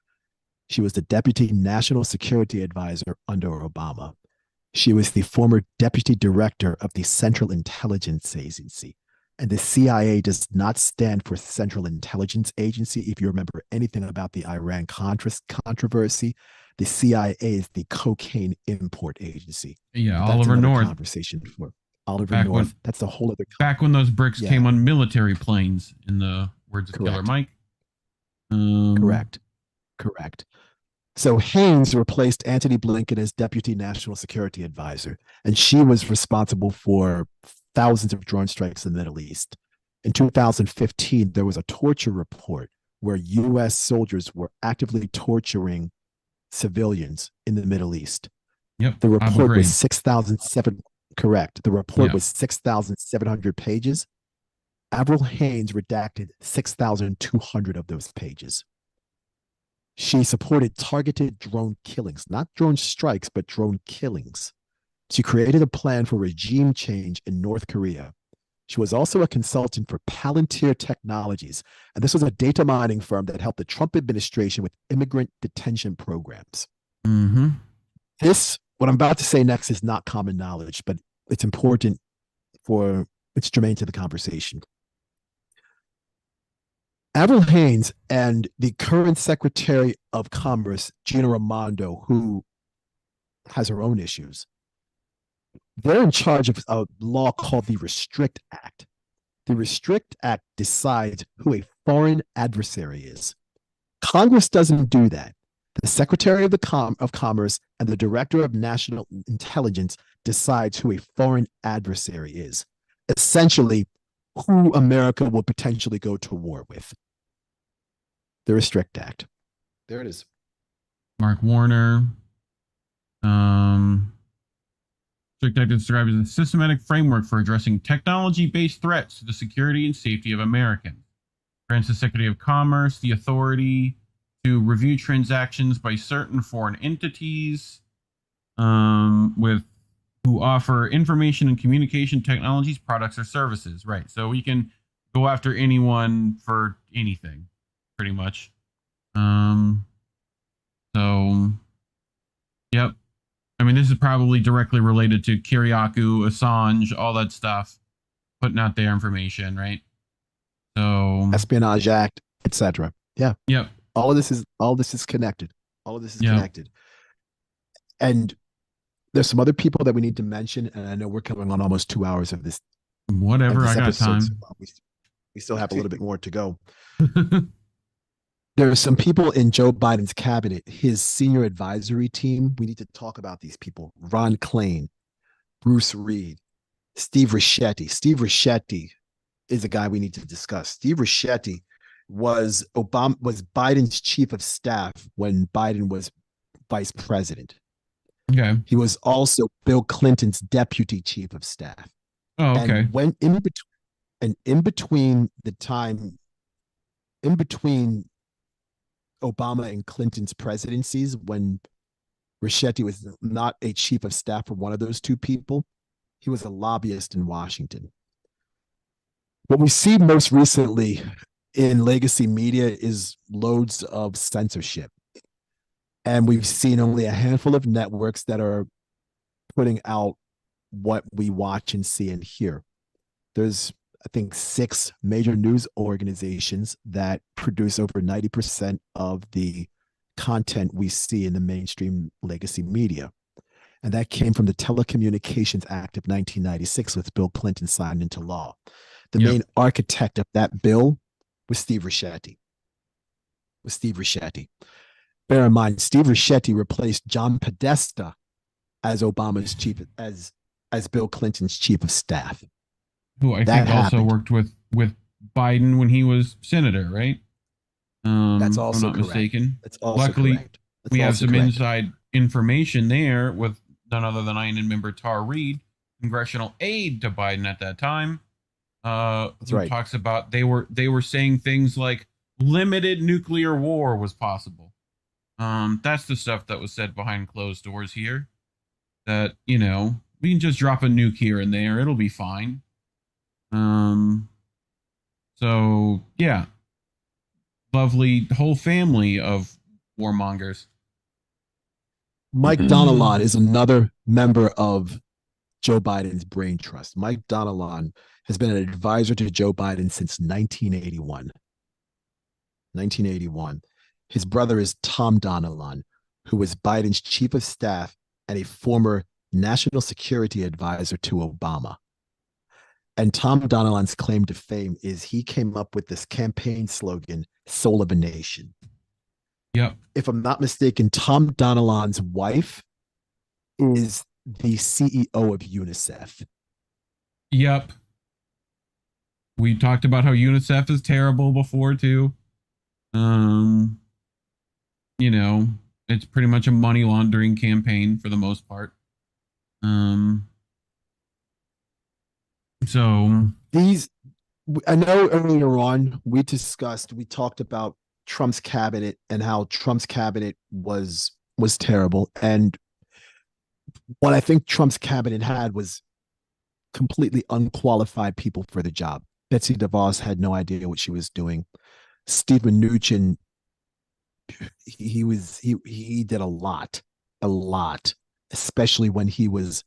She was the Deputy National Security Advisor under Obama. She was the former Deputy Director of the Central Intelligence Agency. And the CIA does not stand for Central Intelligence Agency. If you remember anything about the Iran-Contra controversy, the CIA is the Cocaine Import Agency. Yeah, Oliver North. Conversation for Oliver North. That's a whole other. Back when those bricks came on military planes, in the words of Killer Mike. Correct. So Haines replaced Antony Blinken as Deputy National Security Advisor, and she was responsible for thousands of drone strikes in the Middle East. In 2015, there was a torture report where U.S. soldiers were actively torturing civilians in the Middle East. Yep. The Abu report Ghraib. was 6,007. Correct. The report Yeah. was 6,700 pages. Avril Haines redacted 6,200 of those pages. She supported targeted drone killings, not drone strikes, but drone killings. She created a plan for regime change in North Korea. She was also a consultant for Palantir Technologies, and this was a data mining firm that helped the Trump administration with immigrant detention programs. Mm-hmm. What I'm about to say next is not common knowledge, but it's important it's germane to the conversation. Avril Haines and the current Secretary of Commerce, Gina Raimondo, who has her own issues, they're in charge of a law called the Restrict Act. The Restrict Act decides who a foreign adversary is. Congress doesn't do that. The Secretary of Commerce and the Director of National Intelligence decides who a foreign adversary is. Essentially, who America will potentially go to war with. The Restrict Act. There it is. Mark Warner. Restrict Act is described as a systematic framework for addressing technology-based threats to the security and safety of Americans. Grants the Secretary of Commerce the authority to review transactions by certain foreign entities who offer information and communication technologies, products, or services. Right. So we can go after anyone for anything, pretty much. Yep. I mean, this is probably directly related to Kiriakou, Assange, all that stuff, putting out their information, right? So Espionage Act, etc. Yeah. Yep. All of this is connected. All of this is connected. And there's some other people that we need to mention, and I know we're coming on almost 2 hours of this. Whatever, I got episode, time. So we still have a little bit more to go. There are some people in Joe Biden's cabinet, his senior advisory team. We need to talk about these people. Ron Klain, Bruce Reed, Steve Ricchetti. Steve Ricchetti is a guy we need to discuss. Steve Ricchetti was Biden's chief of staff when Biden was vice president. Okay. He was also Bill Clinton's deputy chief of staff. Oh, okay. And when in between Obama and Clinton's presidencies, when Ricchetti was not a chief of staff for one of those two people, he was a lobbyist in Washington. What we see most recently in legacy media is loads of censorship. And we've seen only a handful of networks that are putting out what we watch and see and hear. There's, I think, 6 major news organizations that produce over 90% of the content we see in the mainstream legacy media. And that came from the Telecommunications Act of 1996, which Bill Clinton signed into law. The main architect of that bill was Steve Ricchetti. Bear in mind, Steve Ricchetti replaced John Podesta as Obama's as Bill Clinton's chief of staff. Who I think also worked with Biden when he was senator, right? That's also if I'm not mistaken. That's also Luckily, correct. we have some inside information there with none other than INN member Tar Reid, congressional aide to Biden at that time. Who talks about they were saying things like limited nuclear war was possible. That's the stuff that was said behind closed doors here. That, we can just drop a nuke here and there. It'll be fine. So yeah, lovely whole family of warmongers. Mike Donilon is another member of Joe Biden's brain trust. Mike Donilon has been an advisor to Joe Biden since 1981. His brother is Tom Donilon, who was Biden's chief of staff and a former national security advisor to Obama. And Tom Donilon's claim to fame is he came up with this campaign slogan, "Soul of a Nation." Yep. If I'm not mistaken, Tom Donilon's wife is the CEO of UNICEF. Yep. We talked about how UNICEF is terrible before too. It's pretty much a money laundering campaign for the most part. So I know earlier on we talked about Trump's cabinet and how Trump's cabinet was terrible. And what I think Trump's cabinet had was completely unqualified people for the job. Betsy DeVos had no idea what she was doing. Steve Mnuchin, he did a lot, especially when he was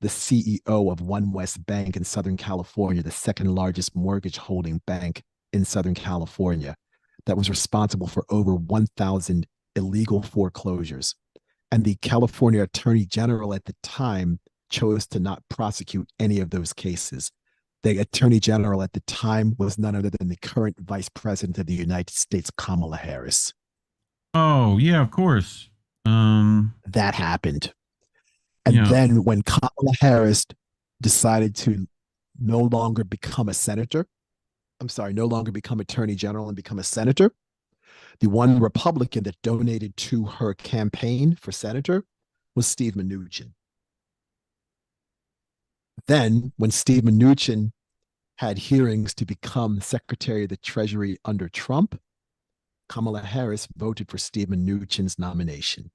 the CEO of One West Bank in Southern California, the second largest mortgage holding bank in Southern California, that was responsible for over 1,000 illegal foreclosures. And the California Attorney General at the time chose to not prosecute any of those cases. The Attorney General at the time was none other than the current Vice President of the United States, Kamala Harris. Oh, yeah, of course. That happened. And then when Kamala Harris decided to no longer become Attorney General and become a senator, the one Republican that donated to her campaign for senator was Steve Mnuchin. Then, when Steve Mnuchin had hearings to become Secretary of the Treasury under Trump, Kamala Harris voted for Steve Mnuchin's nomination.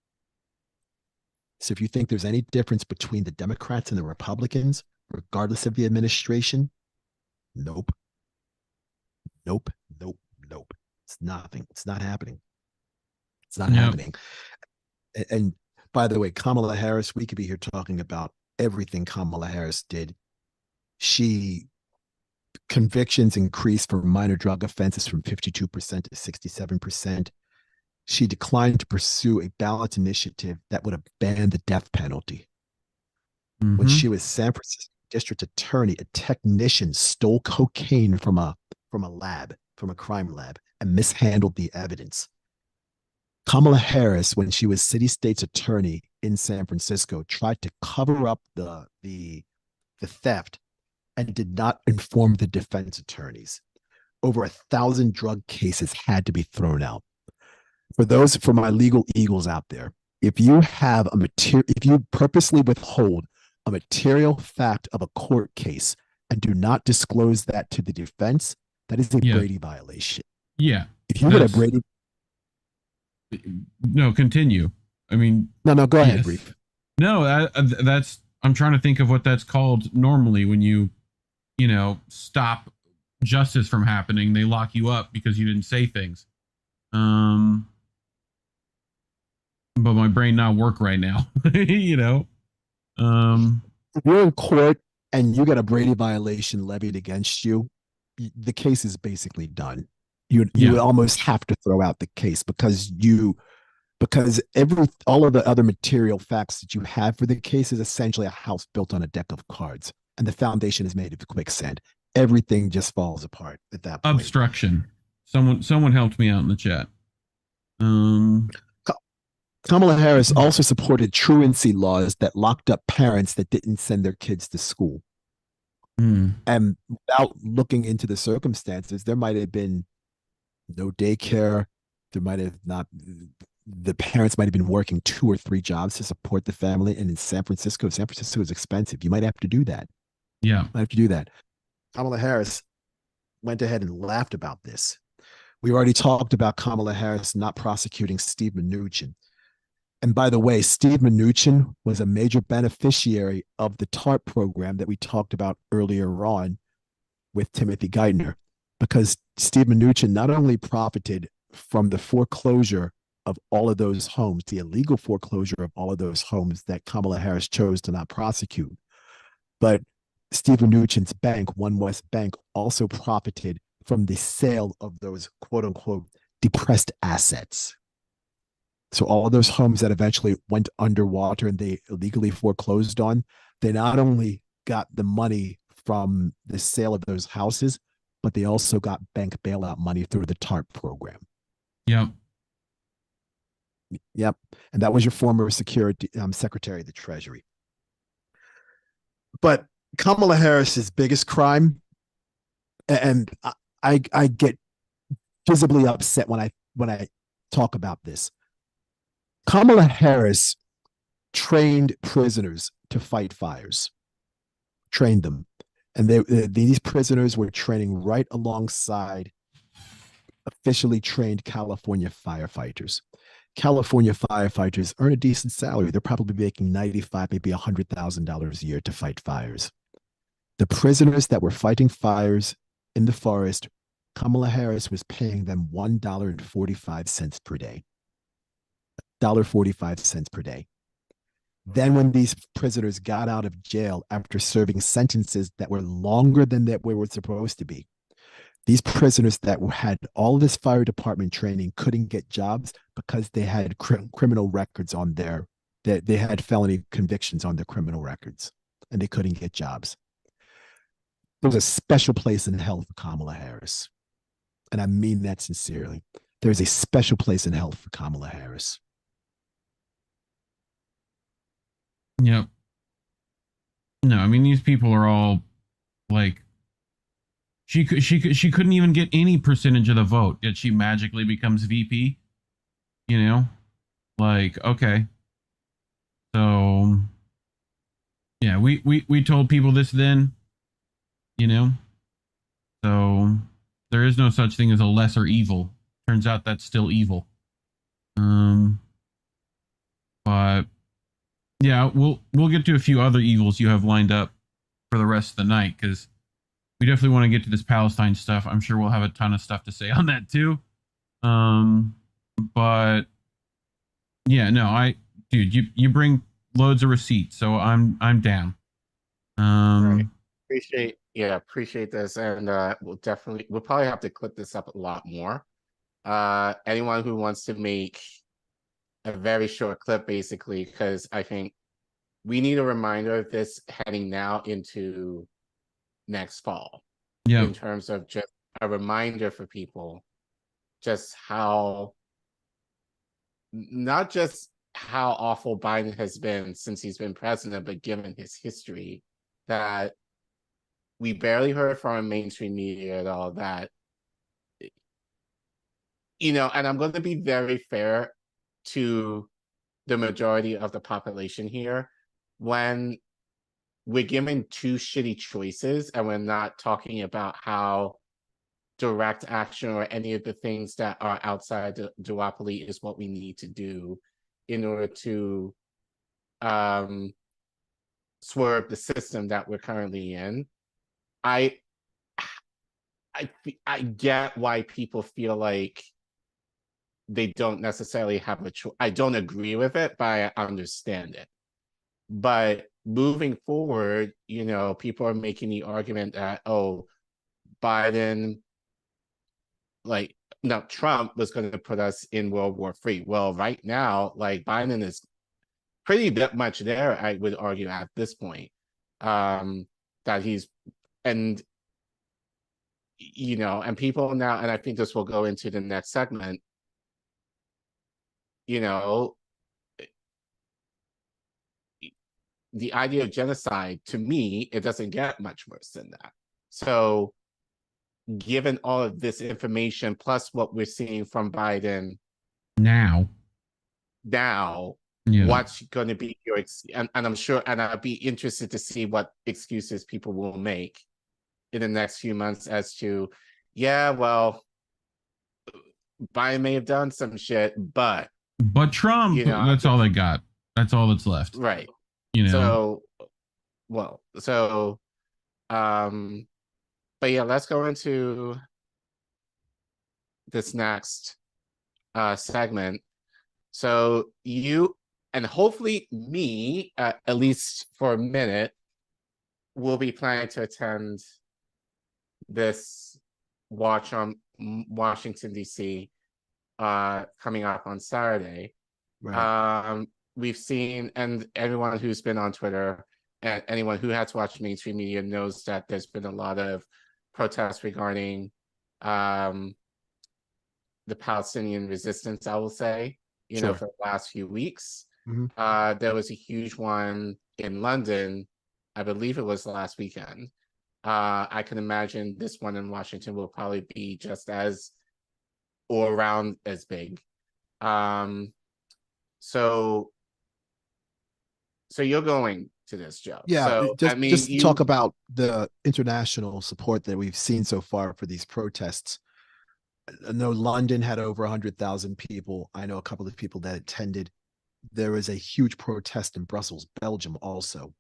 So if you think there's any difference between the Democrats and the Republicans, regardless of the administration, nope. It's nothing. It's not happening. It's not happening. And by the way, Kamala Harris, we could be here talking about everything Kamala Harris did. Convictions increased for minor drug offenses from 52% to 67%. She declined to pursue a ballot initiative that would have banned the death penalty. Mm-hmm. When she was San Francisco District Attorney, a technician stole cocaine from a crime lab, and mishandled the evidence. Kamala Harris, when she was City State's Attorney in San Francisco, tried to cover up the theft and did not inform the defense attorneys. Over 1,000 drug cases had to be thrown out. For my legal eagles out there, if you purposely withhold a material fact of a court case and do not disclose that to the defense, that is a Brady violation. Yeah. If you would have Brady. No, continue. I mean. No, go ahead, Reef. No, I'm trying to think of what that's called normally when you stop justice from happening. They lock you up because you didn't say things. But my brain not work right now. If you're in court and you get a Brady violation levied against you, the case is basically done. You would almost have to throw out the case because all of the other material facts that you have for the case is essentially a house built on a deck of cards, and the foundation is made of quicksand. Everything just falls apart at that point. Obstruction. Someone helped me out in the chat. Kamala Harris also supported truancy laws that locked up parents that didn't send their kids to school. And without looking into the circumstances, there might have been no daycare. There might have not. The parents might have been working 2 or 3 jobs to support the family. And in San Francisco is expensive. You might have to do that. Yeah. Might have to do that. Kamala Harris went ahead and laughed about this. We already talked about Kamala Harris not prosecuting Steve Mnuchin. And by the way, Steve Mnuchin was a major beneficiary of the TARP program that we talked about earlier on with Timothy Geithner, because Steve Mnuchin not only profited from the foreclosure of all of those homes, the illegal foreclosure of all of those homes that Kamala Harris chose to not prosecute, but Steve Mnuchin's bank, One West Bank, also profited from the sale of those quote unquote depressed assets. So all of those homes that eventually went underwater and they illegally foreclosed on, they not only got the money from the sale of those houses, but they also got bank bailout money through the TARP program. Yep. And that was your former Secretary of the Treasury. But Kamala Harris's biggest crime, and I get visibly upset when I talk about this. Kamala Harris trained prisoners to fight fires, trained them. And these prisoners were training right alongside officially trained California firefighters. California firefighters earn a decent salary. They're probably making $95,000, maybe $100,000 a year to fight fires. The prisoners that were fighting fires in the forest, Kamala Harris was paying them $1.45 per day. $1.45 per day. Then when these prisoners got out of jail after serving sentences that were longer than that we were supposed to be, these prisoners that had all this fire department training couldn't get jobs because they had criminal records on they had felony convictions on their criminal records, and they couldn't get jobs. There's a special place in hell for Kamala Harris. And I mean that sincerely. There's a special place in hell for Kamala Harris. Yep. No, I mean, these people are all like, she couldn't even get any percentage of the vote, yet she magically becomes VP. You know, like, okay. So yeah, we told people this then, you know. So there is no such thing as a lesser evil. Turns out that's still evil. But yeah, we'll get to a few other evils you have lined up for the rest of the night, because we definitely want to get to this Palestine stuff. I'm sure we'll have a ton of stuff to say on that too. But yeah, no, dude, you bring loads of receipts, so I'm down. Right. Appreciate this, and we'll probably have to clip this up a lot more. Anyone who wants to make a very short clip, basically, because I think we need a reminder of this heading now into next fall. Yeah. In terms of just a reminder for people, just how, not just how awful Biden has been since he's been president, but given his history, that we barely heard from mainstream media at all, that, you know, and I'm going to be very fair to the majority of the population here. When we're given two shitty choices and we're not talking about how direct action or any of the things that are outside the duopoly is what we need to do in order to swerve the system that we're currently in, I get why people feel like they don't necessarily have a choice. I don't agree with it, but I understand it. But moving forward, you know, people are making the argument that, oh, Biden, like, no, Trump was going to put us in World War III. Well, right now, like, Biden is pretty much there, I would argue, at this point. That he's, and, you know, and people now, and I think this will go into the next segment, you know, the idea of genocide, to me, it doesn't get much worse than that. So given all of this information, plus what we're seeing from Biden now, yeah. What's going to be your, and I'm sure, and I'd be interested to see what excuses people will make in the next few months as to, yeah, well, Biden may have done some shit, but Trump, you know, that's all they got. That's all that's left. Right. You know. But yeah, let's go into this next segment. So you, and hopefully me, at least for a minute, will be planning to attend this watch on Washington, D.C. Coming up on Saturday. Right. We've seen, and everyone who's been on Twitter and anyone who has watched mainstream media knows that there's been a lot of protests regarding the Palestinian resistance, I will say, you know, for the last few weeks. Mm-hmm. There was a huge one in London, I believe it was last weekend. I can imagine this one in Washington will probably be just as or around as big. So you're going to this, Joe. Yeah, So, just talk about the international support that we've seen so far for these protests. I know London had over 100,000 people. I know a couple of people that attended. There was a huge protest in Brussels, Belgium also.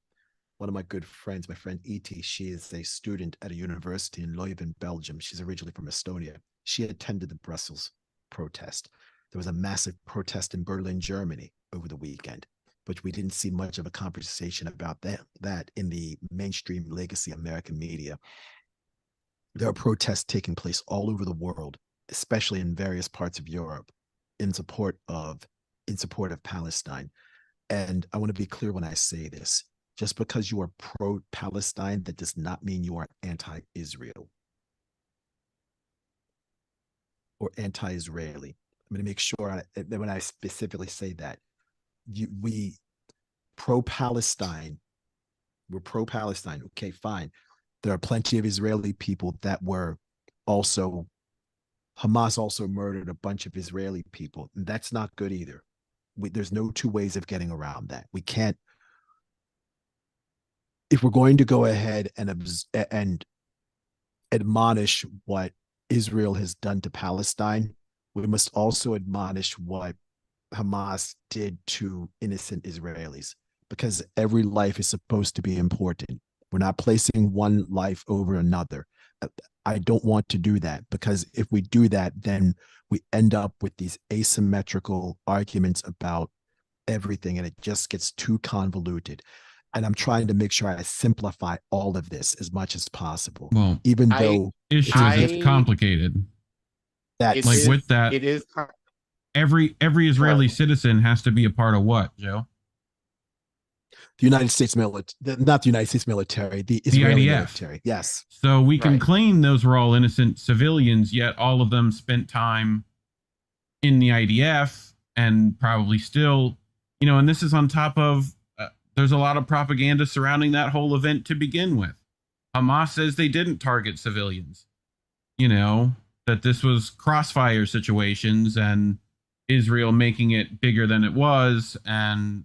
One of my good friends, my friend E.T., she is a student at a university in Leuven, Belgium. She's originally from Estonia. She attended the Brussels protest. There was a massive protest in Berlin, Germany over the weekend, but we didn't see much of a conversation about that in the mainstream legacy American media. There are protests taking place all over the world, especially in various parts of Europe, in support of Palestine. And I want to be clear when I say this. Just because you are pro-Palestine, that does not mean you are anti-Israel or anti-Israeli. I'm going to make sure that when I specifically say that, we pro-Palestine, we're pro-Palestine. Okay, fine. There are plenty of Israeli people that were also, Hamas also murdered a bunch of Israeli people. And that's not good either. There's no two ways of getting around that. We can't, if we're going to go ahead and admonish what Israel has done to Palestine, we must also admonish what Hamas did to innocent Israelis, because every life is supposed to be important. We're not placing one life over another. I don't want to do that, because if we do that, then we end up with these asymmetrical arguments about everything, and it just gets too convoluted. And I'm trying to make sure I simplify all of this as much as possible. Well, even though it's complicated. That's like with that. It is. Every Israeli citizen has to be a part of what, Joe? The United States military, not the United States military, the Israeli IDF. military. Yes. So we can claim those were all innocent civilians, yet all of them spent time in the IDF and probably still, and this is on top of, there's a lot of propaganda surrounding that whole event to begin with. Hamas says they didn't target civilians, that this was crossfire situations and Israel making it bigger than it was. And,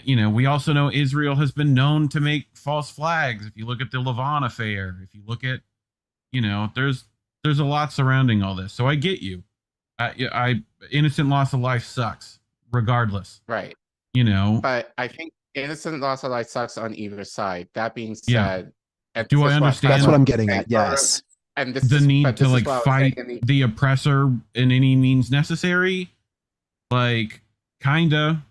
we also know Israel has been known to make false flags. If you look at the Lavon affair, if you look at, there's a lot surrounding all this. So I get you. Innocent loss of life sucks regardless. Right. But I think innocent loss of life sucks on either side. That being said, do I understand? That's what I'm getting at. Yes. And the need to fight the oppressor in any means necessary, like kinda,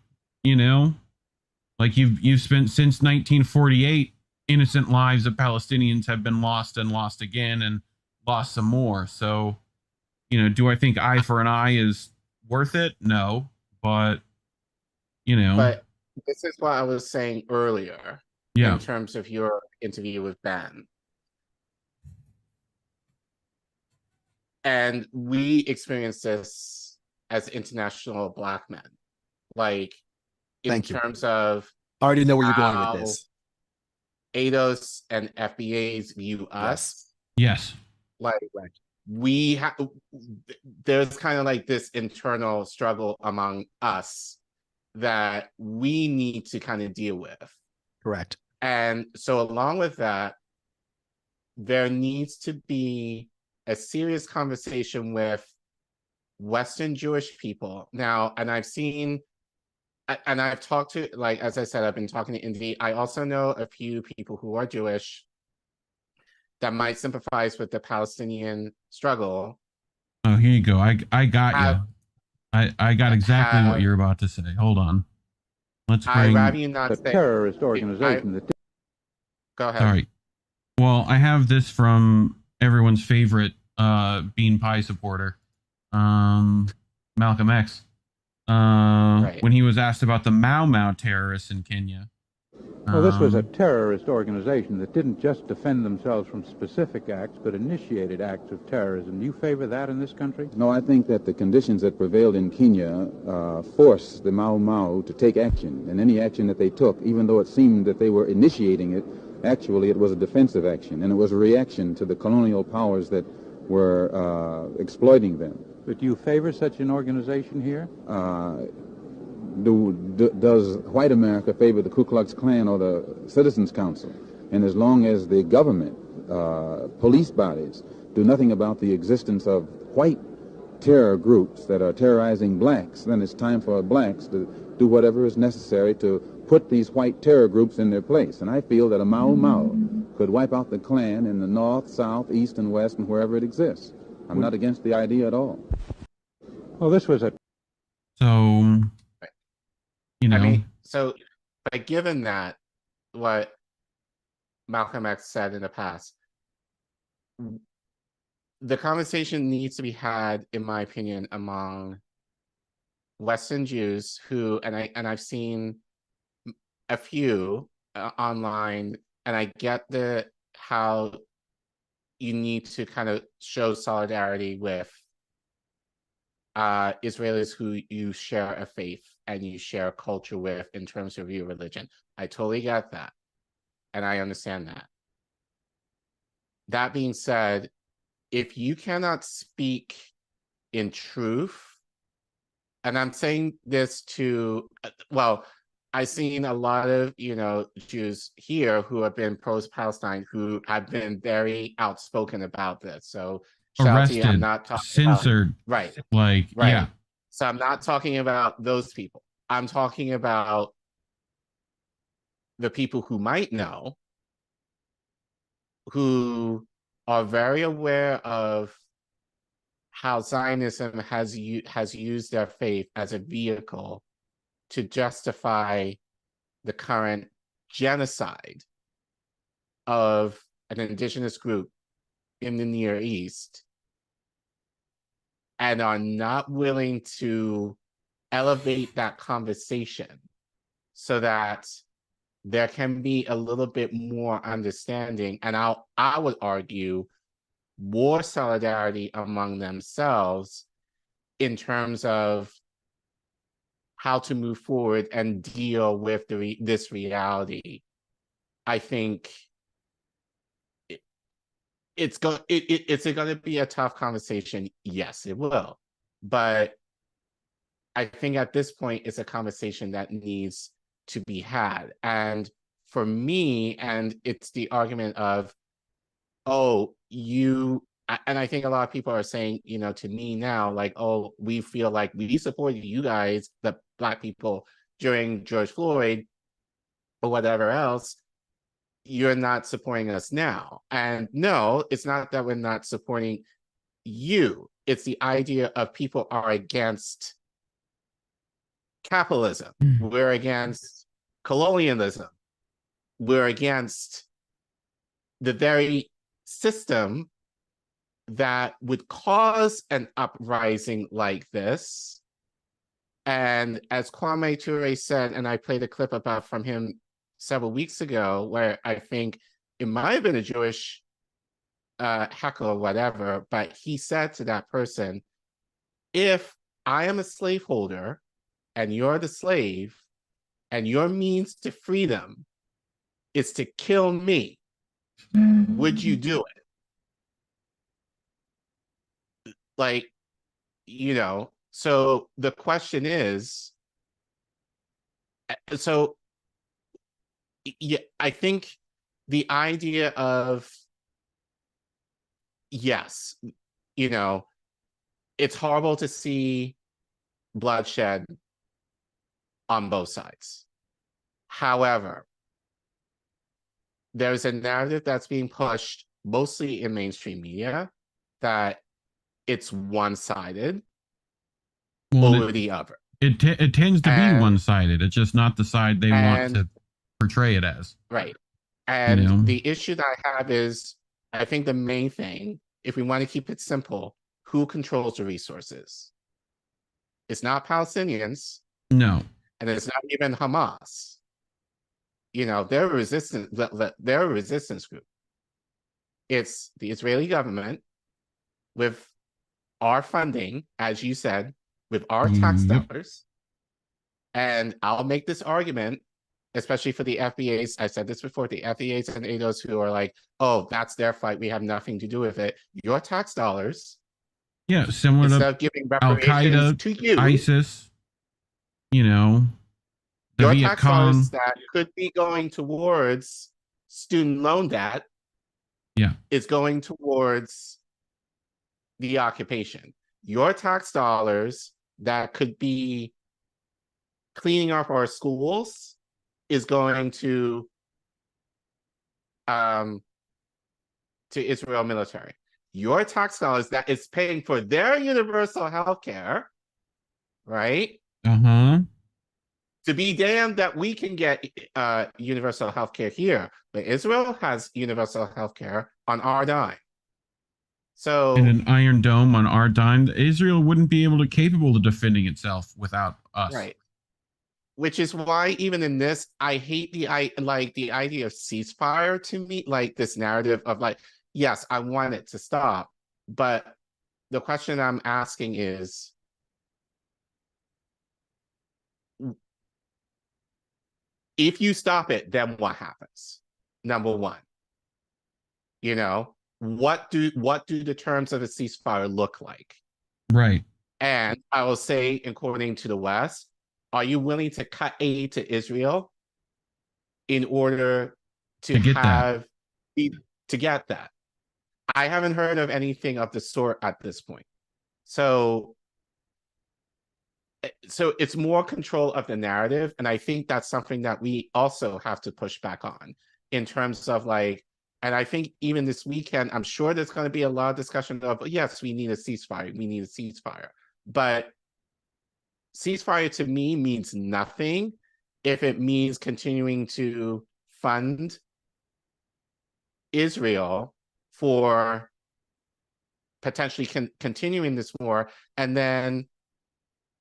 like you've spent since 1948, innocent lives of Palestinians have been lost and lost again and lost some more. So, do I think eye for an eye is worth it? No, but But this is what I was saying earlier. Yeah. In terms of your interview with Ben. And we experienced this as international Black men. Like, in terms of... I already know where you're going with this. ADOS and FBAs view us. Yes. Like, we have... There's kind of like this internal struggle among us that we need to kind of deal with. Correct. And so along with that, there needs to be a serious conversation with Western Jewish people. Now, and I've seen, and I've talked to, like, as I said, I've been talking to Indy. I also know a few people who are Jewish that might sympathize with the Palestinian struggle. Oh, here you go. I got you. I got exactly what you're about to say. Hold on. Let's bring... I'd rather you not a say... terrorist organization. Go ahead. All right. Well, I have this from everyone's favorite bean pie supporter, Malcolm X, when he was asked about the Mau Mau terrorists in Kenya. Well, this was a terrorist organization that didn't just defend themselves from specific acts, but initiated acts of terrorism. Do you favor that in this country? No, I think that the conditions that prevailed in Kenya forced the Mau Mau to take action. And any action that they took, even though it seemed that they were initiating it, actually it was a defensive action. And it was a reaction to the colonial powers that were exploiting them. But do you favor such an organization here? does white America favor the Ku Klux Klan or the Citizens Council. And as long as the government, police bodies, do nothing about the existence of white terror groups that are terrorizing blacks, then it's time for blacks to do whatever is necessary to put these white terror groups in their place. And I feel that a Mau Mau could wipe out the Klan in the north, south, east, and west, and wherever it exists. I'm not against the idea at all. Well, this was a... So, you know... I mean, so, but given that, what Malcolm X said in the past, the conversation needs to be had, in my opinion, among Western Jews who, and I've seen a few online, and I get how you need to kind of show solidarity with Israelis who you share a faith and you share a culture with in terms of your religion. I totally get that, and I understand that. That being said, if you cannot speak in truth, and I'm saying this to, well, I've seen a lot of, Jews here who have been pro-Palestine who have been very outspoken about this. So, arrested, I'm not talking censored, right. Yeah. So I'm not talking about those people. I'm talking about the people who might know, who are very aware of how Zionism has used their faith as a vehicle to justify the current genocide of an indigenous group in the Near East, and are not willing to elevate that conversation so that there can be a little bit more understanding, and I would argue more solidarity among themselves in terms of how to move forward and deal with this reality. I think it's going to be a tough conversation. Yes, it will. But I think at this point, it's a conversation that needs to be had. And for me, and it's the argument of, and I think a lot of people are saying, to me now, like, oh, we feel like we supported you guys, the Black people, during George Floyd or whatever else. You're not supporting us now. And no, it's not that we're not supporting you. It's the idea of people are against capitalism. We're against colonialism. We're against the very system that would cause an uprising like this. And as Kwame Ture said, and I played a clip from him several weeks ago, where I think it might have been a Jewish heckle or whatever, but he said to that person, if I am a slaveholder and you're the slave, and your means to freedom is to kill me, would you do it? Like, so the question is, yeah, I think the idea of, yes, it's horrible to see bloodshed on both sides. However, there's a narrative that's being pushed mostly in mainstream media that it's one-sided over the other. It tends to be one-sided. It's just not the side they want to portray it as. Right. And the issue that I have is, I think the main thing, if we want to keep it simple, who controls the resources? It's not Palestinians. No. And it's not even Hamas. They're a resistance group. It's the Israeli government with our funding, as you said, with our tax dollars. And I'll make this argument, especially for the FBAs. I said this before, the FBAs and ADOs who are like, oh, that's their fight. We have nothing to do with it. Your tax dollars. Yeah, similar to giving Al-Qaeda, to you, ISIS. you know, the Your Viet tax Cong. dollars that could be going towards student loan debt is going towards the occupation. Your tax dollars that could be cleaning up our schools is going to Israel military. Your tax dollars that is paying for their universal health care, right? To be damned that we can get universal health care here, but Israel has universal health care on our dime. So And an Iron Dome on our dime, Israel wouldn't be able to capable of defending itself without us. right. Which is why even in this, I hate the idea of ceasefire to me, like this narrative of like, yes, I want it to stop. But the question I'm asking is, if you stop it, then what happens? Number one, you know, what do the terms of a ceasefire look like? Right. And I will say, according to the West, are you willing to cut aid to Israel in order to get that? I haven't heard of anything of the sort at this point. So it's more control of the narrative, and I think that's something that we also have to push back on in terms of like, and I think even this weekend, I'm sure there's going to be a lot of discussion of, yes, we need a ceasefire, but ceasefire to me means nothing if it means continuing to fund Israel for potentially continuing this war, and then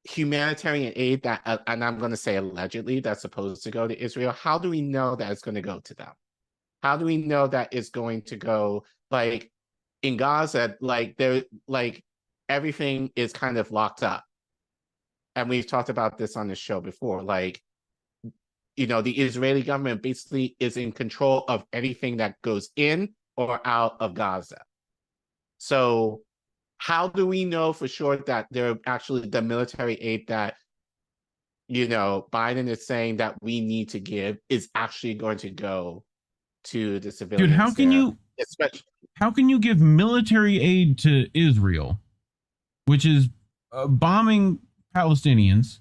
humanitarian aid that, and I'm going to say allegedly, that's supposed to go to Israel. How do we know that it's going to go to them? How do we know that it's going to go, like in Gaza, like everything is kind of locked up. And we've talked about this on the show before, like, you know, the Israeli government basically is in control of anything that goes in or out of Gaza. So how do we know for sure that they're actually the military aid that, you know, Biden is saying that we need to give is actually going to go to the civilians? Dude, how can you give military aid to Israel, which is bombing Palestinians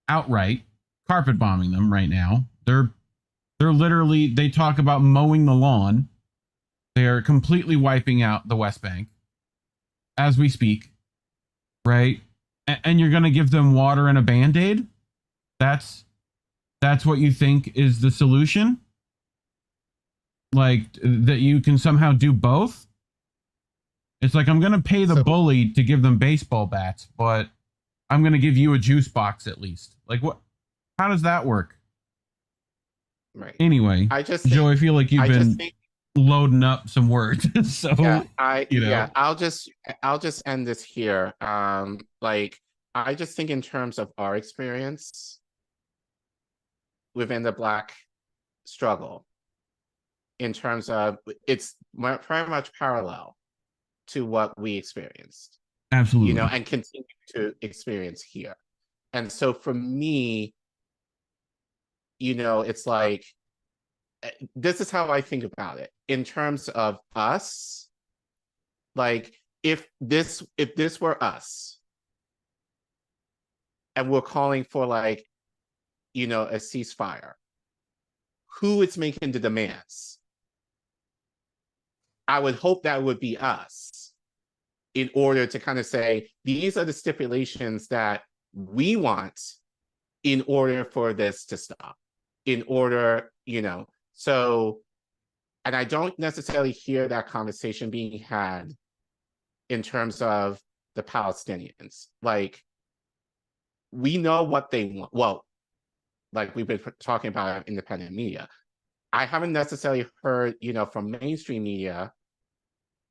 outright, carpet bombing them right now? They're literally, they talk about mowing the lawn. They're completely wiping out the West Bank as we speak, right? And you're going to give them water and a Band-Aid? That's what you think is the solution? Like, that you can somehow do both? It's like, I'm going to pay the bully to give them baseball bats, but I'm going to give you a juice box at least. Like, what? How does that work? Right. Anyway, Joe, I feel like you've been loading up some words. So I'll just end this here. Like, I just think in terms of our experience within the Black struggle, in terms of it's very much parallel to what we experienced. Absolutely. You know, and continue to experience here. And so for me, you know, it's like, this is how I think about it. In terms of us, like, if this were us, and we're calling for, like, you know, a ceasefire, who is making the demands? I would hope that would be us, in order to kind of say, these are the stipulations that we want in order for this to stop, in order, you know. So, and I don't necessarily hear that conversation being had in terms of the Palestinians. Like, we know what they want. Well, like we've been talking about independent media. I haven't necessarily heard, you know, from mainstream media,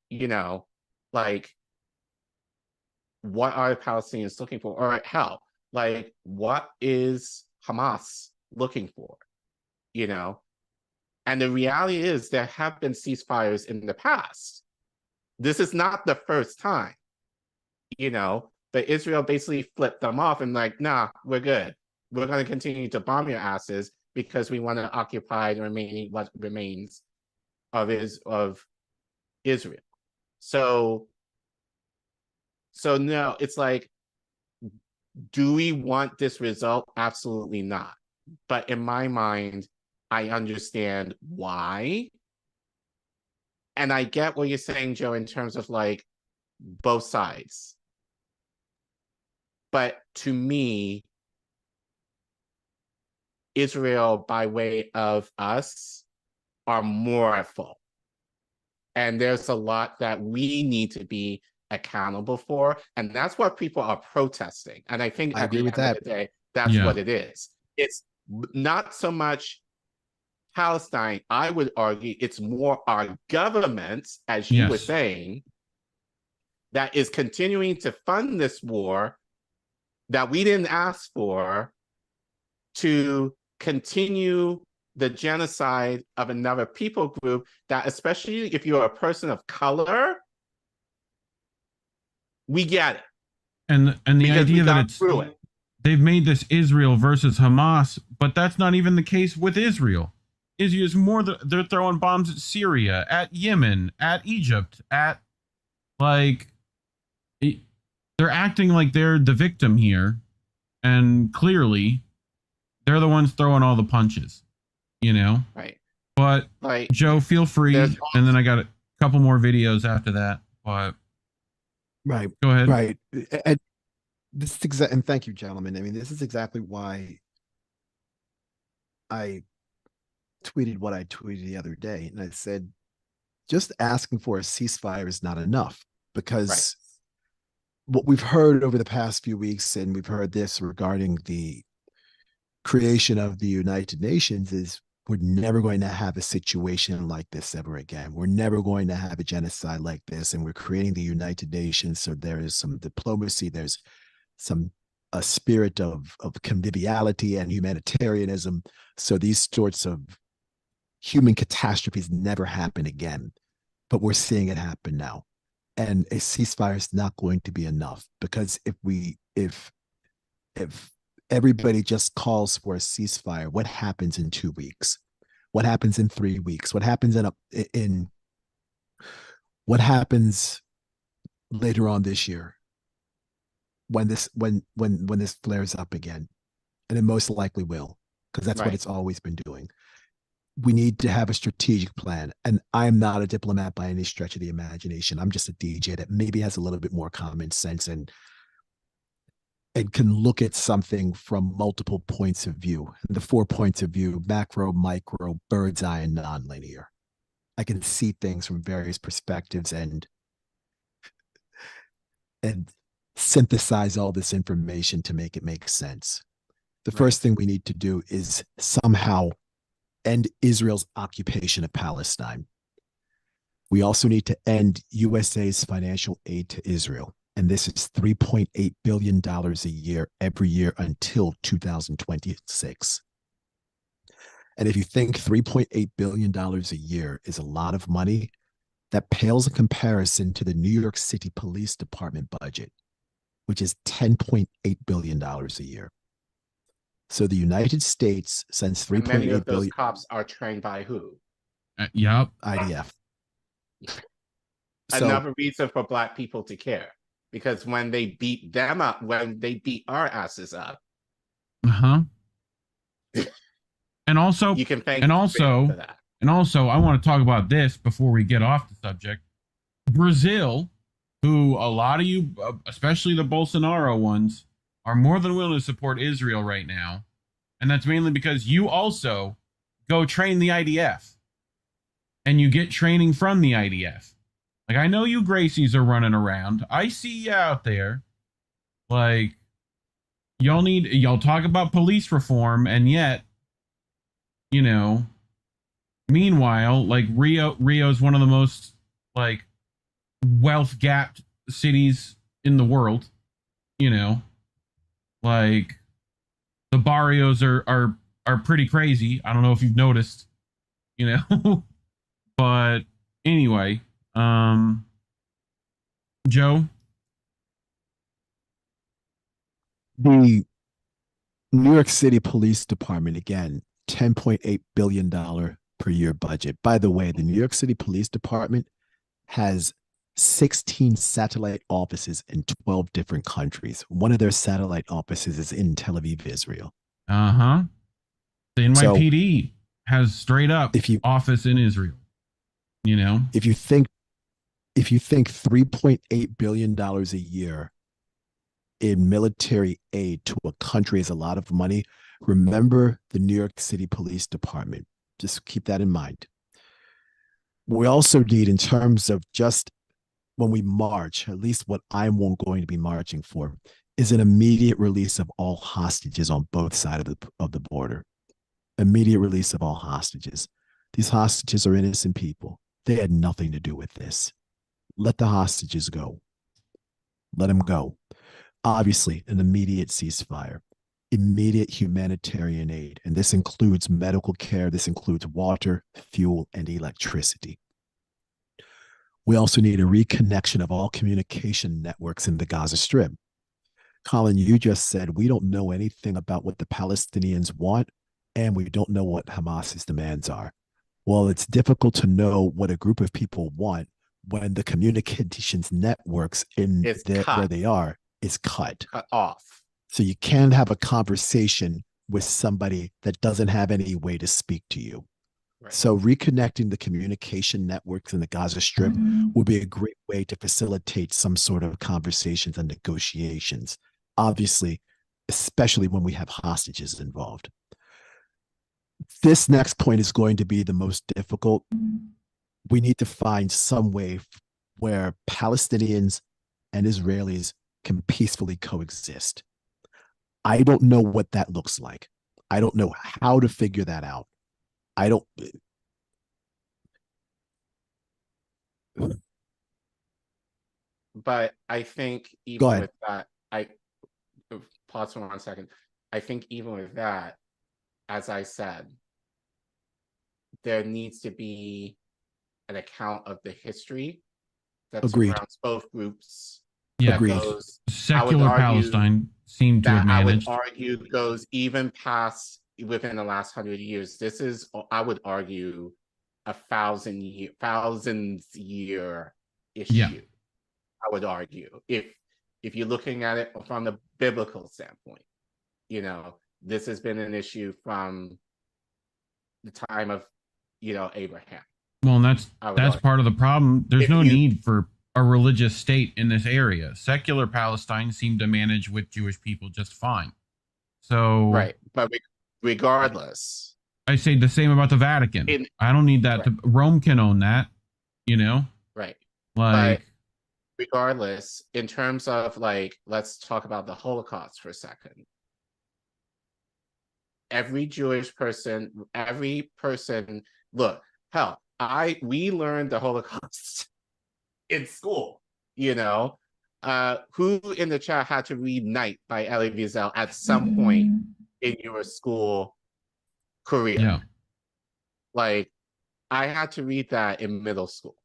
you know, like, what are the Palestinians looking for? Or hell, like, what is Hamas looking for? You know? And the reality is there have been ceasefires in the past. This is not the first time, you know, but Israel basically flipped them off and like, nah, we're good. we're going to continue to bomb your asses because we want to occupy the remaining what remains of Israel. So no, it's like, do we want this result? Absolutely not. But in my mind, I understand why. And I get what you're saying, Joe, in terms of like both sides. But to me, Israel, by way of us, are more at fault. And there's a lot that we need to be accountable for. And that's what people are protesting. And I think at the end of the day, that's what it is. It's not so much Palestine. I would argue it's more our government, as you were saying, that is continuing to fund this war that we didn't ask for, to continue the genocide of another people group that, especially if you're a person of color, we get it. And the Because idea that they've made this Israel versus Hamas, but that's not even the case with Israel. Israel's more they're throwing bombs at Syria, at Yemen, at Egypt, at like they're acting like they're the victim here, and clearly they're the ones throwing all the punches, you know? Right. But like, Joe, feel free, and then I got a couple more videos after that. But right, go ahead. Right, and this is and thank you, gentlemen. I mean, this is exactly why I tweeted what I tweeted the other day, and I said, just asking for a ceasefire is not enough, because what we've heard over the past few weeks, and we've heard this regarding the creation of the United Nations, is we're never going to have a situation like this ever again. We're never going to have a genocide like this, and we're creating the United Nations. So there is some diplomacy, there's a spirit of conviviality and humanitarianism. So these sorts of human catastrophes never happen again, but we're seeing it happen now. And a ceasefire is not going to be enough, because if everybody just calls for a ceasefire, what happens in 2 weeks? What happens in 3 weeks? What happens what happens later on this year when this flares up again? And it most likely will, because that's what it's always been doing. We need to have a strategic plan. And I'm not a diplomat by any stretch of the imagination. I'm just a DJ that maybe has a little bit more common sense and can look at something from multiple points of view. And the 4 points of view: macro, micro, bird's eye, and nonlinear. I can see things from various perspectives and synthesize all this information to make it make sense. The first thing we need to do is somehow end Israel's occupation of Palestine. We also need to end USA's financial aid to Israel. And this is $3.8 billion a year, every year until 2026. And if you think $3.8 billion a year is a lot of money, that pales in comparison to the New York City Police Department budget, which is $10.8 billion a year. So the United States sends $3.8 billion. Many of those cops are trained by who? Yep. IDF. Another reason for Black people to care, because when they beat them up, when they beat our asses up, and also you can thank and for also that. And also, I want to talk about this before we get off the subject. Brazil, who a lot of you, especially the Bolsonaro ones, are more than willing to support Israel right now. And that's mainly because you also go train the IDF. And you get training from the IDF. Like, I know you Gracies are running around. I see you out there. Like, y'all talk about police reform, and yet, you know, meanwhile, like, Rio's one of the most, like, wealth-gapped cities in the world, you know. Like, the barrios are pretty crazy. I don't know if you've noticed, you know. But anyway, Joe? The New York City Police Department, again, $10.8 billion per year budget. By the way, the New York City Police Department has 16 satellite offices in 12 different countries. One of their satellite offices is in Tel Aviv, Israel. Uh-huh. The NYPD has straight up office in Israel. You know? If you think $3.8 billion a year in military aid to a country is a lot of money, remember the New York City Police Department. Just keep that in mind. We also need, in terms of just when we march, at least what I'm going to be marching for, is an immediate release of all hostages on both sides of the border. Immediate release of all hostages. These hostages are innocent people. They had nothing to do with this. Let the hostages go. Let them go. Obviously, an immediate ceasefire, immediate humanitarian aid, and this includes medical care, this includes water, fuel, and electricity. We also need a reconnection of all communication networks in the Gaza Strip. Collin, you just said we don't know anything about what the Palestinians want, and we don't know what Hamas's demands are. Well, it's difficult to know what a group of people want when the communications networks where they are is cut off. So you can't have a conversation with somebody that doesn't have any way to speak to you. Right. So reconnecting the communication networks in the Gaza Strip would be a great way to facilitate some sort of conversations and negotiations. Obviously, especially when we have hostages involved. This next point is going to be the most difficult. We need to find some way where Palestinians and Israelis can peacefully coexist. I don't know what that looks like. I don't know how to figure that out. But I think even with that, pause for 1 second. I think even with that, as I said, there needs to be an account of the history that surrounds both groups. Yeah, agreed. Secular Palestine seemed to have managed. I would argue goes even past within the last 100 years. This is, I would argue, a thousands year issue. Yeah. I would argue if you're looking at it from the biblical standpoint, this has been an issue from the time of Abraham. Well, and that's part of the problem. There's no need for a religious state in this area. Secular Palestine seemed to manage with Jewish people just fine. So right, but regardless, I say the same about the Vatican. I don't need that. Right. Rome can own that, Right. Like, but regardless, in terms of let's talk about the Holocaust for a second. Every Jewish person, look, hell, we learned the Holocaust in school, who in the chat had to read Night by Elie Wiesel at some point in your school career? Yeah. I had to read that in middle school,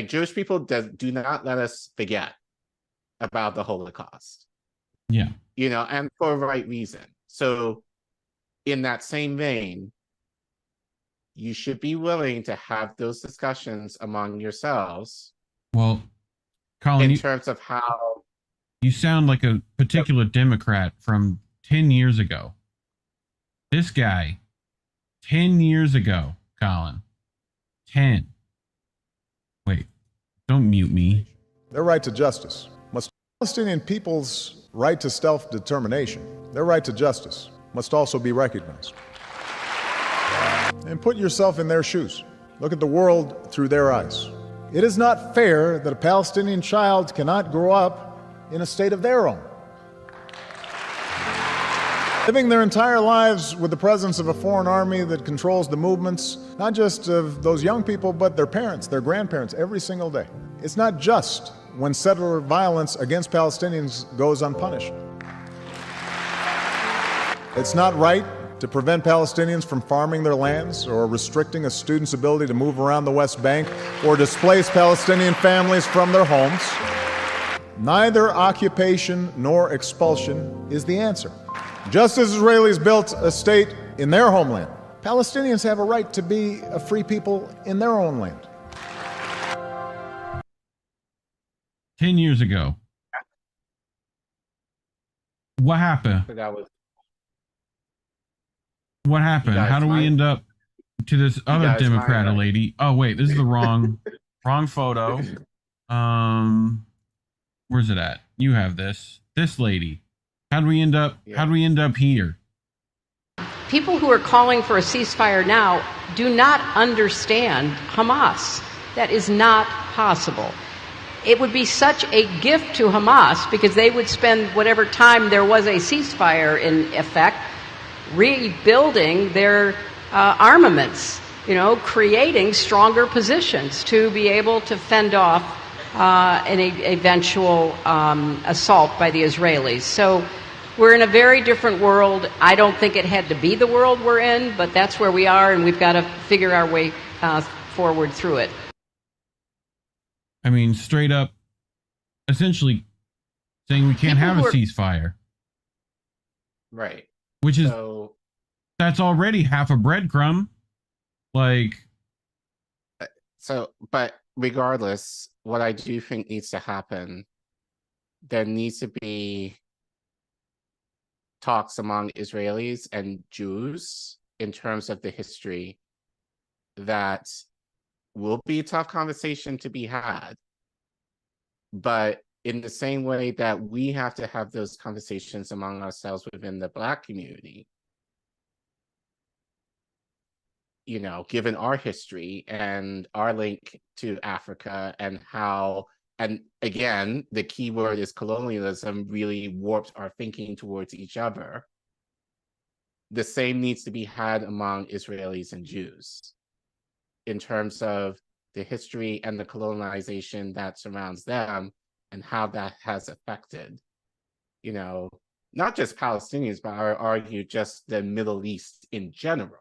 Jewish people do not let us forget about the Holocaust. Yeah. And for a right reason. So in that same vein, you should be willing to have those discussions among yourselves. Well, Collin, in terms of how you sound like a particular Democrat from 10 years ago. This guy, 10 years ago, Collin, 10. Wait, don't mute me. Their right to justice. Palestinian people's right to self-determination, their right to justice, must also be recognized. And put yourself in their shoes. Look at the world through their eyes. It is not fair that a Palestinian child cannot grow up in a state of their own. Living their entire lives with the presence of a foreign army that controls the movements, not just of those young people, but their parents, their grandparents, every single day. It's not just when settler violence against Palestinians goes unpunished. It's not right to prevent Palestinians from farming their lands or restricting a student's ability to move around the West Bank or displace Palestinian families from their homes. Neither occupation nor expulsion is the answer. Just as Israelis built a state in their homeland, Palestinians have a right to be a free people in their own land. 10 years ago. What happened? That was. What happened? How do we end up to this other Democrat mind. lady? Oh wait, this is the wrong photo. Where's it at? You have this lady. How do we end up here? People who are calling for a ceasefire now do not understand Hamas. That is not possible. It would be such a gift to Hamas because they would spend whatever time there was a ceasefire in effect rebuilding their armaments, creating stronger positions to be able to fend off an eventual assault by the Israelis. So we're in a very different world. I don't think it had to be the world we're in, but that's where we are, and we've got to figure our way forward through it. I mean, straight up, essentially saying we can't have a ceasefire. Right. Which is, that's already half a breadcrumb. But regardless, what I do think needs to happen, there needs to be talks among Israelis and Jews in terms of the history that will be a tough conversation to be had. But in the same way that we have to have those conversations among ourselves within the Black community, given our history and our link to Africa and how, and again, the key word is colonialism really warped our thinking towards each other. The same needs to be had among Israelis and Jews in terms of the history and the colonization that surrounds them and how that has affected, not just Palestinians, but I would argue just the Middle East in general.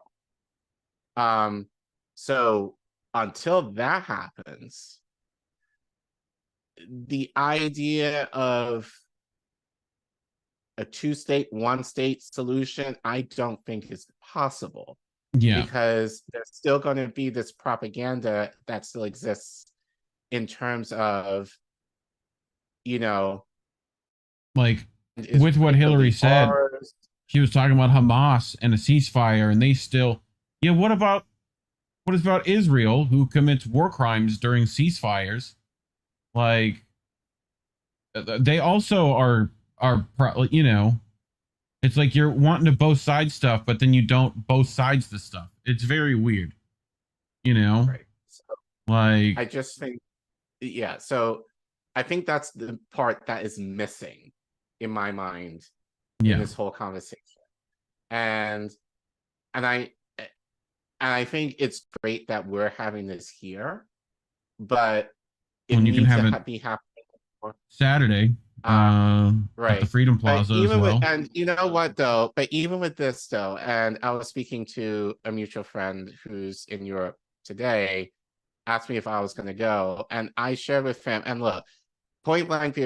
So until that happens, the idea of a two-state, one-state solution, I don't think is possible. Yeah. Because there's still going to be this propaganda that still exists in terms of, with what Hillary said, she was talking about Hamas and a ceasefire, and they still, what about Israel, who commits war crimes during ceasefires? They also are, it's like you're wanting to both sides stuff, but then you don't both sides the stuff. It's very weird, Right. So, I just think, so I think that's the part that is missing in my mind in this whole conversation. And I think it's great that we're having this here, but it needs to be happening Saturday. Right. At the Freedom Plaza as well. And you know what, though? But even with this, though, and I was speaking to a mutual friend who's in Europe today, asked me if I was going to go, and I shared with him, and look, point blank,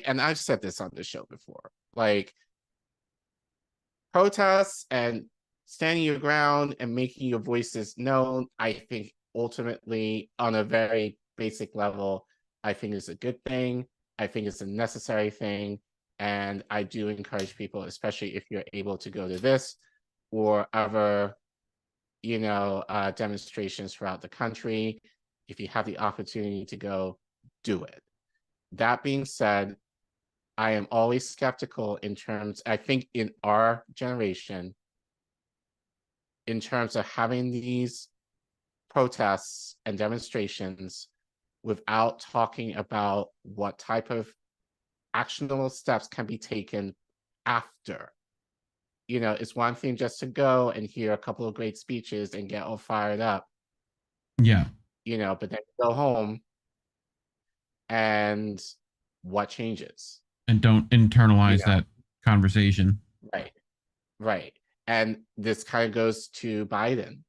and I've said this on the show before, protests and standing your ground and making your voices known, I think ultimately, on a very basic level, I think is a good thing. I think it's a necessary thing. And I do encourage people, especially if you're able to go to this or other, demonstrations throughout the country. If you have the opportunity to go, do it. That being said, I am always skeptical I think in our generation, in terms of having these protests and demonstrations without talking about what type of actionable steps can be taken after. It's one thing just to go and hear a couple of great speeches and get all fired up. Yeah. But then go home and what changes? And don't internalize that conversation. Right. And this kind of goes to Biden.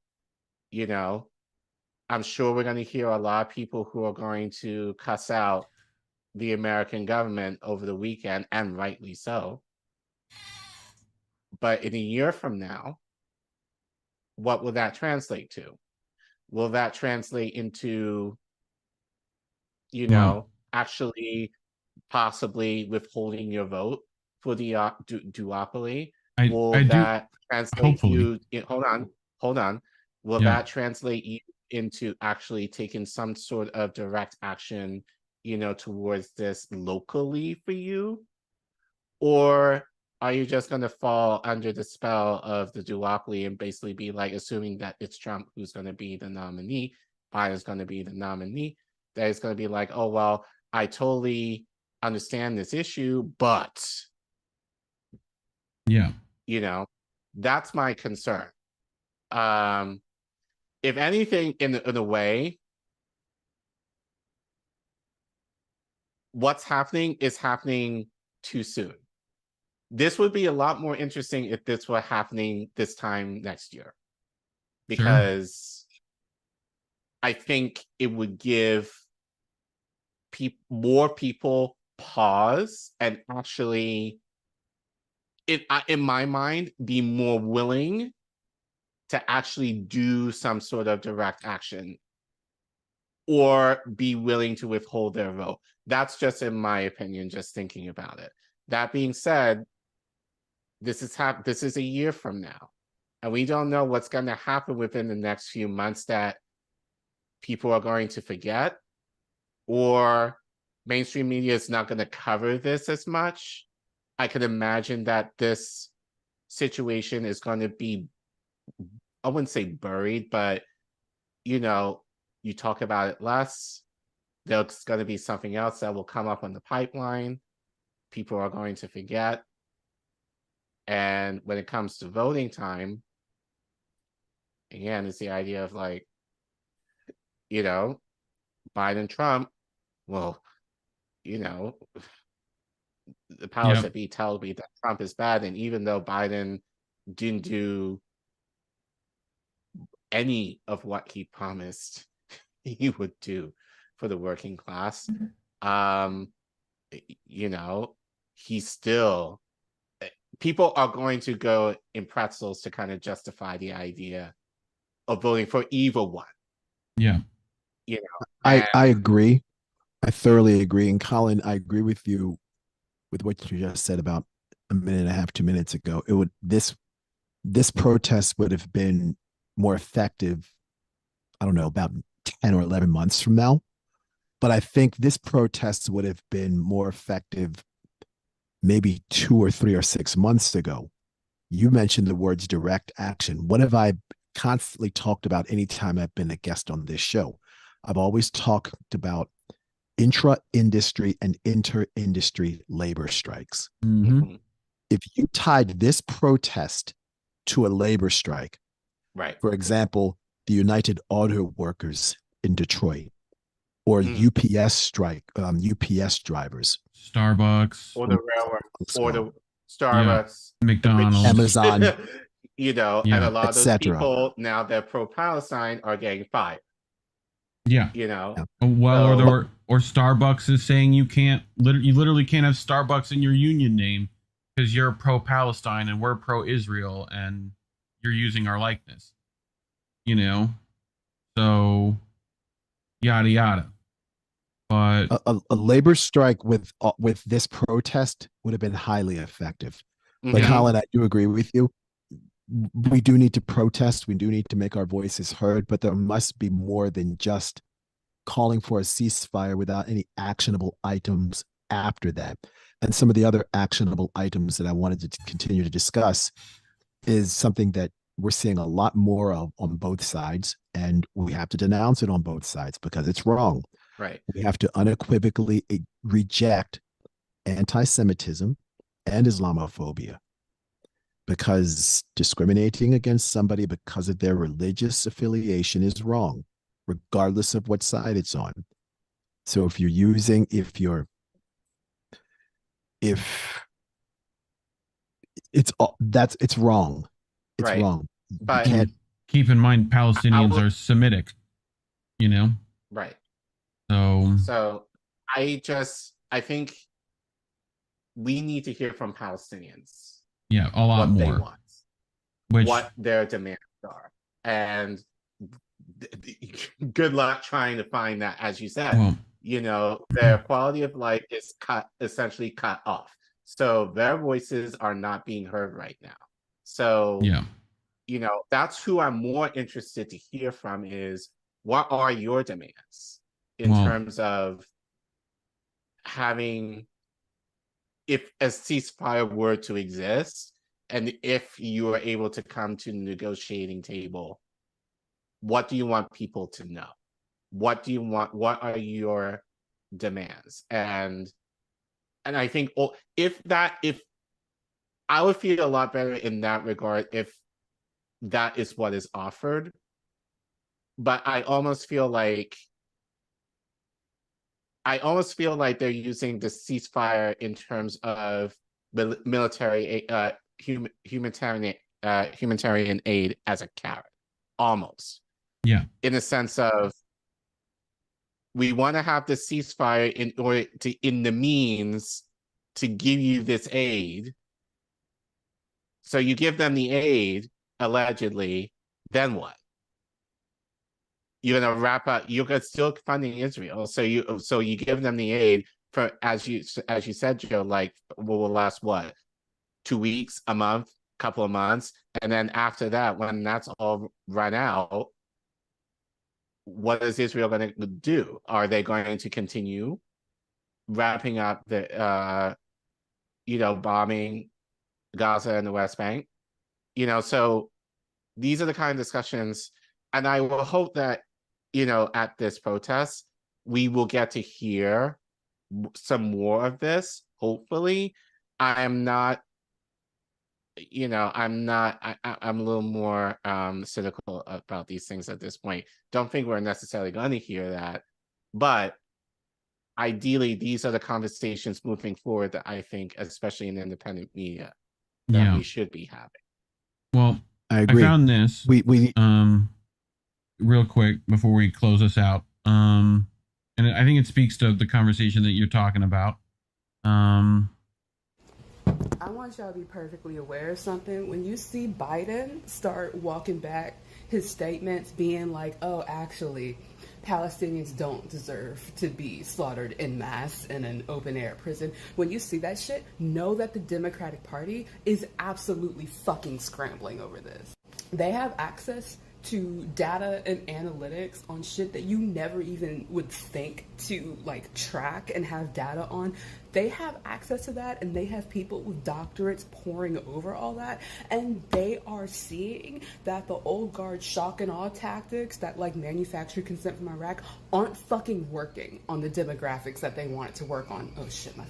You know, I'm sure we're going to hear a lot of people who are going to cuss out the American government over the weekend, and rightly so. But in a year from now, what will that translate to? Will that translate into, you know, actually possibly withholding your vote for the duopoly? Will that translate you? Hold on. Will that translate you into actually taking some sort of direct action, you know, towards this locally for you? Or are you just going to fall under the spell of the duopoly and basically be like assuming that it's Trump who's going to be the nominee, Biden's going to be the nominee, that it's going to be like, oh, well, I totally understand this issue, but, you know, that's my concern. If anything, in a way, what's happening is happening too soon. This would be a lot more interesting if this were happening this time next year, because I think it would give more people pause and actually, in my mind, be more willing to actually do some sort of direct action or be willing to withhold their vote. That's just in my opinion, just thinking about it. That being said, this is a year from now, and we don't know what's going to happen within the next few months that people are going to forget, or mainstream media is not going to cover this as much. I could imagine that this situation is going to be, I wouldn't say buried, but, you know, you talk about it less. There's going to be something else that will come up on the pipeline. People are going to forget. And when it comes to voting time, again, it's the idea of like, you know, Biden, Trump, well, you know, the powers that be tell me that Trump is bad. And even though Biden didn't do any of what he promised he would do for the working class, you know, he's still, people are going to go in pretzels to kind of justify the idea of voting for either one. Yeah. You know, I agree. I thoroughly agree. And Collin, I agree with you with what you just said about a minute and a half, 2 minutes ago. It would, this protest would have been more effective, I don't know, about 10 or 11 months from now. But I think this protest would have been more effective maybe 2 or 3 or 6 months ago. You mentioned the words direct action. What have I constantly talked about anytime I've been a guest on this show? I've always talked about intra-industry and inter-industry labor strikes. Mm-hmm. If you tied this protest to a labor strike, right? For example, the United Auto Workers in Detroit, or UPS strike, UPS drivers, Starbucks, or the railroad, or the Starbucks, McDonald's, Amazon, you know, and a lot of those people now that pro-Palestine are getting fired. Yeah, you know. Well, so, or Starbucks is saying you literally can't have Starbucks in your union name because you're pro-Palestine and we're pro-Israel and you're using our likeness. You know, so yada yada. But a labor strike with this protest would have been highly effective. But Collin, I do agree with you. We do need to protest. We do need to make our voices heard, but there must be more than just calling for a ceasefire without any actionable items after that. And some of the other actionable items that I wanted to continue to discuss is something that we're seeing a lot more of on both sides, and we have to denounce it on both sides because it's wrong. Right. We have to unequivocally reject anti-Semitism and Islamophobia, because discriminating against somebody because of their religious affiliation is wrong, regardless of what side it's on. So if it's wrong. It's Right. wrong. But You can't. Keep in mind, Palestinians are Semitic, you know? Right. So I think we need to hear from Palestinians. yeah, a lot what more. they want, Which, what their demands are, and good luck trying to find that. As you said, their quality of life is essentially cut off, so their voices are not being heard right now. So that's who I'm more interested to hear from, is what are your demands in terms of having, if a ceasefire were to exist, and if you are able to come to the negotiating table, what do you want people to know? What do you want? What are your demands? And I think if I would feel a lot better in that regard if that is what is offered. But I almost feel like they're using the ceasefire in terms of military humanitarian aid as a carrot, almost. Yeah. In the sense of, we want to have the ceasefire in order to, in the means to give you this aid. So you give them the aid, allegedly, then what? You're gonna wrap up. You're still funding Israel, so you give them the aid for, as you said, Joe, like, will last what, 2 weeks, a month, couple of months, and then after that, when that's all run out, what is Israel going to do? Are they going to continue wrapping up the bombing Gaza and the West Bank? So these are the kind of discussions, and I will hope that at this protest, we will get to hear some more of this, hopefully. I'm a little more cynical about these things at this point. Don't think we're necessarily going to hear that, but ideally, these are the conversations moving forward that I think, especially in independent media, that we should be having. Well, I agree. I found this. We real quick before we close this out. And I think it speaks to the conversation that you're talking about. I want y'all to be perfectly aware of something. When you see Biden start walking back his statements being like, oh, actually, Palestinians don't deserve to be slaughtered en masse in an open air prison. When you see that shit, know that the Democratic Party is absolutely fucking scrambling over this. They have access to data and analytics on shit that you never even would think to like track and have data on. They have access to that, and they have people with doctorates poring over all that, and they are seeing that the old guard shock and awe tactics that like manufactured consent from Iraq aren't fucking working on the demographics that they want it to work on. Oh shit, my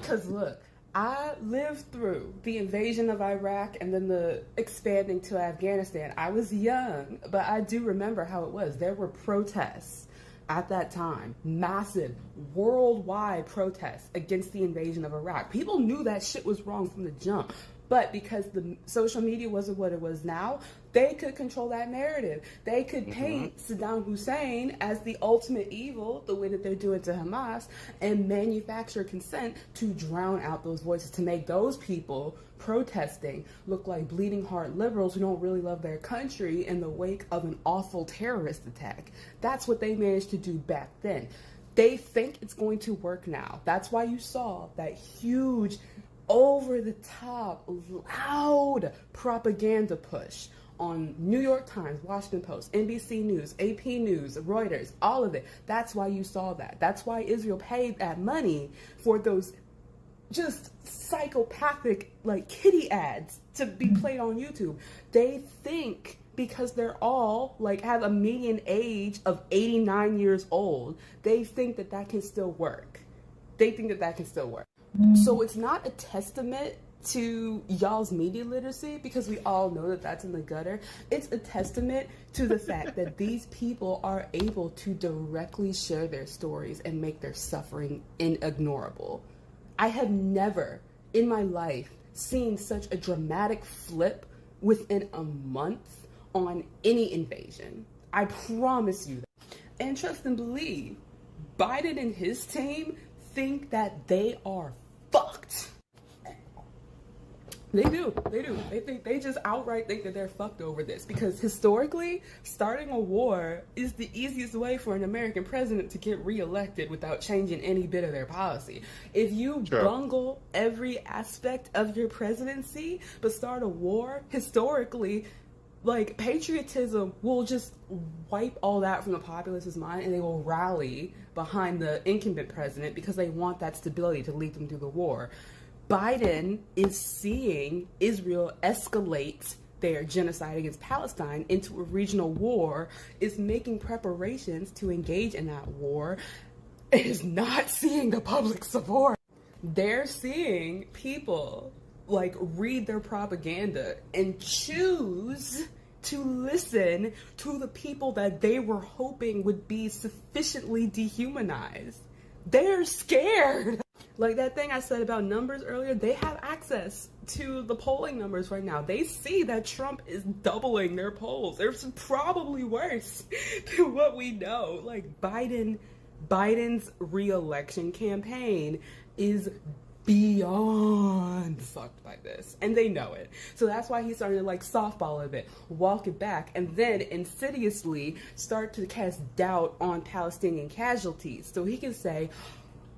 because look, I lived through the invasion of Iraq and then the expanding to Afghanistan. I was young, but I do remember how it was. There were protests at that time, massive worldwide protests against the invasion of Iraq. People knew that shit was wrong from the jump. But because the social media wasn't what it was now, they could control that narrative. They could paint Saddam Hussein as the ultimate evil, the way that they're doing to Hamas, and manufacture consent to drown out those voices, to make those people protesting look like bleeding heart liberals who don't really love their country in the wake of an awful terrorist attack. That's what they managed to do back then. They think it's going to work now. That's why you saw that huge, over-the-top, loud propaganda push on New York Times, Washington Post, NBC News, AP News, Reuters, all of it. That's why you saw that. That's why Israel paid that money for those just psychopathic, like, kitty ads to be played on YouTube. They think because they're all, like, have a median age of 89 years old, they think that that can still work. They think that that can still work. So it's not a testament to y'all's media literacy, because we all know that that's in the gutter. It's a testament to the fact that these people are able to directly share their stories and make their suffering inignorable. I have never in my life seen such a dramatic flip within a month on any invasion. I promise you that. And trust and believe, Biden and his team think that they are fucked. They do. They just outright think that they're fucked over this, because historically, starting a war is the easiest way for an American president to get reelected without changing any bit of their policy. If you bungle every aspect of your presidency but start a war, historically, like, patriotism will just wipe all that from the populace's mind, and they will rally behind the incumbent president because they want that stability to lead them through the war. Biden is seeing Israel escalate their genocide against Palestine into a regional war, is making preparations to engage in that war, is not seeing the public support. They're seeing people, like, read their propaganda and choose to listen to the people that they were hoping would be sufficiently dehumanized. They're scared. Like that thing I said about numbers earlier, they have access to the polling numbers right now. They see that Trump is doubling their polls. They're probably worse than what we know. Like Biden's re-election campaign is beyond fucked by this, and they know it. So that's why he's starting to, like, softball a bit, walk it back, and then insidiously start to cast doubt on Palestinian casualties, so he can say,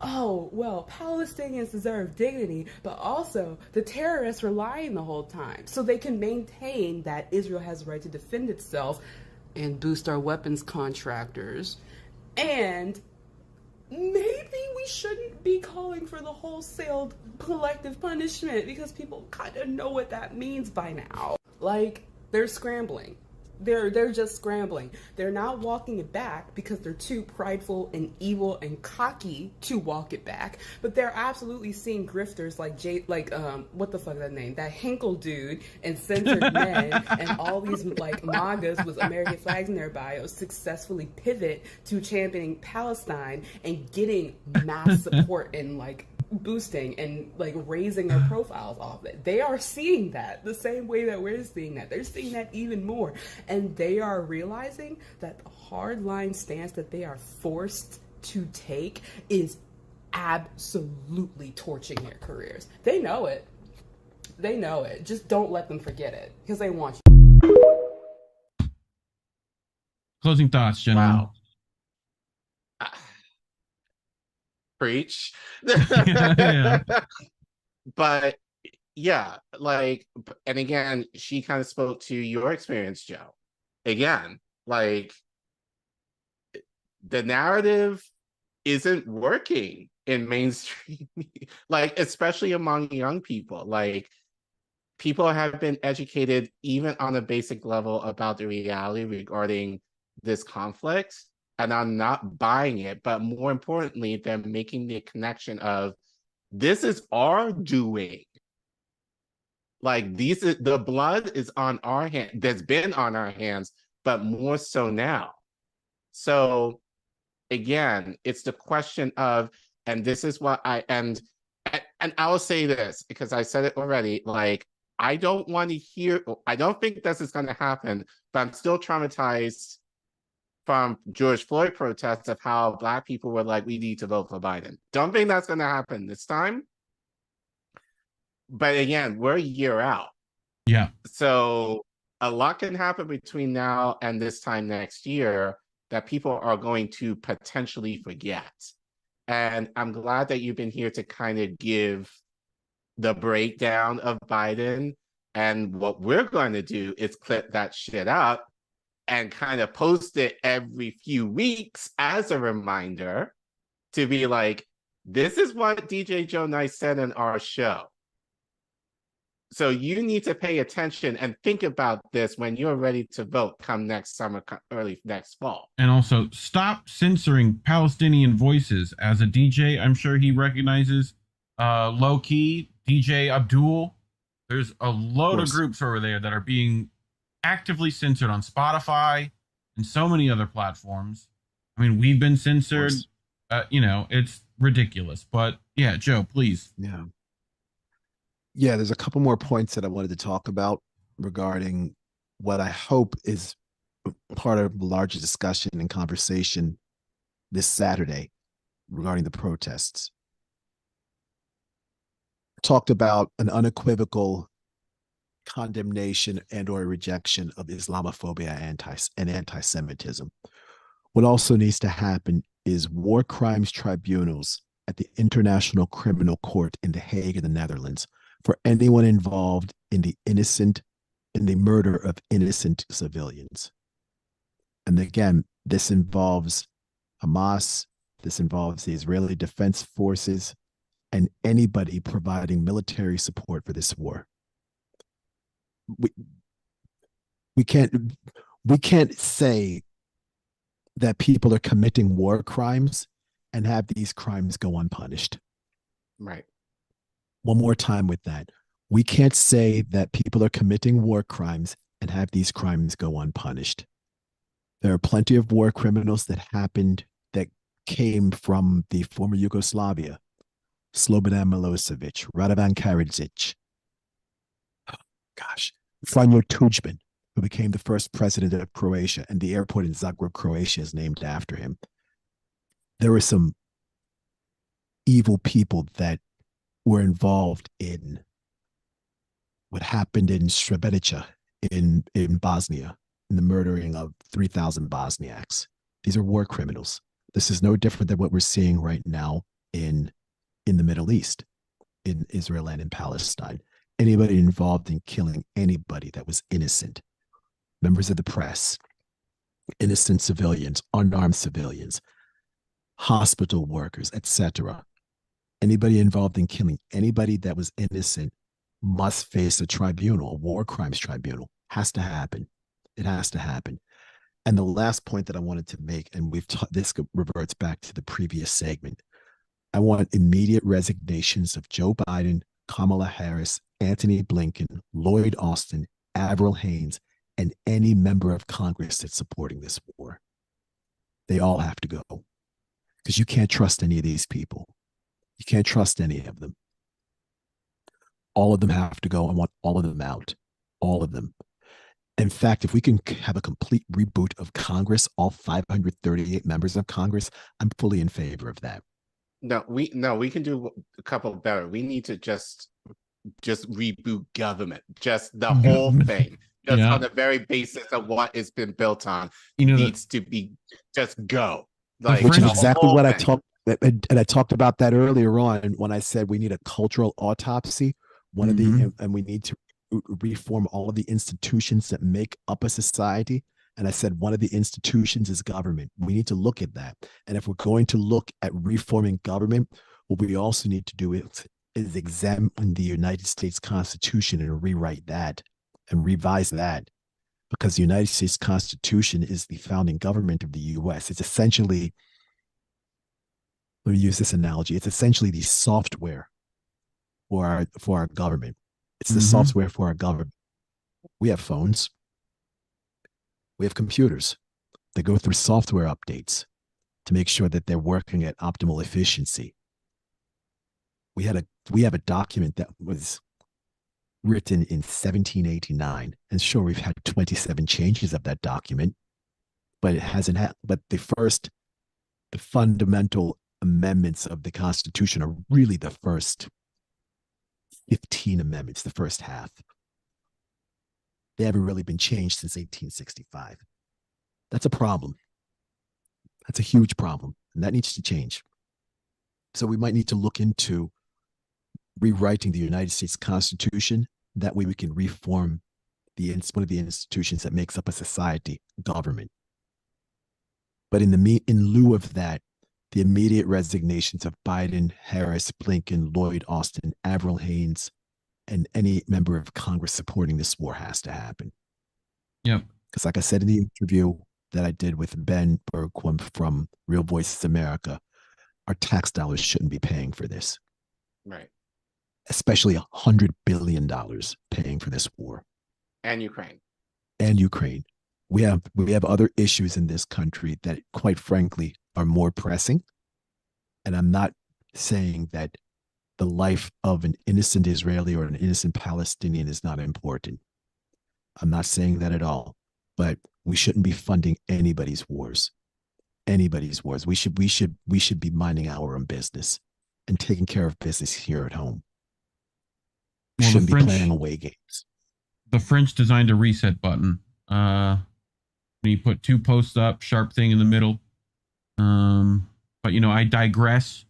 oh, well, Palestinians deserve dignity, but also the terrorists were lying the whole time. So they can maintain that Israel has the right to defend itself and boost our weapons contractors. And maybe we shouldn't be calling for the wholesale collective punishment, because people kind of know what that means by now. Like, they're scrambling. They're just scrambling. They're not walking it back because they're too prideful and evil and cocky to walk it back. But they're absolutely seeing grifters like what the fuck is that name? That Hinkle dude and Censored Men and all these, like, MAGAs with American flags in their bios successfully pivot to championing Palestine and getting mass support and, like, boosting and, like, raising their profiles off it. They are seeing that the same way that we're seeing that. They're seeing that even more. And they are realizing that the hardline stance that they are forced to take is absolutely torching their careers. They know it. They know it. Just don't let them forget it, because they want you. Closing thoughts, gentlemen. Wow. Preach. Yeah. But yeah, like, and again, she kind of spoke to your experience, Joe. Again, like, the narrative isn't working in mainstream, like, especially among young people. Like, people have been educated even on a basic level about the reality regarding this conflict, and I'm not buying it. But more importantly, they're making the connection of, this is our doing. Like, the blood is on our hands. That's been on our hands, but more so now. So again, it's the question of, and this is what and I will say this because I said it already, like, I don't want to hear, I don't think this is going to happen, but I'm still traumatized from George Floyd protests of how Black people were like, we need to vote for Biden. Don't think that's going to happen this time. But again, we're a year out. Yeah. So a lot can happen between now and this time next year that people are going to potentially forget. And I'm glad that you've been here to kind of give the breakdown of Biden. And what we're going to do is clip that shit up and kind of post it every few weeks as a reminder to be like, this is what DJ Joe Nice said in our show. So you need to pay attention and think about this when you're ready to vote come next summer, early next fall. And also, stop censoring Palestinian voices. As a DJ, I'm sure he recognizes Low Key, DJ Abdul. There's a load of groups over there that are being actively censored on Spotify and so many other platforms. I mean, we've been censored. You know, it's ridiculous. But yeah, Joe, please. Yeah. Yeah, there's a couple more points that I wanted to talk about regarding what I hope is part of the larger discussion and conversation this Saturday regarding the protests. Talked about an unequivocal condemnation and or rejection of Islamophobia and anti-Semitism. What also needs to happen is war crimes tribunals at the International Criminal Court in The Hague in the Netherlands for anyone involved in the murder of innocent civilians. And again, this involves Hamas, this involves the Israeli Defense Forces, and anybody providing military support for this war. We can't say that people are committing war crimes and have these crimes go unpunished. Right. One more time with that. We can't say that people are committing war crimes and have these crimes go unpunished. There are plenty of war criminals that came from the former Yugoslavia. Slobodan Milosevic, Radovan Karadzic, Franjo Tudjman, who became the first president of Croatia, and the airport in Zagreb, Croatia is named after him. There were some evil people that were involved in what happened in Srebrenica in Bosnia, in the murdering of 3,000 Bosniaks. These are war criminals. This is no different than what we're seeing right now in the Middle East, in Israel and in Palestine. Anybody involved in killing anybody that was innocent, members of the press, innocent civilians, unarmed civilians, hospital workers, etc. Anybody involved in killing anybody that was innocent must face a tribunal, a war crimes tribunal. Has to happen. It has to happen. And the last point that I wanted to make, and this reverts back to the previous segment, I want immediate resignations of Joe Biden, Kamala Harris, Antony Blinken, Lloyd Austin, Avril Haines, and any member of Congress that's supporting this war. They all have to go, because you can't trust any of these people. You can't trust any of them. All of them have to go. I want all of them out. All of them. In fact, if we can have a complete reboot of Congress, all 538 members of Congress, I'm fully in favor of that. No, we can do a couple better. We need to just reboot government, just the whole thing, just on the very basis of what it's been built on. Needs to be just go. Like, which is exactly what I talked, and I talked about that earlier on when I said we need a cultural autopsy. One of the, and we need to reform all of the institutions that make up a society. And I said, one of the institutions is government. We need to look at that. And if we're going to look at reforming government, what we also need to do is examine the United States Constitution and rewrite that and revise that, because the United States Constitution is the founding government of the U.S. It's essentially, let me use this analogy, it's essentially the software for our government. It's the software for our government. We have phones. We have computers. They go through software updates to make sure that they're working at optimal efficiency. We have a document that was written in 1789, and sure, we've had 27 changes of that document, but it hasn't had. But the fundamental amendments of the Constitution are really the first 15 amendments, the first half. They haven't really been changed since 1865. That's a problem. That's a huge problem, and that needs to change. So we might need to look into rewriting the United States Constitution. That way we can reform one of the institutions that makes up a society, government. But in lieu of that, the immediate resignations of Biden, Harris, Blinken, Lloyd Austin, Avril Haines, and any member of Congress supporting this war has to happen. Yep. Because like I said in the interview that I did with Ben Bergquam from Real Voices America, our tax dollars shouldn't be paying for this. Right. Especially $100 billion paying for this war. And Ukraine. And Ukraine. We have other issues in this country that, quite frankly, are more pressing. And I'm not saying that the life of an innocent Israeli or an innocent Palestinian is not important. I'm not saying that at all, but we shouldn't be funding anybody's wars. Anybody's wars. We should be minding our own business and taking care of business here at home. We Well, shouldn't be playing away games. The French designed a reset button. You put 2 posts up, sharp thing in the middle. But I digress.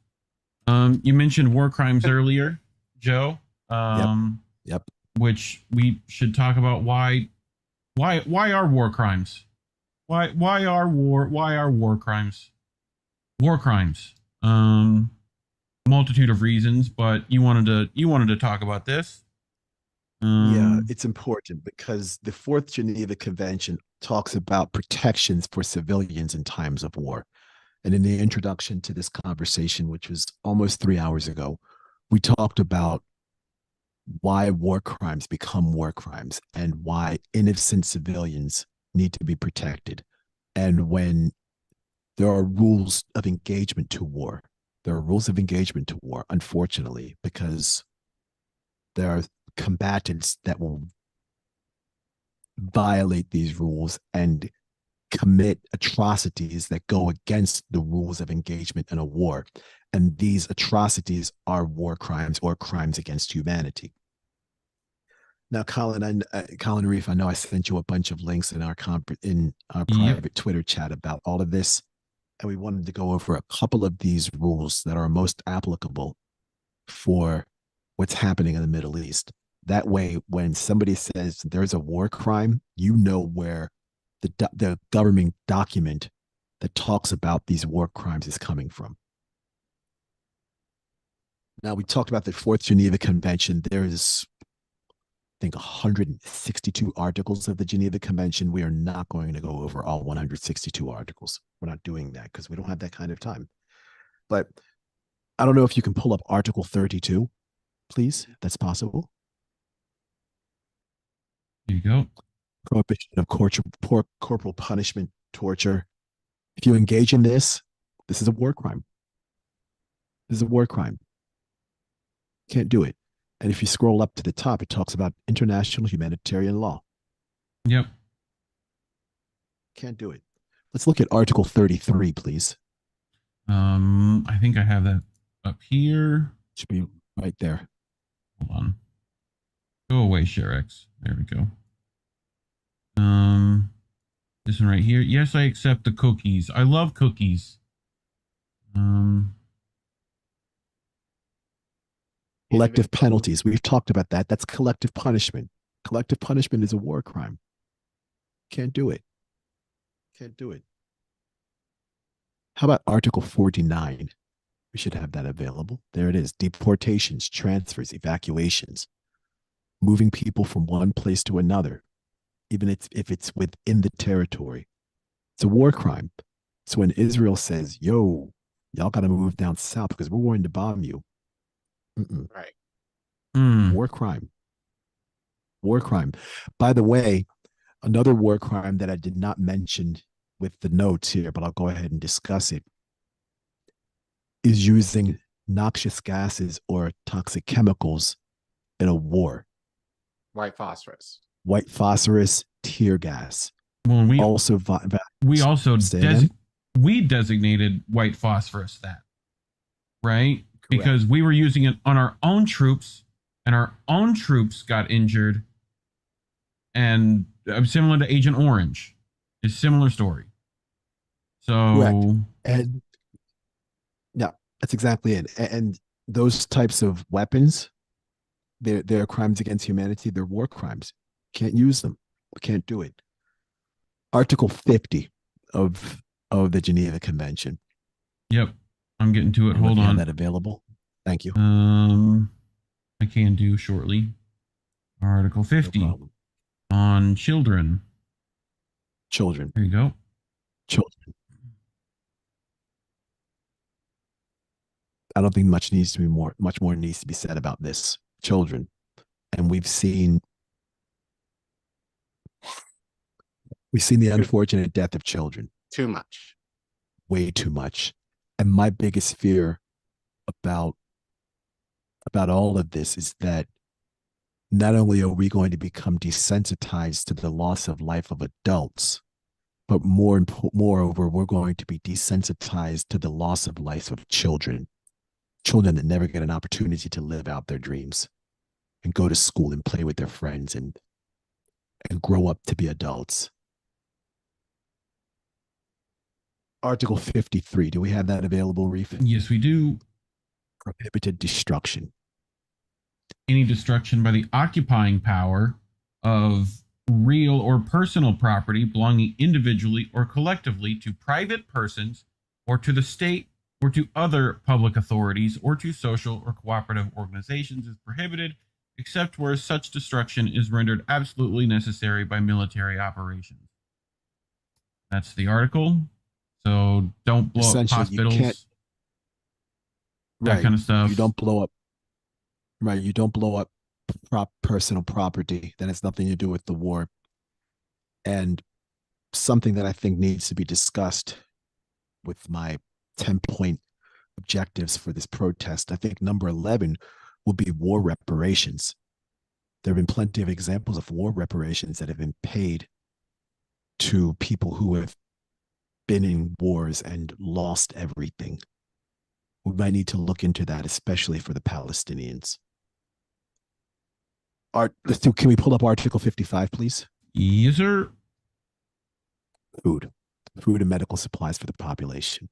You mentioned war crimes earlier, Joe. Yep. Which we should talk about. Why are war crimes? Why are war crimes? War crimes. Multitude of reasons, but you wanted to talk about this. Yeah, it's important because the Fourth Geneva Convention talks about protections for civilians in times of war. And in the introduction to this conversation, which was almost 3 hours ago, we talked about why war crimes become war crimes and why innocent civilians need to be protected. And when there are rules of engagement to war, unfortunately, because there are combatants that will violate these rules and commit atrocities that go against the rules of engagement in a war. And these atrocities are war crimes or crimes against humanity. Now, Collin Reef, I know I sent you a bunch of links in our private Twitter chat about all of this, and we wanted to go over a couple of these rules that are most applicable for what's happening in the Middle East. That way, when somebody says there's a war crime, you know where the government document that talks about these war crimes is coming from. Now, we talked about the Fourth Geneva Convention. There is, I think, 162 articles of the Geneva Convention. We are not going to go over all 162 articles. We're not doing that because we don't have that kind of time. But I don't know if you can pull up Article 32, please, if that's possible. There you go. Prohibition of corporal punishment, torture. If you engage in this is a war crime. This is a war crime. Can't do it. And if you scroll up to the top, it talks about international humanitarian law. Yep. Can't do it. Let's look at Article 33, please. I think I have that up here. Should be right there. Hold on. Go away, ShareX. There we go. This one right here. Yes, I accept the cookies. I love cookies. Collective penalties. We've talked about that. That's collective punishment. Collective punishment is a war crime. Can't do it. Can't do it. How about Article 49? We should have that available. There it is. Deportations, transfers, evacuations, moving people from one place to another, even if it's within the territory. It's a war crime. So when Israel says, yo, y'all got to move down south because we're going to bomb you. Right. War crime. War crime. By the way, another war crime that I did not mention with the notes here, but I'll go ahead and discuss it, is using noxious gases or toxic chemicals in a war. White phosphorus. White phosphorus, tear gas. Well, we also we designated white phosphorus that, right? Correct. Because we were using it on our own troops, and our own troops got injured. And similar to Agent Orange, it's a similar story. So, correct. And yeah, that's exactly it. And those types of weapons, they're crimes against humanity. They're war crimes. Can't use them. We can't do it. Article 50 of the Geneva Convention. Yep, I'm getting to it. Hold on. That available. Thank you. I can do shortly. Article 50 on children. Children. There you go. Children. I don't think much more needs to be said about this. Children. And we've seen the unfortunate death of children. Too much. Way too much. And my biggest fear about about all of this is that not only are we going to become desensitized to the loss of life of adults, but moreover, we're going to be desensitized to the loss of life of children that never get an opportunity to live out their dreams and go to school and play with their friends and grow up to be adults. Article 53, do we have that available, Reef? Yes, we do. Prohibited destruction. Any destruction by the occupying power of real or personal property belonging individually or collectively to private persons or to the state or to other public authorities or to social or cooperative organizations is prohibited, except where such destruction is rendered absolutely necessary by military operations. That's the article. So don't blow up hospitals, that kind of stuff. You don't blow up. Right. You don't blow up personal property. That has nothing to do with the war. And something that I think needs to be discussed with my 10-point objectives for this protest. I think number 11 will be war reparations. There have been plenty of examples of war reparations that have been paid to people who have been in wars and lost everything. We might need to look into that, especially for the Palestinians. Can we pull up Article 55, please? Yes, sir. Food and medical supplies for the population.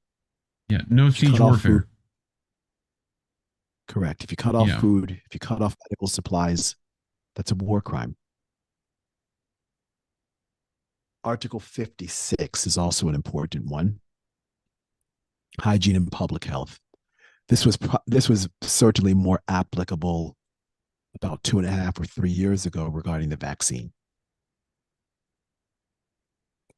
Yeah, no siege warfare. Correct. If you cut off food, if you cut off medical supplies, that's a war crime. Article 56 is also an important one. Hygiene and public health. This was certainly more applicable about 2.5 or 3 years ago regarding the vaccine.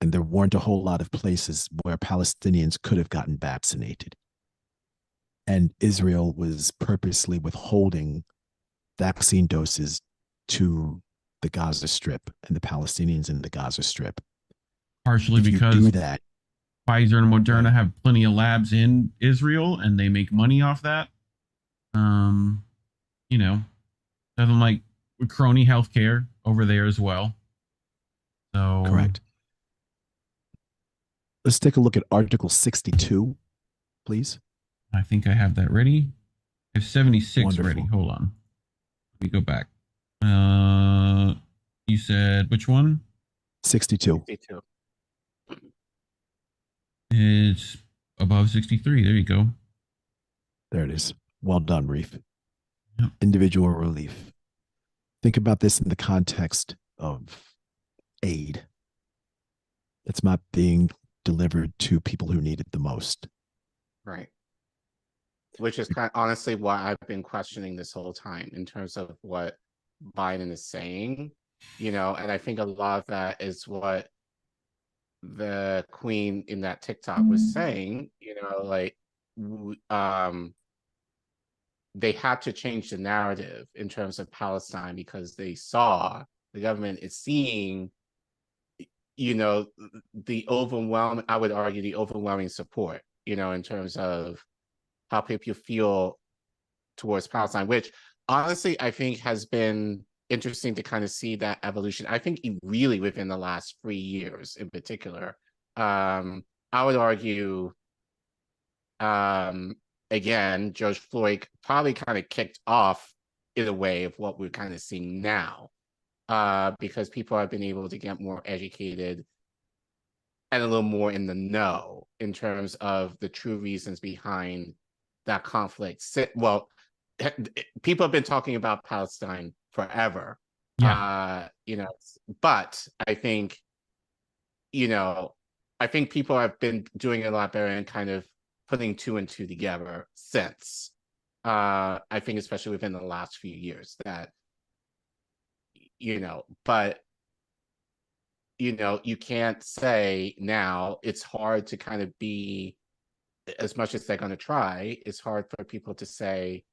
And there weren't a whole lot of places where Palestinians could have gotten vaccinated. And Israel was purposely withholding vaccine doses to the Gaza Strip and the Palestinians in the Gaza Strip. Partially because Pfizer and Moderna have plenty of labs in Israel and they make money off that. Nothing like crony healthcare over there as well. So correct. Let's take a look at Article 62, please. I think I have that ready. I have 76 Wonderful. ready. Hold on. Let me go back. You said which one? 62. 62. It's above 63. There you go. There it is. Well done, Reef. Yep. Individual relief. Think about this in the context of aid. It's not being delivered to people who need it the most. Right. Which is honestly why I've been questioning this whole time in terms of what Biden is saying, and I think a lot of that is what the Queen in that TikTok was saying, they had to change the narrative in terms of Palestine because they saw the government is seeing, the overwhelming, I would argue, the overwhelming support, in terms of how people feel towards Palestine, which honestly, I think has been interesting to kind of see that evolution. I think really within the last 3 years in particular, I would argue, again, George Floyd probably kind of kicked off in a way of what we're kind of seeing now, because people have been able to get more educated and a little more in the know in terms of the true reasons behind that conflict. Well, people have been talking about Palestine forever, but I think, I think people have been doing a lot better and kind of putting 2 and 2 together since. I think especially within the last few years that, but, you can't say now, it's hard to kind of be, as much as they're going to try, it's hard for people to say,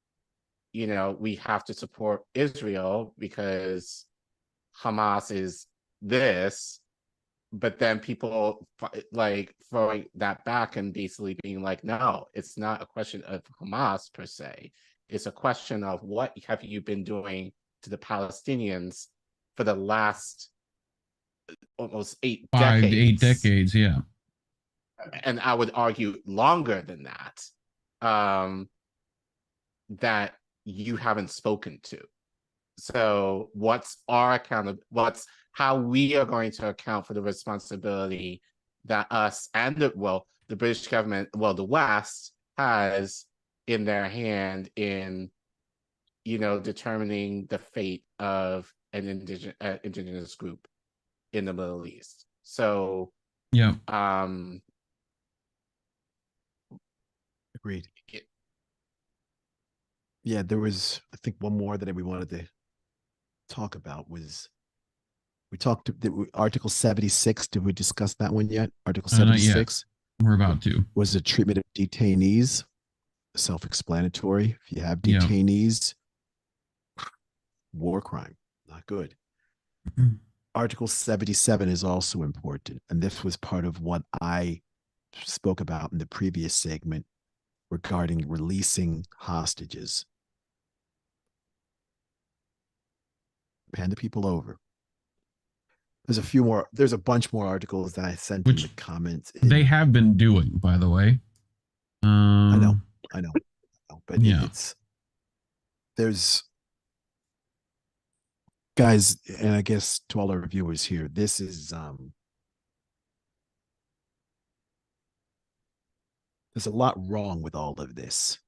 we have to support Israel because Hamas is this, but then people like throwing that back and basically being like, no, it's not a question of Hamas per se. It's a question of what have you been doing to the Palestinians for the last almost 8 5 decades. to 8 decades, yeah. And I would argue longer than that, that you haven't spoken to. So what's how we are going to account for the responsibility that us and the British government, the West has in their hand in, determining the fate of an indigenous group in the Middle East. So, yeah. Agreed. Yeah, there was, I think, one more that we wanted to talk about was, we talked Article 76. Did we discuss that one yet? Article 76. We're about to. Was the treatment of detainees. Self-explanatory. If you have detainees, war crime, not good. Mm-hmm. Article 77 is also important, and this was part of what I spoke about in the previous segment regarding releasing hostages. Hand the people over. There's a bunch more articles that I sent in the comments. They have been doing, by the way. I know, but there's guys, and I guess to all our viewers here, this is there's a lot wrong with all of this.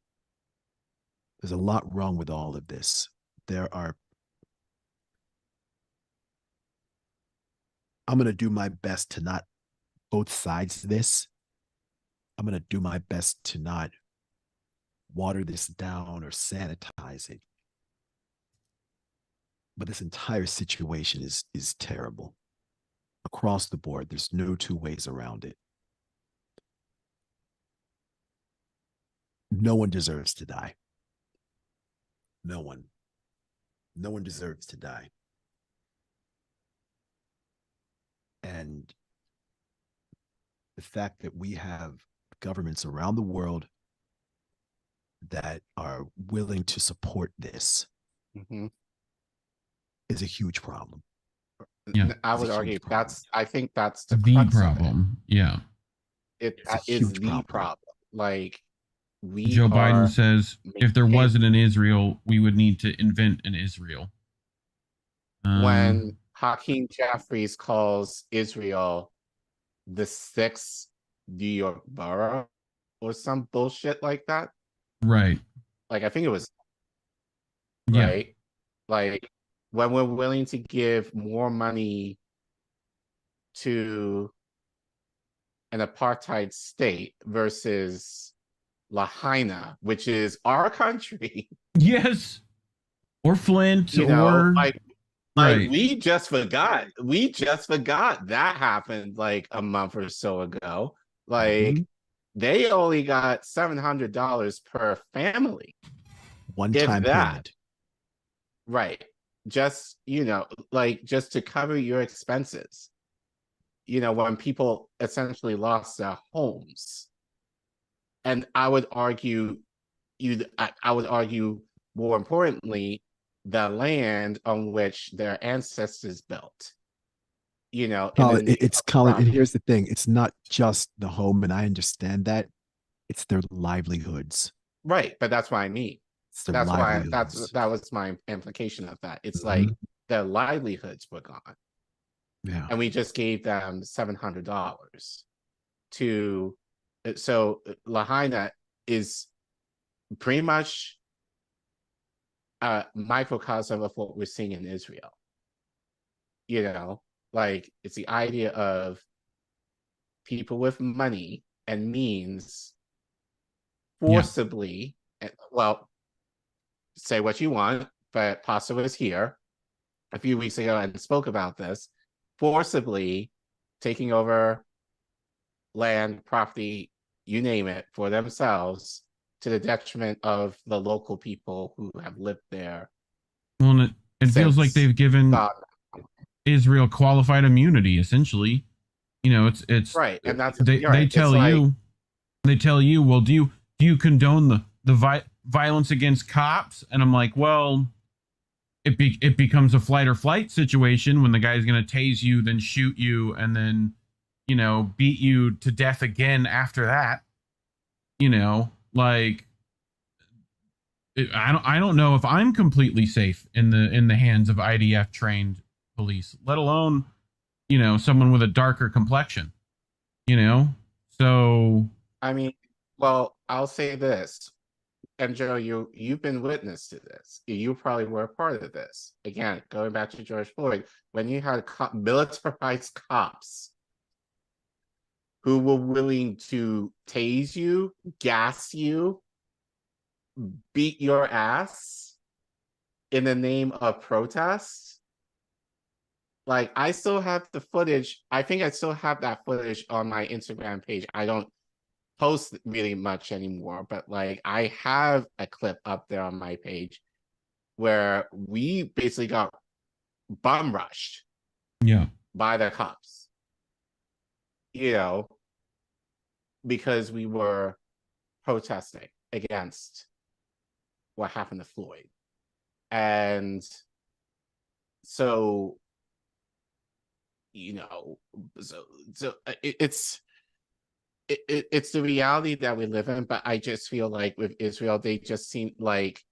There's a lot wrong with all of this. I'm going to do my best to not both sides of this. I'm going to do my best to not water this down or sanitize it. But this entire situation is terrible. Across the board, there's no two ways around it. No one deserves to die. No one. No one deserves to die. And the fact that we have governments around the world that are willing to support this is a huge problem. Yeah, I would argue I think that's the problem. Yeah, it is the problem. Like, Joe Biden says, if there wasn't an Israel, we would need to invent an Israel. When Hakeem Jeffries calls Israel the 6th New York borough or some bullshit like that. Right. Like, I think it was. Yeah. Right. Like, when we're willing to give more money to an apartheid state versus Lahaina, which is our country. Yes. Or Flint, Like, we just forgot. We just forgot that happened like a month or so ago. Like, they only got $700 per family. One-time payment. Right. Just, just to cover your expenses. When people essentially lost their homes. And I would argue, more importantly, the land on which their ancestors built. Collin, and here's the thing. It's not just the home, and I understand that. It's their livelihoods. Right, but that's what I mean. That was my implication of that. It's like their livelihoods were gone. Yeah. And we just gave them $700 to. So Lahaina is pretty much a microcosm of what we're seeing in Israel. Like, it's the idea of people with money and means forcibly, say what you want, but Pasta was here a few weeks ago and spoke about this, forcibly taking over land, property, you name it, for themselves, to the detriment of the local people who have lived there. Well, and it feels like they've given Israel qualified immunity, essentially. It's right, and that's they tell you, well, do you condone the violence against cops, and I'm like, well, it becomes a flight or flight situation when the guy's going to tase you, then shoot you, and then, you know, beat you to death again after that. You know, like, I don't know if I'm completely safe in the hands of IDF trained police, let alone, you know, someone with a darker complexion, you know? So I mean, well, I'll say this. And Joe, you've been witness to this. You probably were a part of this. Again, going back to George Floyd, when you had militarized cops who were willing to tase you, gas you, beat your ass in the name of protest. Like, I still have the footage. I think I still have that footage on my Instagram page. I don't post really much anymore, but like, I have a clip up there on my page where we basically got bum rushed by the cops, you know, because we were protesting against what happened to Floyd. And so, you know, so it's the reality that we live in, but I just feel like with Israel, they just seem like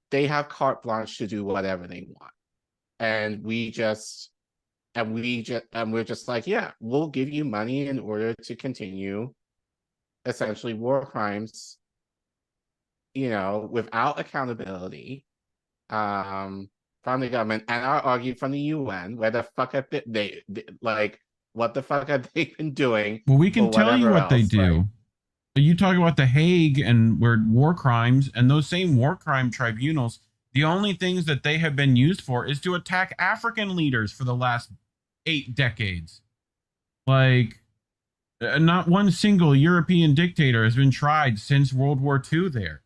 they have carte blanche to do whatever they want. And we're just like, yeah, we'll give you money in order to continue essentially war crimes, you know, without accountability from the government. And I argue from the UN, where the fuck have they like, what the fuck have they been doing? Well, we can tell you what they do. You talk about the Hague and where war crimes, and those same war crime tribunals, the only things that they have been used for is to attack African leaders for the last 8 decades. Like, not one single European dictator has been tried since World War II there.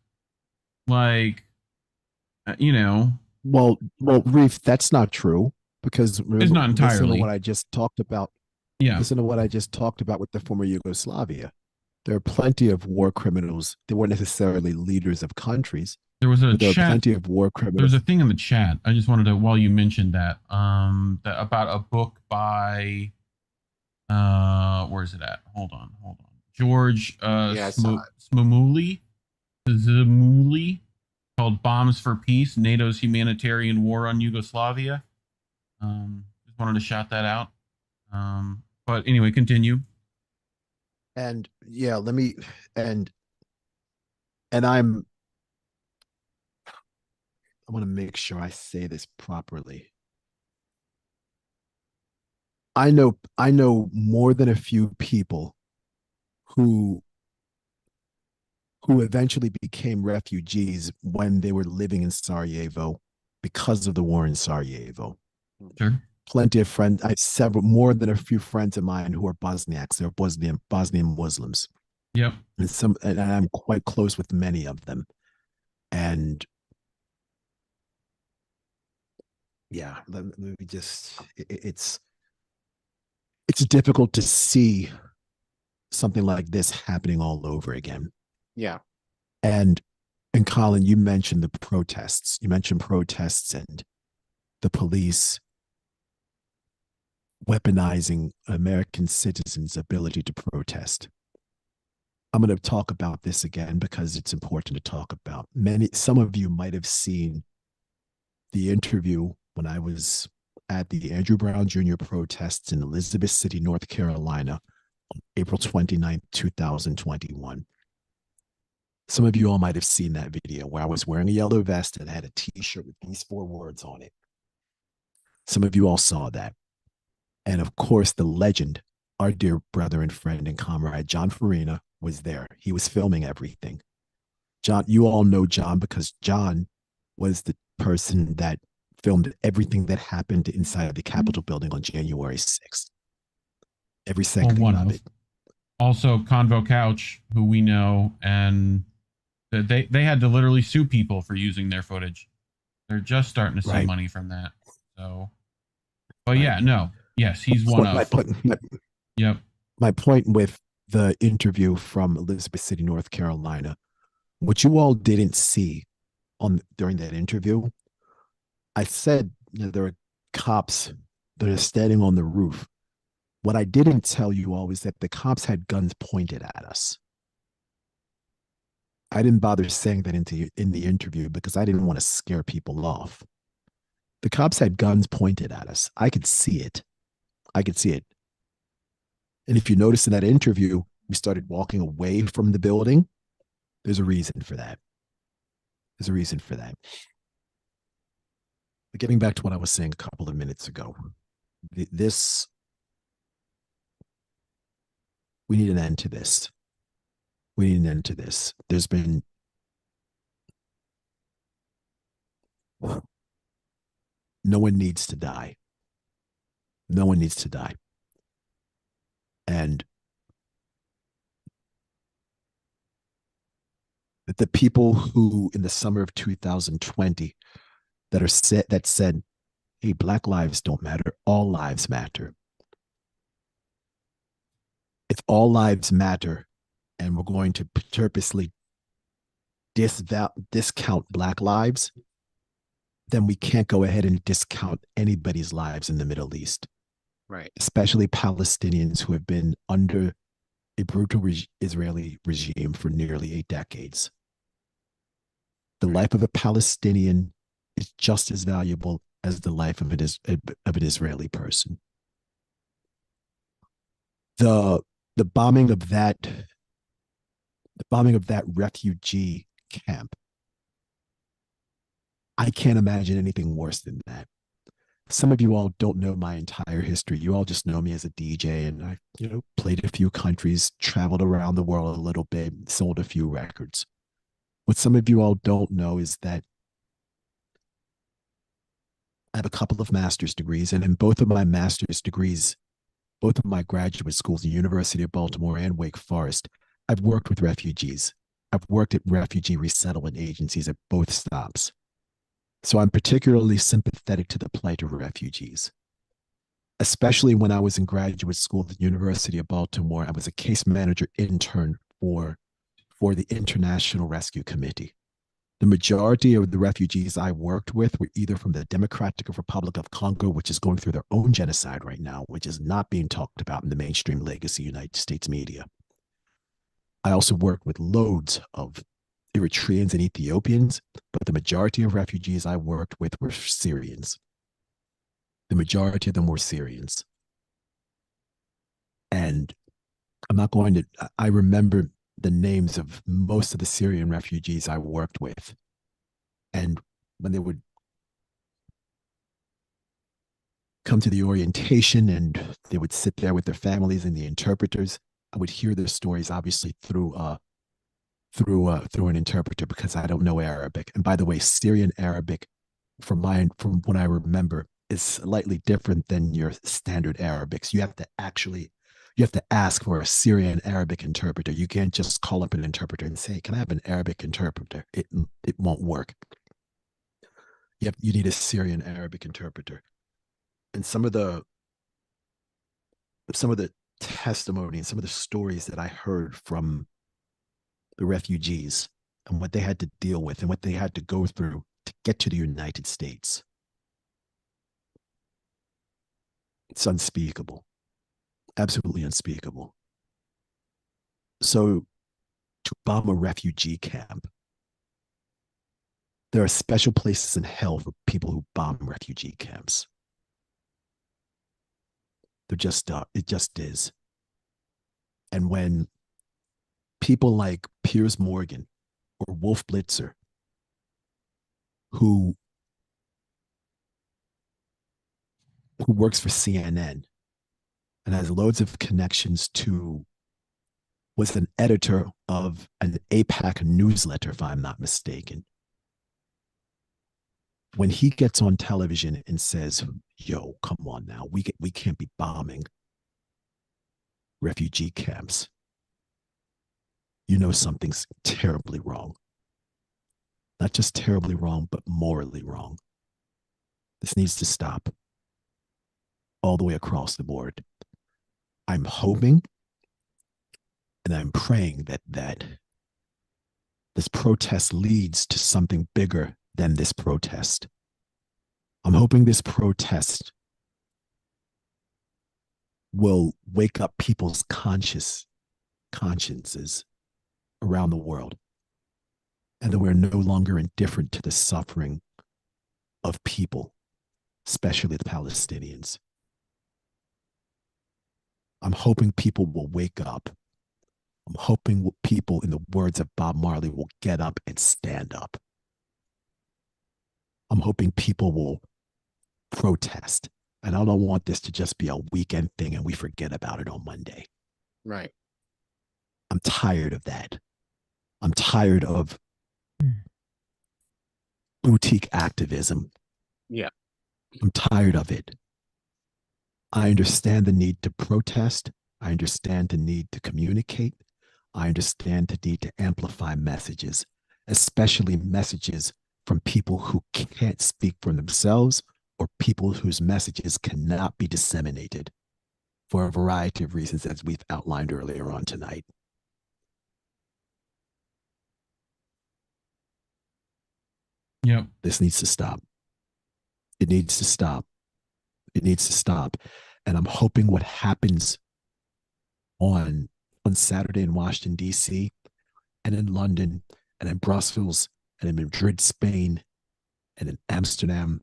Like, you know. Well, Reef, that's not true, because it's not entirely. Listen to what I just talked about. Yeah. Listen to what I just talked about with the former Yugoslavia. There are plenty of war criminals. They weren't necessarily leaders of countries. There was a there chat. Are plenty of war criminals. There's a thing in the chat. I just wanted to, while you mentioned that, about a book by, where is it at? Hold on. George Smamuli, called "Bombs for Peace: NATO's Humanitarian War on Yugoslavia." Just wanted to shout that out. But anyway, continue. And yeah, let me I want to make sure I say this properly. I know more than a few people who eventually became refugees when they were living in Sarajevo because of the war in Sarajevo. Sure. Plenty of friends. I have more than a few friends of mine who are Bosniaks. They're Bosnian Muslims. Yep. And I'm quite close with many of them. And yeah, let me just, it's difficult to see something like this happening all over again. Yeah. And Collin, you mentioned the protests. You mentioned protests and the police weaponizing American citizens' ability to protest. I'm going to talk about this again because it's important to talk about. Some of you might have seen the interview when I was at the Andrew Brown Jr. protests in Elizabeth City, North Carolina, on April 29th, 2021. Some of you all might have seen that video where I was wearing a yellow vest and had a t-shirt with these 4 words on it. Some of you all saw that. And of course, the legend, our dear brother and friend and comrade, John Farina, was there. He was filming everything. John, you all know John because John was the person that filmed everything that happened inside the Capitol building on January 6th. Every second of it. Also, Convo Couch, who we know, and they had to literally sue people for using their footage. They're just starting to see money from that. So, but yeah, no. Yes, he's one of. Yep. My point with the interview from Elizabeth City, North Carolina. What you all didn't see during that interview, I said, there are cops that are standing on the roof. What I didn't tell you all is that the cops had guns pointed at us. I didn't bother saying that in the interview because I didn't want to scare people off. The cops had guns pointed at us. I could see it. I could see it. And if you notice in that interview, we started walking away from the building. There's a reason for that. There's a reason for that. But getting back to what I was saying a couple of minutes ago, we need an end to this. We need an end to this. There's been no one needs to die. No one needs to die. And the people who in the summer of 2020 that said, hey, Black lives don't matter, all lives matter. If all lives matter and we're going to purposely discount Black lives, then we can't go ahead and discount anybody's lives in the Middle East. Right. Especially Palestinians who have been under a brutal Israeli regime for nearly 8 decades. The life of a Palestinian is just as valuable as the life of an Israeli person. The bombing of that refugee camp, I can't imagine anything worse than that. Some of you all don't know my entire history. You all just know me as a DJ, and I, played a few countries, traveled around the world a little bit, sold a few records. What some of you all don't know is that I have a couple of master's degrees, and in both of my master's degrees, both of my graduate schools, the University of Baltimore and Wake Forest, I've worked with refugees. I've worked at refugee resettlement agencies at both stops. So I'm particularly sympathetic to the plight of refugees. Especially when I was in graduate school at the University of Baltimore, I was a case manager intern for the International Rescue Committee. The majority of the refugees I worked with were either from the Democratic Republic of Congo, which is going through their own genocide right now, which is not being talked about in the mainstream legacy United States media. I also worked with loads of Eritreans and Ethiopians, but the majority of refugees I worked with were Syrians. The majority of them were Syrians. And I remember the names of most of the Syrian refugees I worked with. And when they would come to the orientation and they would sit there with their families and the interpreters, I would hear their stories, obviously through an interpreter, because I don't know Arabic. And by the way, Syrian Arabic, from what I remember, is slightly different than your standard Arabics. You have to ask for a Syrian Arabic interpreter. You can't just call up an interpreter and say, "Can I have an Arabic interpreter?" It won't work. You need a Syrian Arabic interpreter. And some of the testimony and some of the stories that I heard from the refugees and what they had to deal with and what they had to go through to get to the United States. It's unspeakable. Absolutely unspeakable. So to bomb a refugee camp, there are special places in hell for people who bomb refugee camps. It just is. And when people like Piers Morgan or Wolf Blitzer, who works for CNN and has loads of connections to, was an editor of an APAC newsletter, if I'm not mistaken. When he gets on television and says, "Yo, come on now, we can't be bombing refugee camps," you know something's terribly wrong. Not just terribly wrong, but morally wrong. This needs to stop all the way across the board. I'm hoping And I'm praying that this protest leads to something bigger than this protest. I'm hoping this protest will wake up people's consciences around the world, and that we're no longer indifferent to the suffering of people, especially the Palestinians. I'm hoping people will wake up. I'm hoping people, in the words of Bob Marley, will get up and stand up. I'm hoping people will protest. And I don't want this to just be a weekend thing and we forget about it on Monday. Right. I'm tired of that. I'm tired of boutique activism. Yeah. I'm tired of it. I understand the need to protest. I understand the need to communicate. I understand the need to amplify messages, especially messages from people who can't speak for themselves or people whose messages cannot be disseminated for a variety of reasons, as we've outlined earlier on tonight. Yep. This needs to stop. It needs to stop. It needs to stop. And I'm hoping what happens on Saturday in Washington, D.C., and in London, and in Brussels, and in Madrid, Spain, and in Amsterdam,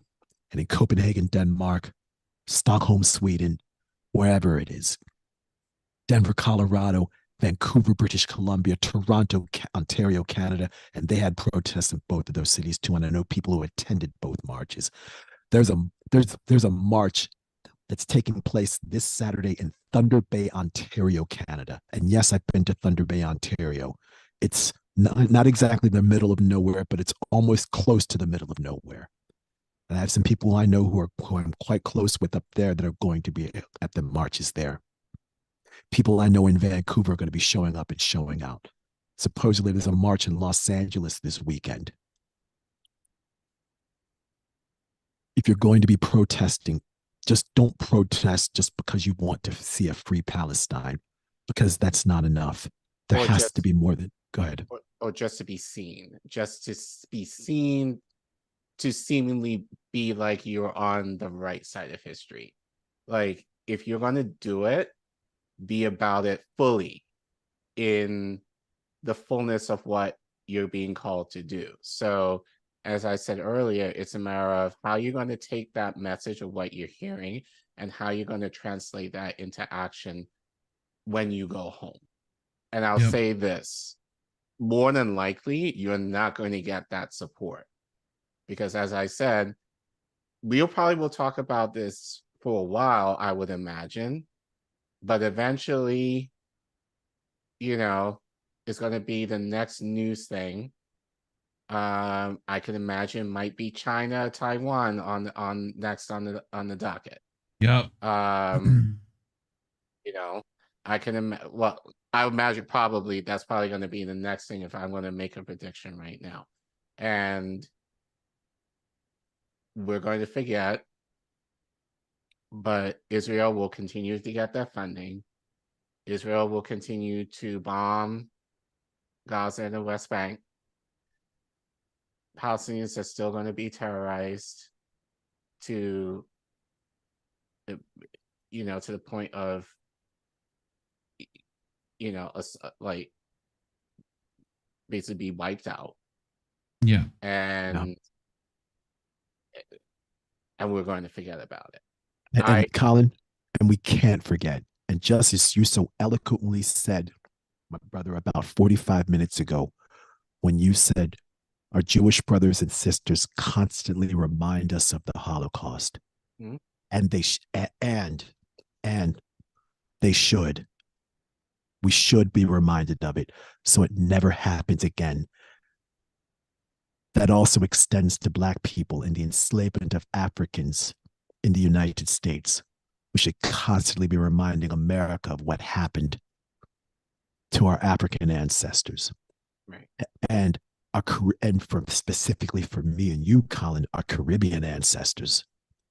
and in Copenhagen, Denmark, Stockholm, Sweden, wherever it is, Denver, Colorado, Vancouver, British Columbia, Toronto, Ontario, Canada, and they had protests in both of those cities too. And I know people who attended both marches. There's a march that's taking place this Saturday in Thunder Bay, Ontario, Canada. And yes, I've been to Thunder Bay, Ontario. It's not exactly the middle of nowhere, but it's almost close to the middle of nowhere. And I have some people I know who I'm quite close with up there that are going to be at the marches there. People I know in Vancouver are going to be showing up and showing out. Supposedly there's a march in Los Angeles this weekend. If you're going to be protesting, just don't protest just because you want to see a free Palestine, because that's not enough. There has to be more than, go ahead. Or just to be seen, just to be seen, to seemingly be like you're on the right side of history. Like, if you're going to do it, be about it fully in the fullness of what you're being called to do. So, as I said earlier, it's a matter of how you're going to take that message of what you're hearing and how you're going to translate that into action when you go home. And I'll say this, more than likely, you're not going to get that support. Because as I said, we probably will talk about this for a while, I would imagine. But eventually, it's going to be the next news thing. I can imagine might be China, Taiwan on next on the docket. Yep. I can I imagine probably that's probably going to be the next thing if I'm going to make a prediction right now. And we're going to forget, but Israel will continue to get their funding. Israel will continue to bomb Gaza and the West Bank. Palestinians are still going to be terrorized to the point of, like basically be wiped out. Yeah. And we're going to forget about it. And Collin, and we can't forget, and just as you so eloquently said, my brother, about 45 minutes ago, when you said, our Jewish brothers and sisters constantly remind us of the Holocaust. Mm-hmm. And they should. We should be reminded of it so it never happens again. That also extends to Black people and the enslavement of Africans in the United States. We should constantly be reminding America of what happened to our African ancestors. Right. And specifically for me and you, Collin, our Caribbean ancestors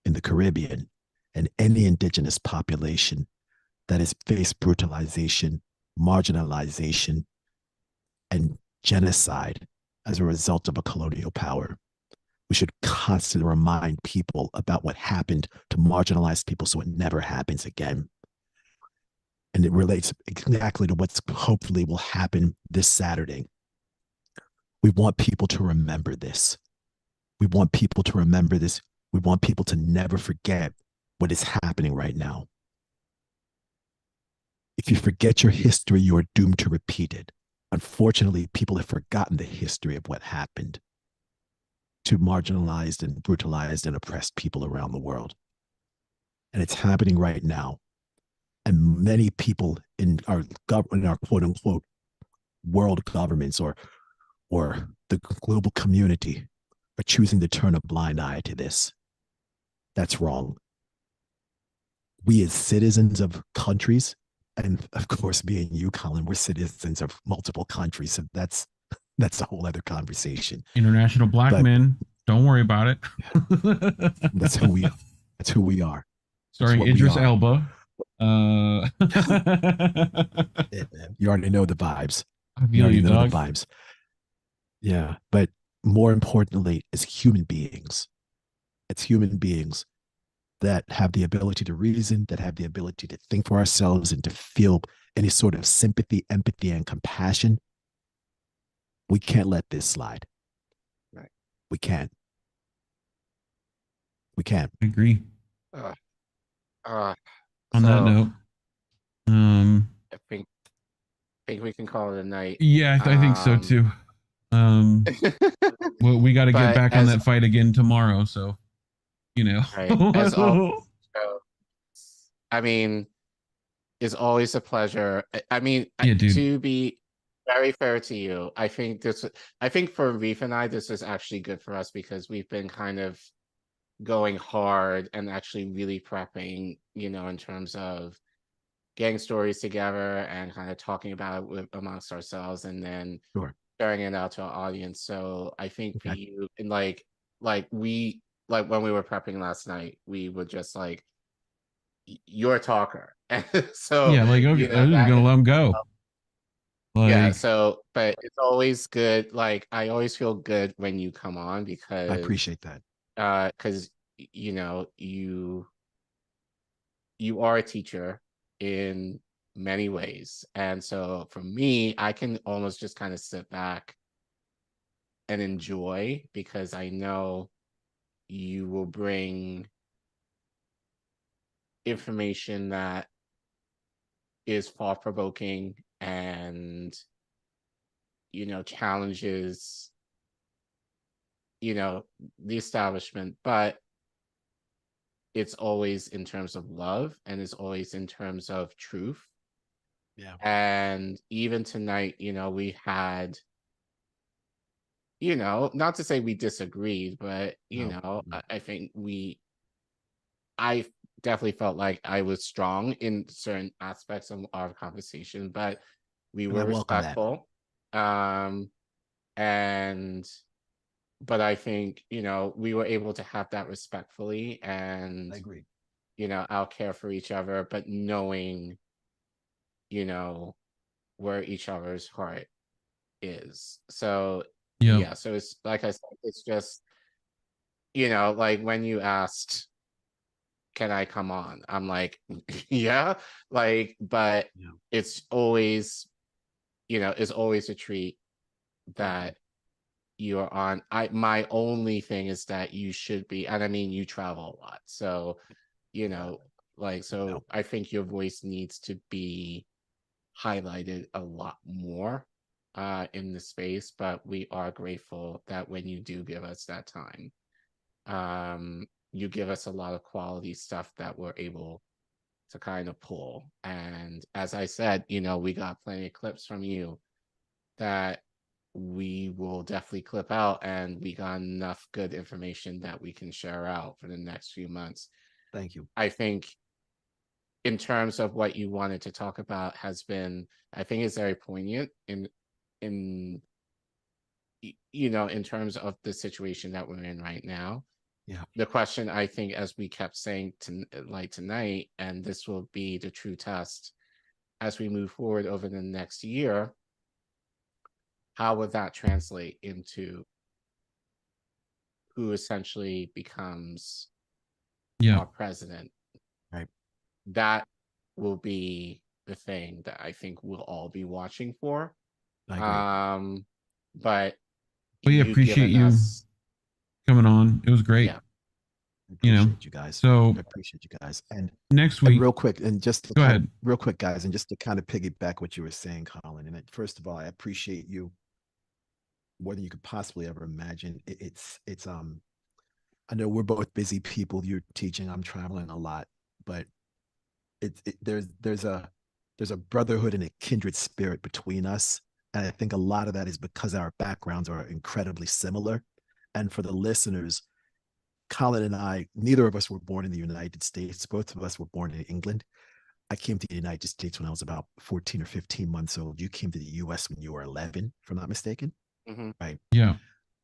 in the Caribbean and any indigenous population that has faced brutalization marginalization, and genocide as a result of a colonial power. We should constantly remind people about what happened to marginalized people so it never happens again. And it relates exactly to what's hopefully will happen this Saturday. We want people to remember this. We want people to remember this. We want people to never forget what is happening right now. If you forget your history, you are doomed to repeat it. Unfortunately, people have forgotten the history of what happened to marginalized and brutalized and oppressed people around the world. And it's happening right now. And many people in our quote unquote world governments or the global community are choosing to turn a blind eye to this. That's wrong. We as citizens of countries, and of course, me and you, Collin, we're citizens of multiple countries. So that's a whole other conversation. International black men. Don't worry about it. That's who we are. That's who we are. Starring Idris Elba. You already know the vibes. You already know the vibes. Yeah. But more importantly, as human beings, it's human beings that have the ability to reason, that have the ability to think for ourselves and to feel any sort of sympathy, empathy, and compassion. We can't let this slide. Right. We can't. We can't. I agree. On that note, I think we can call it a night. yeah, I think so too. Well, we got to get back on that fight again tomorrow, so you know. Right. As always, I mean, it's always a pleasure. I mean, to be very fair to you, I think for Reef and I, this is actually good for us because we've been kind of going hard and actually really prepping, you know, in terms of getting stories together and kind of talking about it amongst ourselves and then sharing it out to our audience. So I think for you, and like when we were prepping last night, we were just like, you're a talker. So yeah, like okay, you know, I'm just gonna let him go. Yeah, so but it's always good. Like I always feel good when you come on because I appreciate that. Because you know, you are a teacher in many ways. And so for me, I can almost just kind of sit back and enjoy because I know you will bring information that is thought-provoking and, you know, challenges, you know, the establishment, but it's always in terms of love and it's always in terms of truth. Yeah. And even tonight, you know, we had, you know, not to say we disagreed, but, you know, I think I definitely felt like I was strong in certain aspects of our conversation, but we were respectful. But I think, you know, we were able to have that respectfully and I agree. You know, I'll care for each other, but knowing, you know, where each other's heart is. So yeah, so it's like I said, it's just, you know, like when you asked, can I come on? I'm like, yeah, like, but it's always, you know, it's always a treat that you are on. My only thing is that you should be, and I mean, you travel a lot. So, you know, like, so I think your voice needs to be highlighted a lot more in the space, but we are grateful that when you do give us that time, you give us a lot of quality stuff that we're able to kind of pull. And as I said, you know, we got plenty of clips from you that we will definitely clip out, and we got enough good information that we can share out for the next few months. Thank you. I think in terms of what you wanted to talk about has been, I think it's very poignant in you know, in terms of the situation that we're in right now. Yeah. The question, I think, as we kept saying like tonight, and this will be the true test, as we move forward over the next year, how would that translate into who essentially becomes our president? Right. That will be the thing that I think we'll all be watching for. But we appreciate you coming on. It was great. Yeah. Appreciate you guys. So I appreciate you guys. And next week, and real quick, and just to go kind ahead. of, real quick, guys, and just to kind of piggyback what you were saying, Colin. And first of all, I appreciate you more than you could possibly ever imagine. It's I know we're both busy people. You're teaching, I'm traveling a lot, but there's a brotherhood and a kindred spirit between us. And I think a lot of that is because our backgrounds are incredibly similar. And for the listeners, Colin and I, neither of us were born in the United States. Both of us were born in England. I came to the United States when I was about 14 or 15 months old. You came to the US when you were 11, if I'm not mistaken. Mm-hmm. Right. Yeah.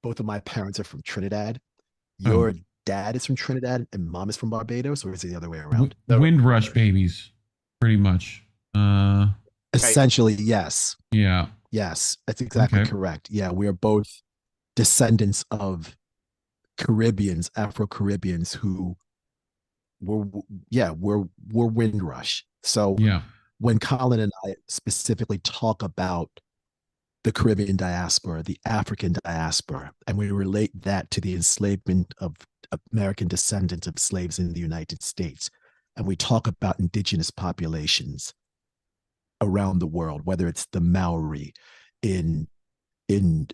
Both of my parents are from Trinidad. Your dad is from Trinidad and mom is from Barbados, or is it the other way around? Windrush babies, pretty much. Essentially, yes. Yeah. Yes, that's exactly correct. Yeah, we are both descendants of Caribbeans, Afro-Caribbeans who were Windrush. So when Colin and I specifically talk about the Caribbean diaspora, the African diaspora, and we relate that to the enslavement of American descendants of slaves in the United States, and we talk about indigenous populations around the world, whether it's the Maori in New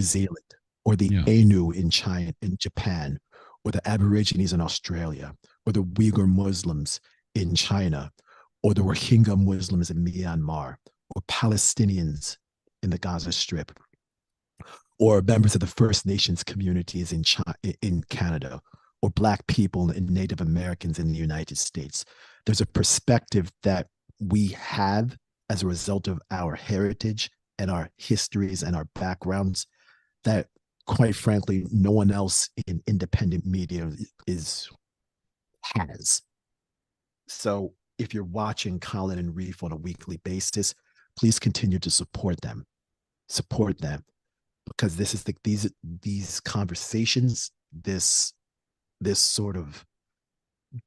Zealand, or the Ainu in China, in Japan, or the Aborigines in Australia, or the Uyghur Muslims in China, or the Rohingya Muslims in Myanmar, or Palestinians in the Gaza Strip, or members of the First Nations communities in Canada, or Black people and Native Americans in the United States. There's a perspective that we have as a result of our heritage and our histories and our backgrounds that, quite frankly, no one else in independent media has. So if you're watching Collin and Reef on a weekly basis, please continue to support them. Support them, because this is these conversations, this sort of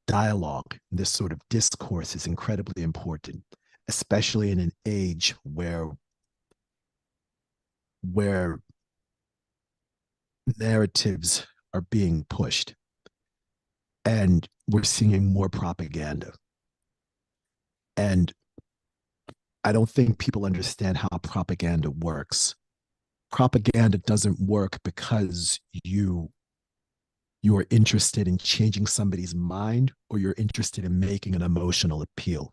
dialogue, this sort of discourse is incredibly important, especially in an age where narratives are being pushed and we're seeing more propaganda. And I don't think people understand how propaganda works. Propaganda doesn't work because you are interested in changing somebody's mind or you're interested in making an emotional appeal.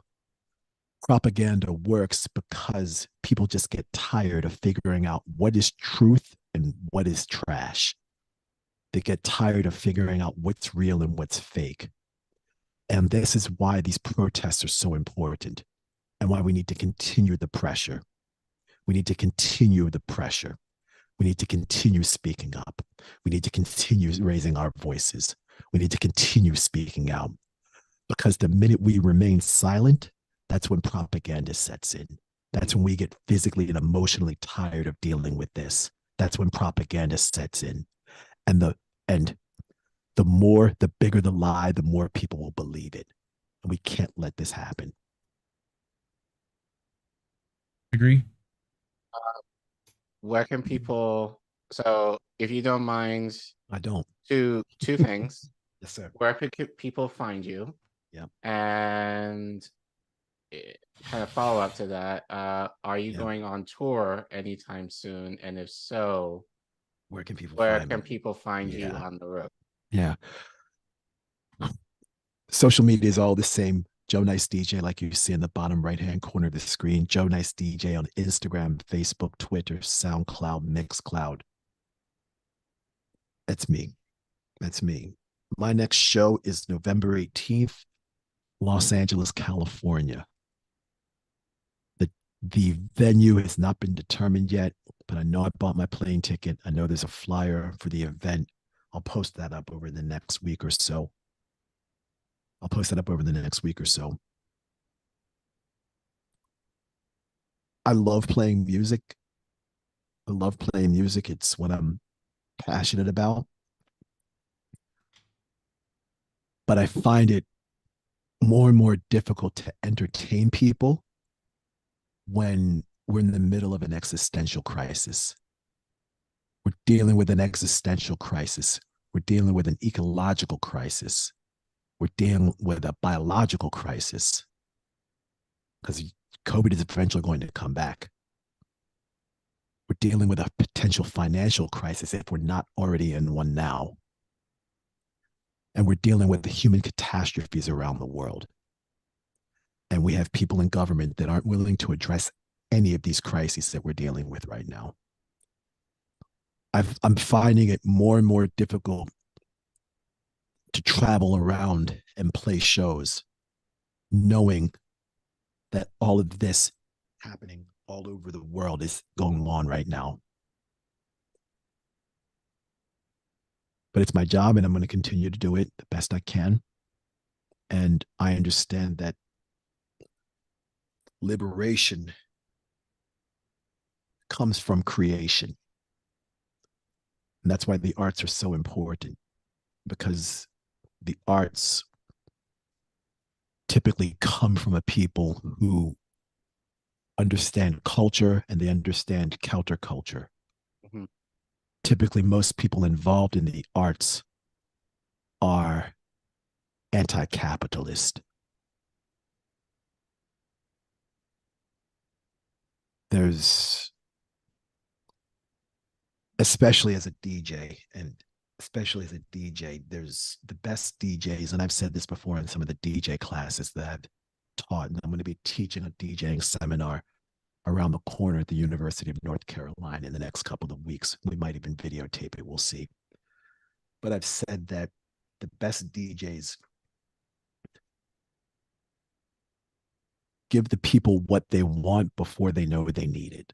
Propaganda works because people just get tired of figuring out what is truth and what is trash. They get tired of figuring out what's real and what's fake. And this is why these protests are so important and why we need to continue the pressure. We need to continue the pressure. We need to continue speaking up. We need to continue raising our voices. We need to continue speaking out, because the minute we remain silent, that's when propaganda sets in. That's when we get physically and emotionally tired of dealing with this. That's when propaganda sets in. And the bigger the lie, the more people will believe it. And we can't let this happen. Agree. Where can people, so if you don't mind, I don't. Two things. Yes, sir. Where can people find you? Yeah. And kind of follow up to that, are you going on tour anytime soon? And if so, where can people find you on the road? Yeah. Social media is all the same. Joe Nice DJ, like you see in the bottom right-hand corner of the screen. Joe Nice DJ on Instagram, Facebook, Twitter, SoundCloud, Mixcloud. That's me. That's me. My next show is November 18th, Los Angeles, California. The venue has not been determined yet, but I know I bought my plane ticket. I know there's a flyer for the event. I'll post that up over the next week or so. I love playing music. I love playing music. It's what I'm passionate about. But I find it more and more difficult to entertain people when we're in the middle of an existential crisis. We're dealing with an existential crisis. We're dealing with an ecological crisis. We're dealing with a biological crisis, because COVID is eventually going to come back. We're dealing with a potential financial crisis if we're not already in one now. And we're dealing with the human catastrophes around the world. And we have people in government that aren't willing to address any of these crises that we're dealing with right now. I'm finding it more and more difficult to travel around and play shows, knowing that all of this happening all over the world is going on right now. But it's my job, and I'm going to continue to do it the best I can. And I understand that liberation comes from creation. And that's why the arts are so important, because the arts typically come from a people who understand culture and they understand counterculture. Mm-hmm. Typically, most people involved in the arts are anti-capitalist. There's, especially as a DJ, there's the best DJs, and I've said this before in some of the DJ classes that I've taught, and I'm going to be teaching a DJing seminar around the corner at the University of North Carolina in the next couple of weeks. We might even videotape it, we'll see. But I've said that the best DJs give the people what they want before they know they need it.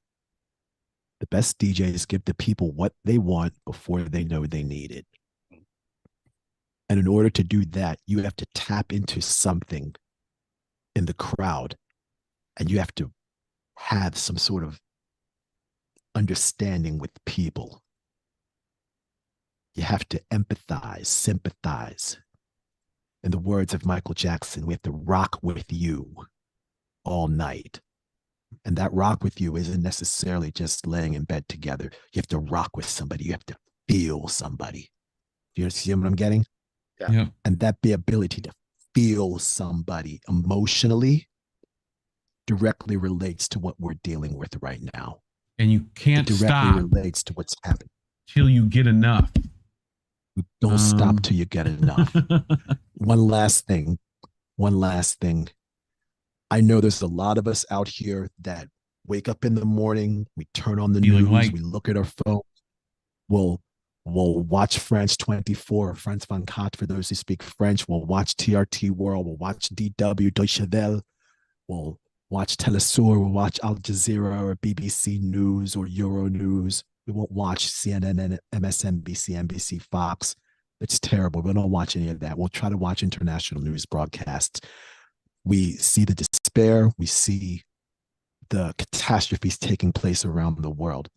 The best DJs give the people what they want before they know they need it. And in order to do that, you have to tap into something in the crowd, and you have to have some sort of understanding with people. You have to empathize, sympathize. In the words of Michael Jackson, we have to rock with you all night. And that rock with you isn't necessarily just laying in bed together. You have to rock with somebody. You have to feel somebody. Do you see what I'm getting? Yeah. And that the ability to feel somebody emotionally directly relates to what we're dealing with right now. And you can't it directly stop relates to what's happening till you get enough. You don't stop till you get enough. One last thing. I know there's a lot of us out here that wake up in the morning, we turn on the news, we look at our phone, we'll watch France 24, France 24 for those who speak French, we'll watch TRT World, we'll watch DW, Deutsche Welle, we'll watch Telesur, we'll watch Al Jazeera or BBC News or Euro News. We won't watch CNN, MSNBC, NBC, Fox. It's terrible. We don't watch any of that. We'll try to watch international news broadcasts. We see the despair. We see the catastrophes taking place around the world.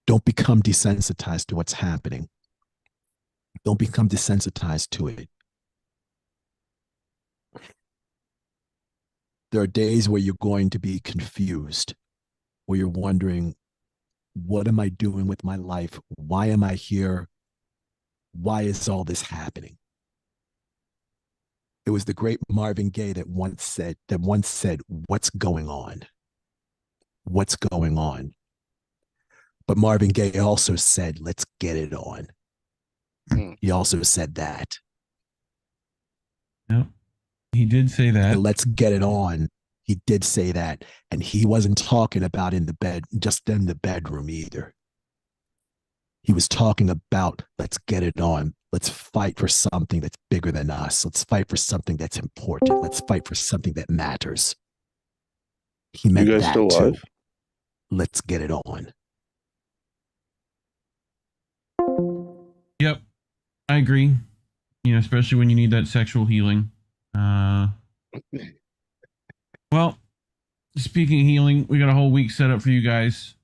Don't become desensitized to what's happening. Don't become desensitized to it. There are days where you're going to be confused, where you're wondering, what am I doing with my life? Why am I here? Why is all this happening? It was the great Marvin Gaye that once said, what's going on? What's going on? But Marvin Gaye also said, let's get it on. He also said that. Yep. He did say that. And let's get it on. He did say that. And he wasn't talking about just in the bedroom either. He was talking about, let's get it on. Let's fight for something that's bigger than us. Let's fight for something that's important. Let's fight for something that matters. He meant that too. Alive? Let's get it on. Yep. I agree. Especially when you need that sexual healing. Well, speaking of healing, we got a whole week set up for you guys.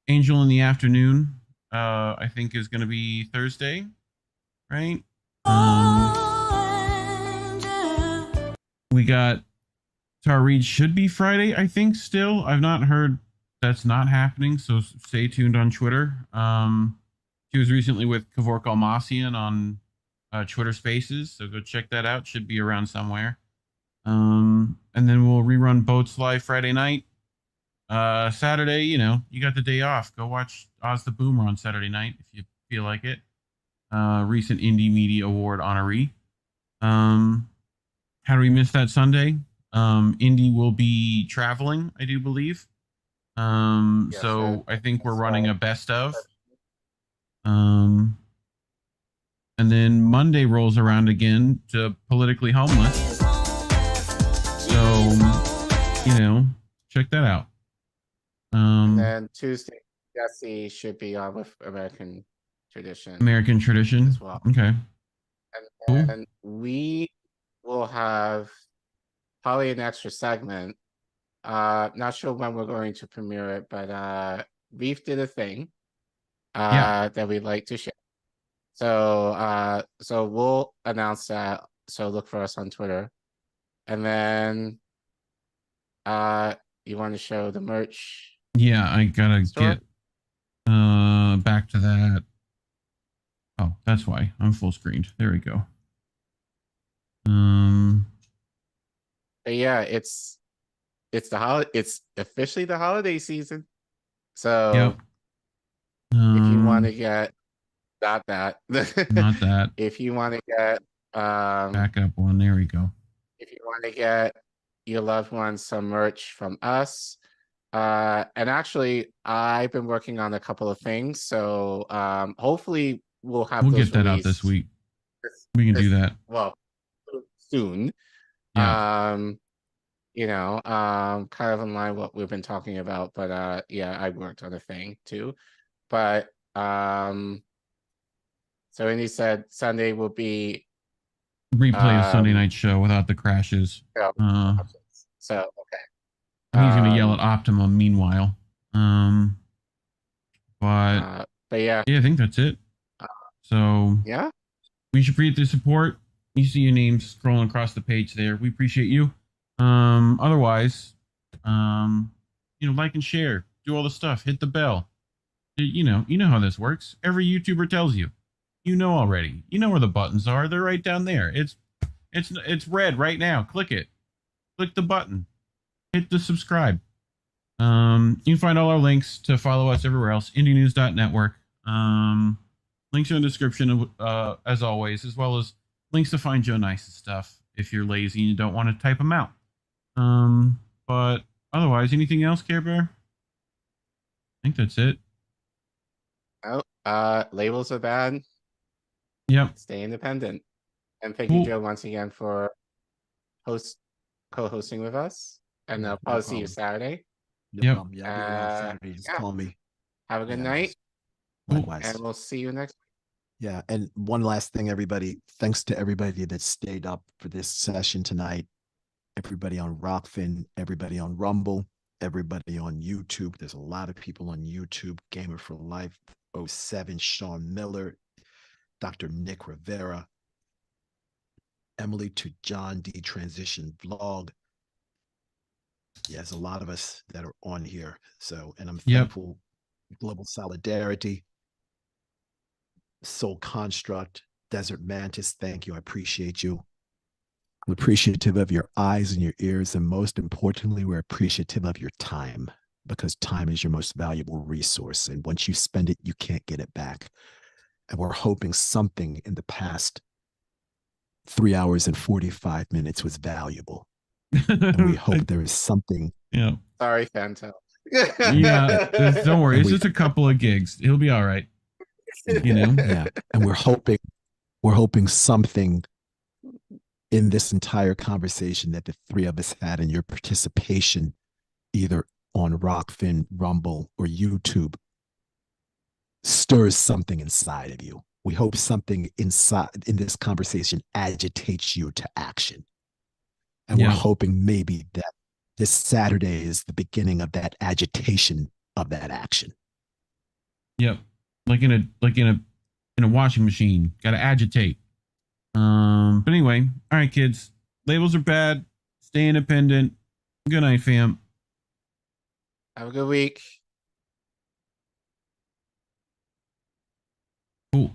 Angel in the afternoon, I think is going to be Thursday, right? We got Tara Reid should be Friday, I think. Still, I've not heard that's not happening, so stay tuned on Twitter. She was recently with Kevork Almasian on Twitter Spaces, so go check that out. Should be around somewhere. And then we'll rerun Boats Live Friday night. Saturday, you got the day off. Go watch Oz the Boomer on Saturday night if you feel like it. Recent Indie Media Award honoree. How do we miss that Sunday? Indy will be traveling, I do believe. So I think we're running a best of. And then Monday rolls around again to Politically Homeless. So, check that out. And then Tuesday, Jesse should be on with American Tradition. American Tradition as well. Okay. And then we will have probably an extra segment. Not sure when we're going to premiere it, but Reef did a thing that we'd like to share. So we'll announce that. So look for us on Twitter. And then you want to show the merch? Yeah, I gotta get back to that. Oh, that's why I'm full screened. There we go. But yeah, it's officially the holiday season. So if you want to get not that if you want to get back up one, there we go. If you want to get your loved ones some merch from us, and actually I've been working on a couple of things, so hopefully we'll get that out this week. We can do that. Well, soon. Yeah. Kind of in line what we've been talking about, but yeah, I worked on a thing too. But so Indy said Sunday will be replay of Sunday night show without the crashes. So okay. He's gonna yell at Optimum meanwhile. But yeah, I think that's it. So yeah, we should appreciate the support. You see your names scrolling across the page there. We appreciate you. Otherwise, like and share, do all the stuff, hit the bell. You know how this works. Every YouTuber tells you. You know already. You know where the buttons are. They're right down there. It's red right now. Click it. Click the button. Hit the subscribe. You can find all our links to follow us everywhere else. IndieNews.network. Links are in the description, as always, as well as links to find Joe Nice's stuff if you're lazy and you don't want to type them out. But otherwise, anything else, Care Bear? I think that's it. Oh, labels are bad. Yep. Stay independent. And thank you, Joe, once again for co-hosting with us. And I'll probably see you Saturday. Yeah, Saturday. Just call me. Have a good night. Likewise. And we'll see you next week. Yeah, and one last thing, everybody. Thanks to everybody that stayed up for this session tonight. Everybody on Rockfin, everybody on Rumble, everybody on YouTube. There's a lot of people on YouTube. Gamer for Life 07, Sean Miller, Dr. Nick Rivera, Emily to John D Transition Vlog. Yeah, there's a lot of us that are on here. So, and I'm thankful. Global Solidarity, Soul Construct, Desert Mantis, thank you. I appreciate you. I'm appreciative of your eyes and your ears, and most importantly, we're appreciative of your time, because time is your most valuable resource, and once you spend it, you can't get it back. And we're hoping something in the past 3 hours and 45 minutes was valuable. And we hope there is something. Yeah. Sorry, Fanto. Yeah, don't worry. It's just a couple of gigs. He'll be all right. Yeah. And we're hoping something in this entire conversation that the three of us had, and your participation either on Rockfin, Rumble, or YouTube stirs something inside of you. We hope something inside in this conversation agitates you to action. And we're hoping maybe that this Saturday is the beginning of that agitation of that action. Yep. Like in a washing machine. Gotta agitate. But anyway, all right, kids. Labels are bad. Stay independent. Good night, fam. Have a good week. Cool.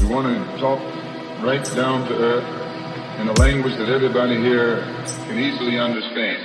We want to talk right down to earth in a language that everybody here can easily understand.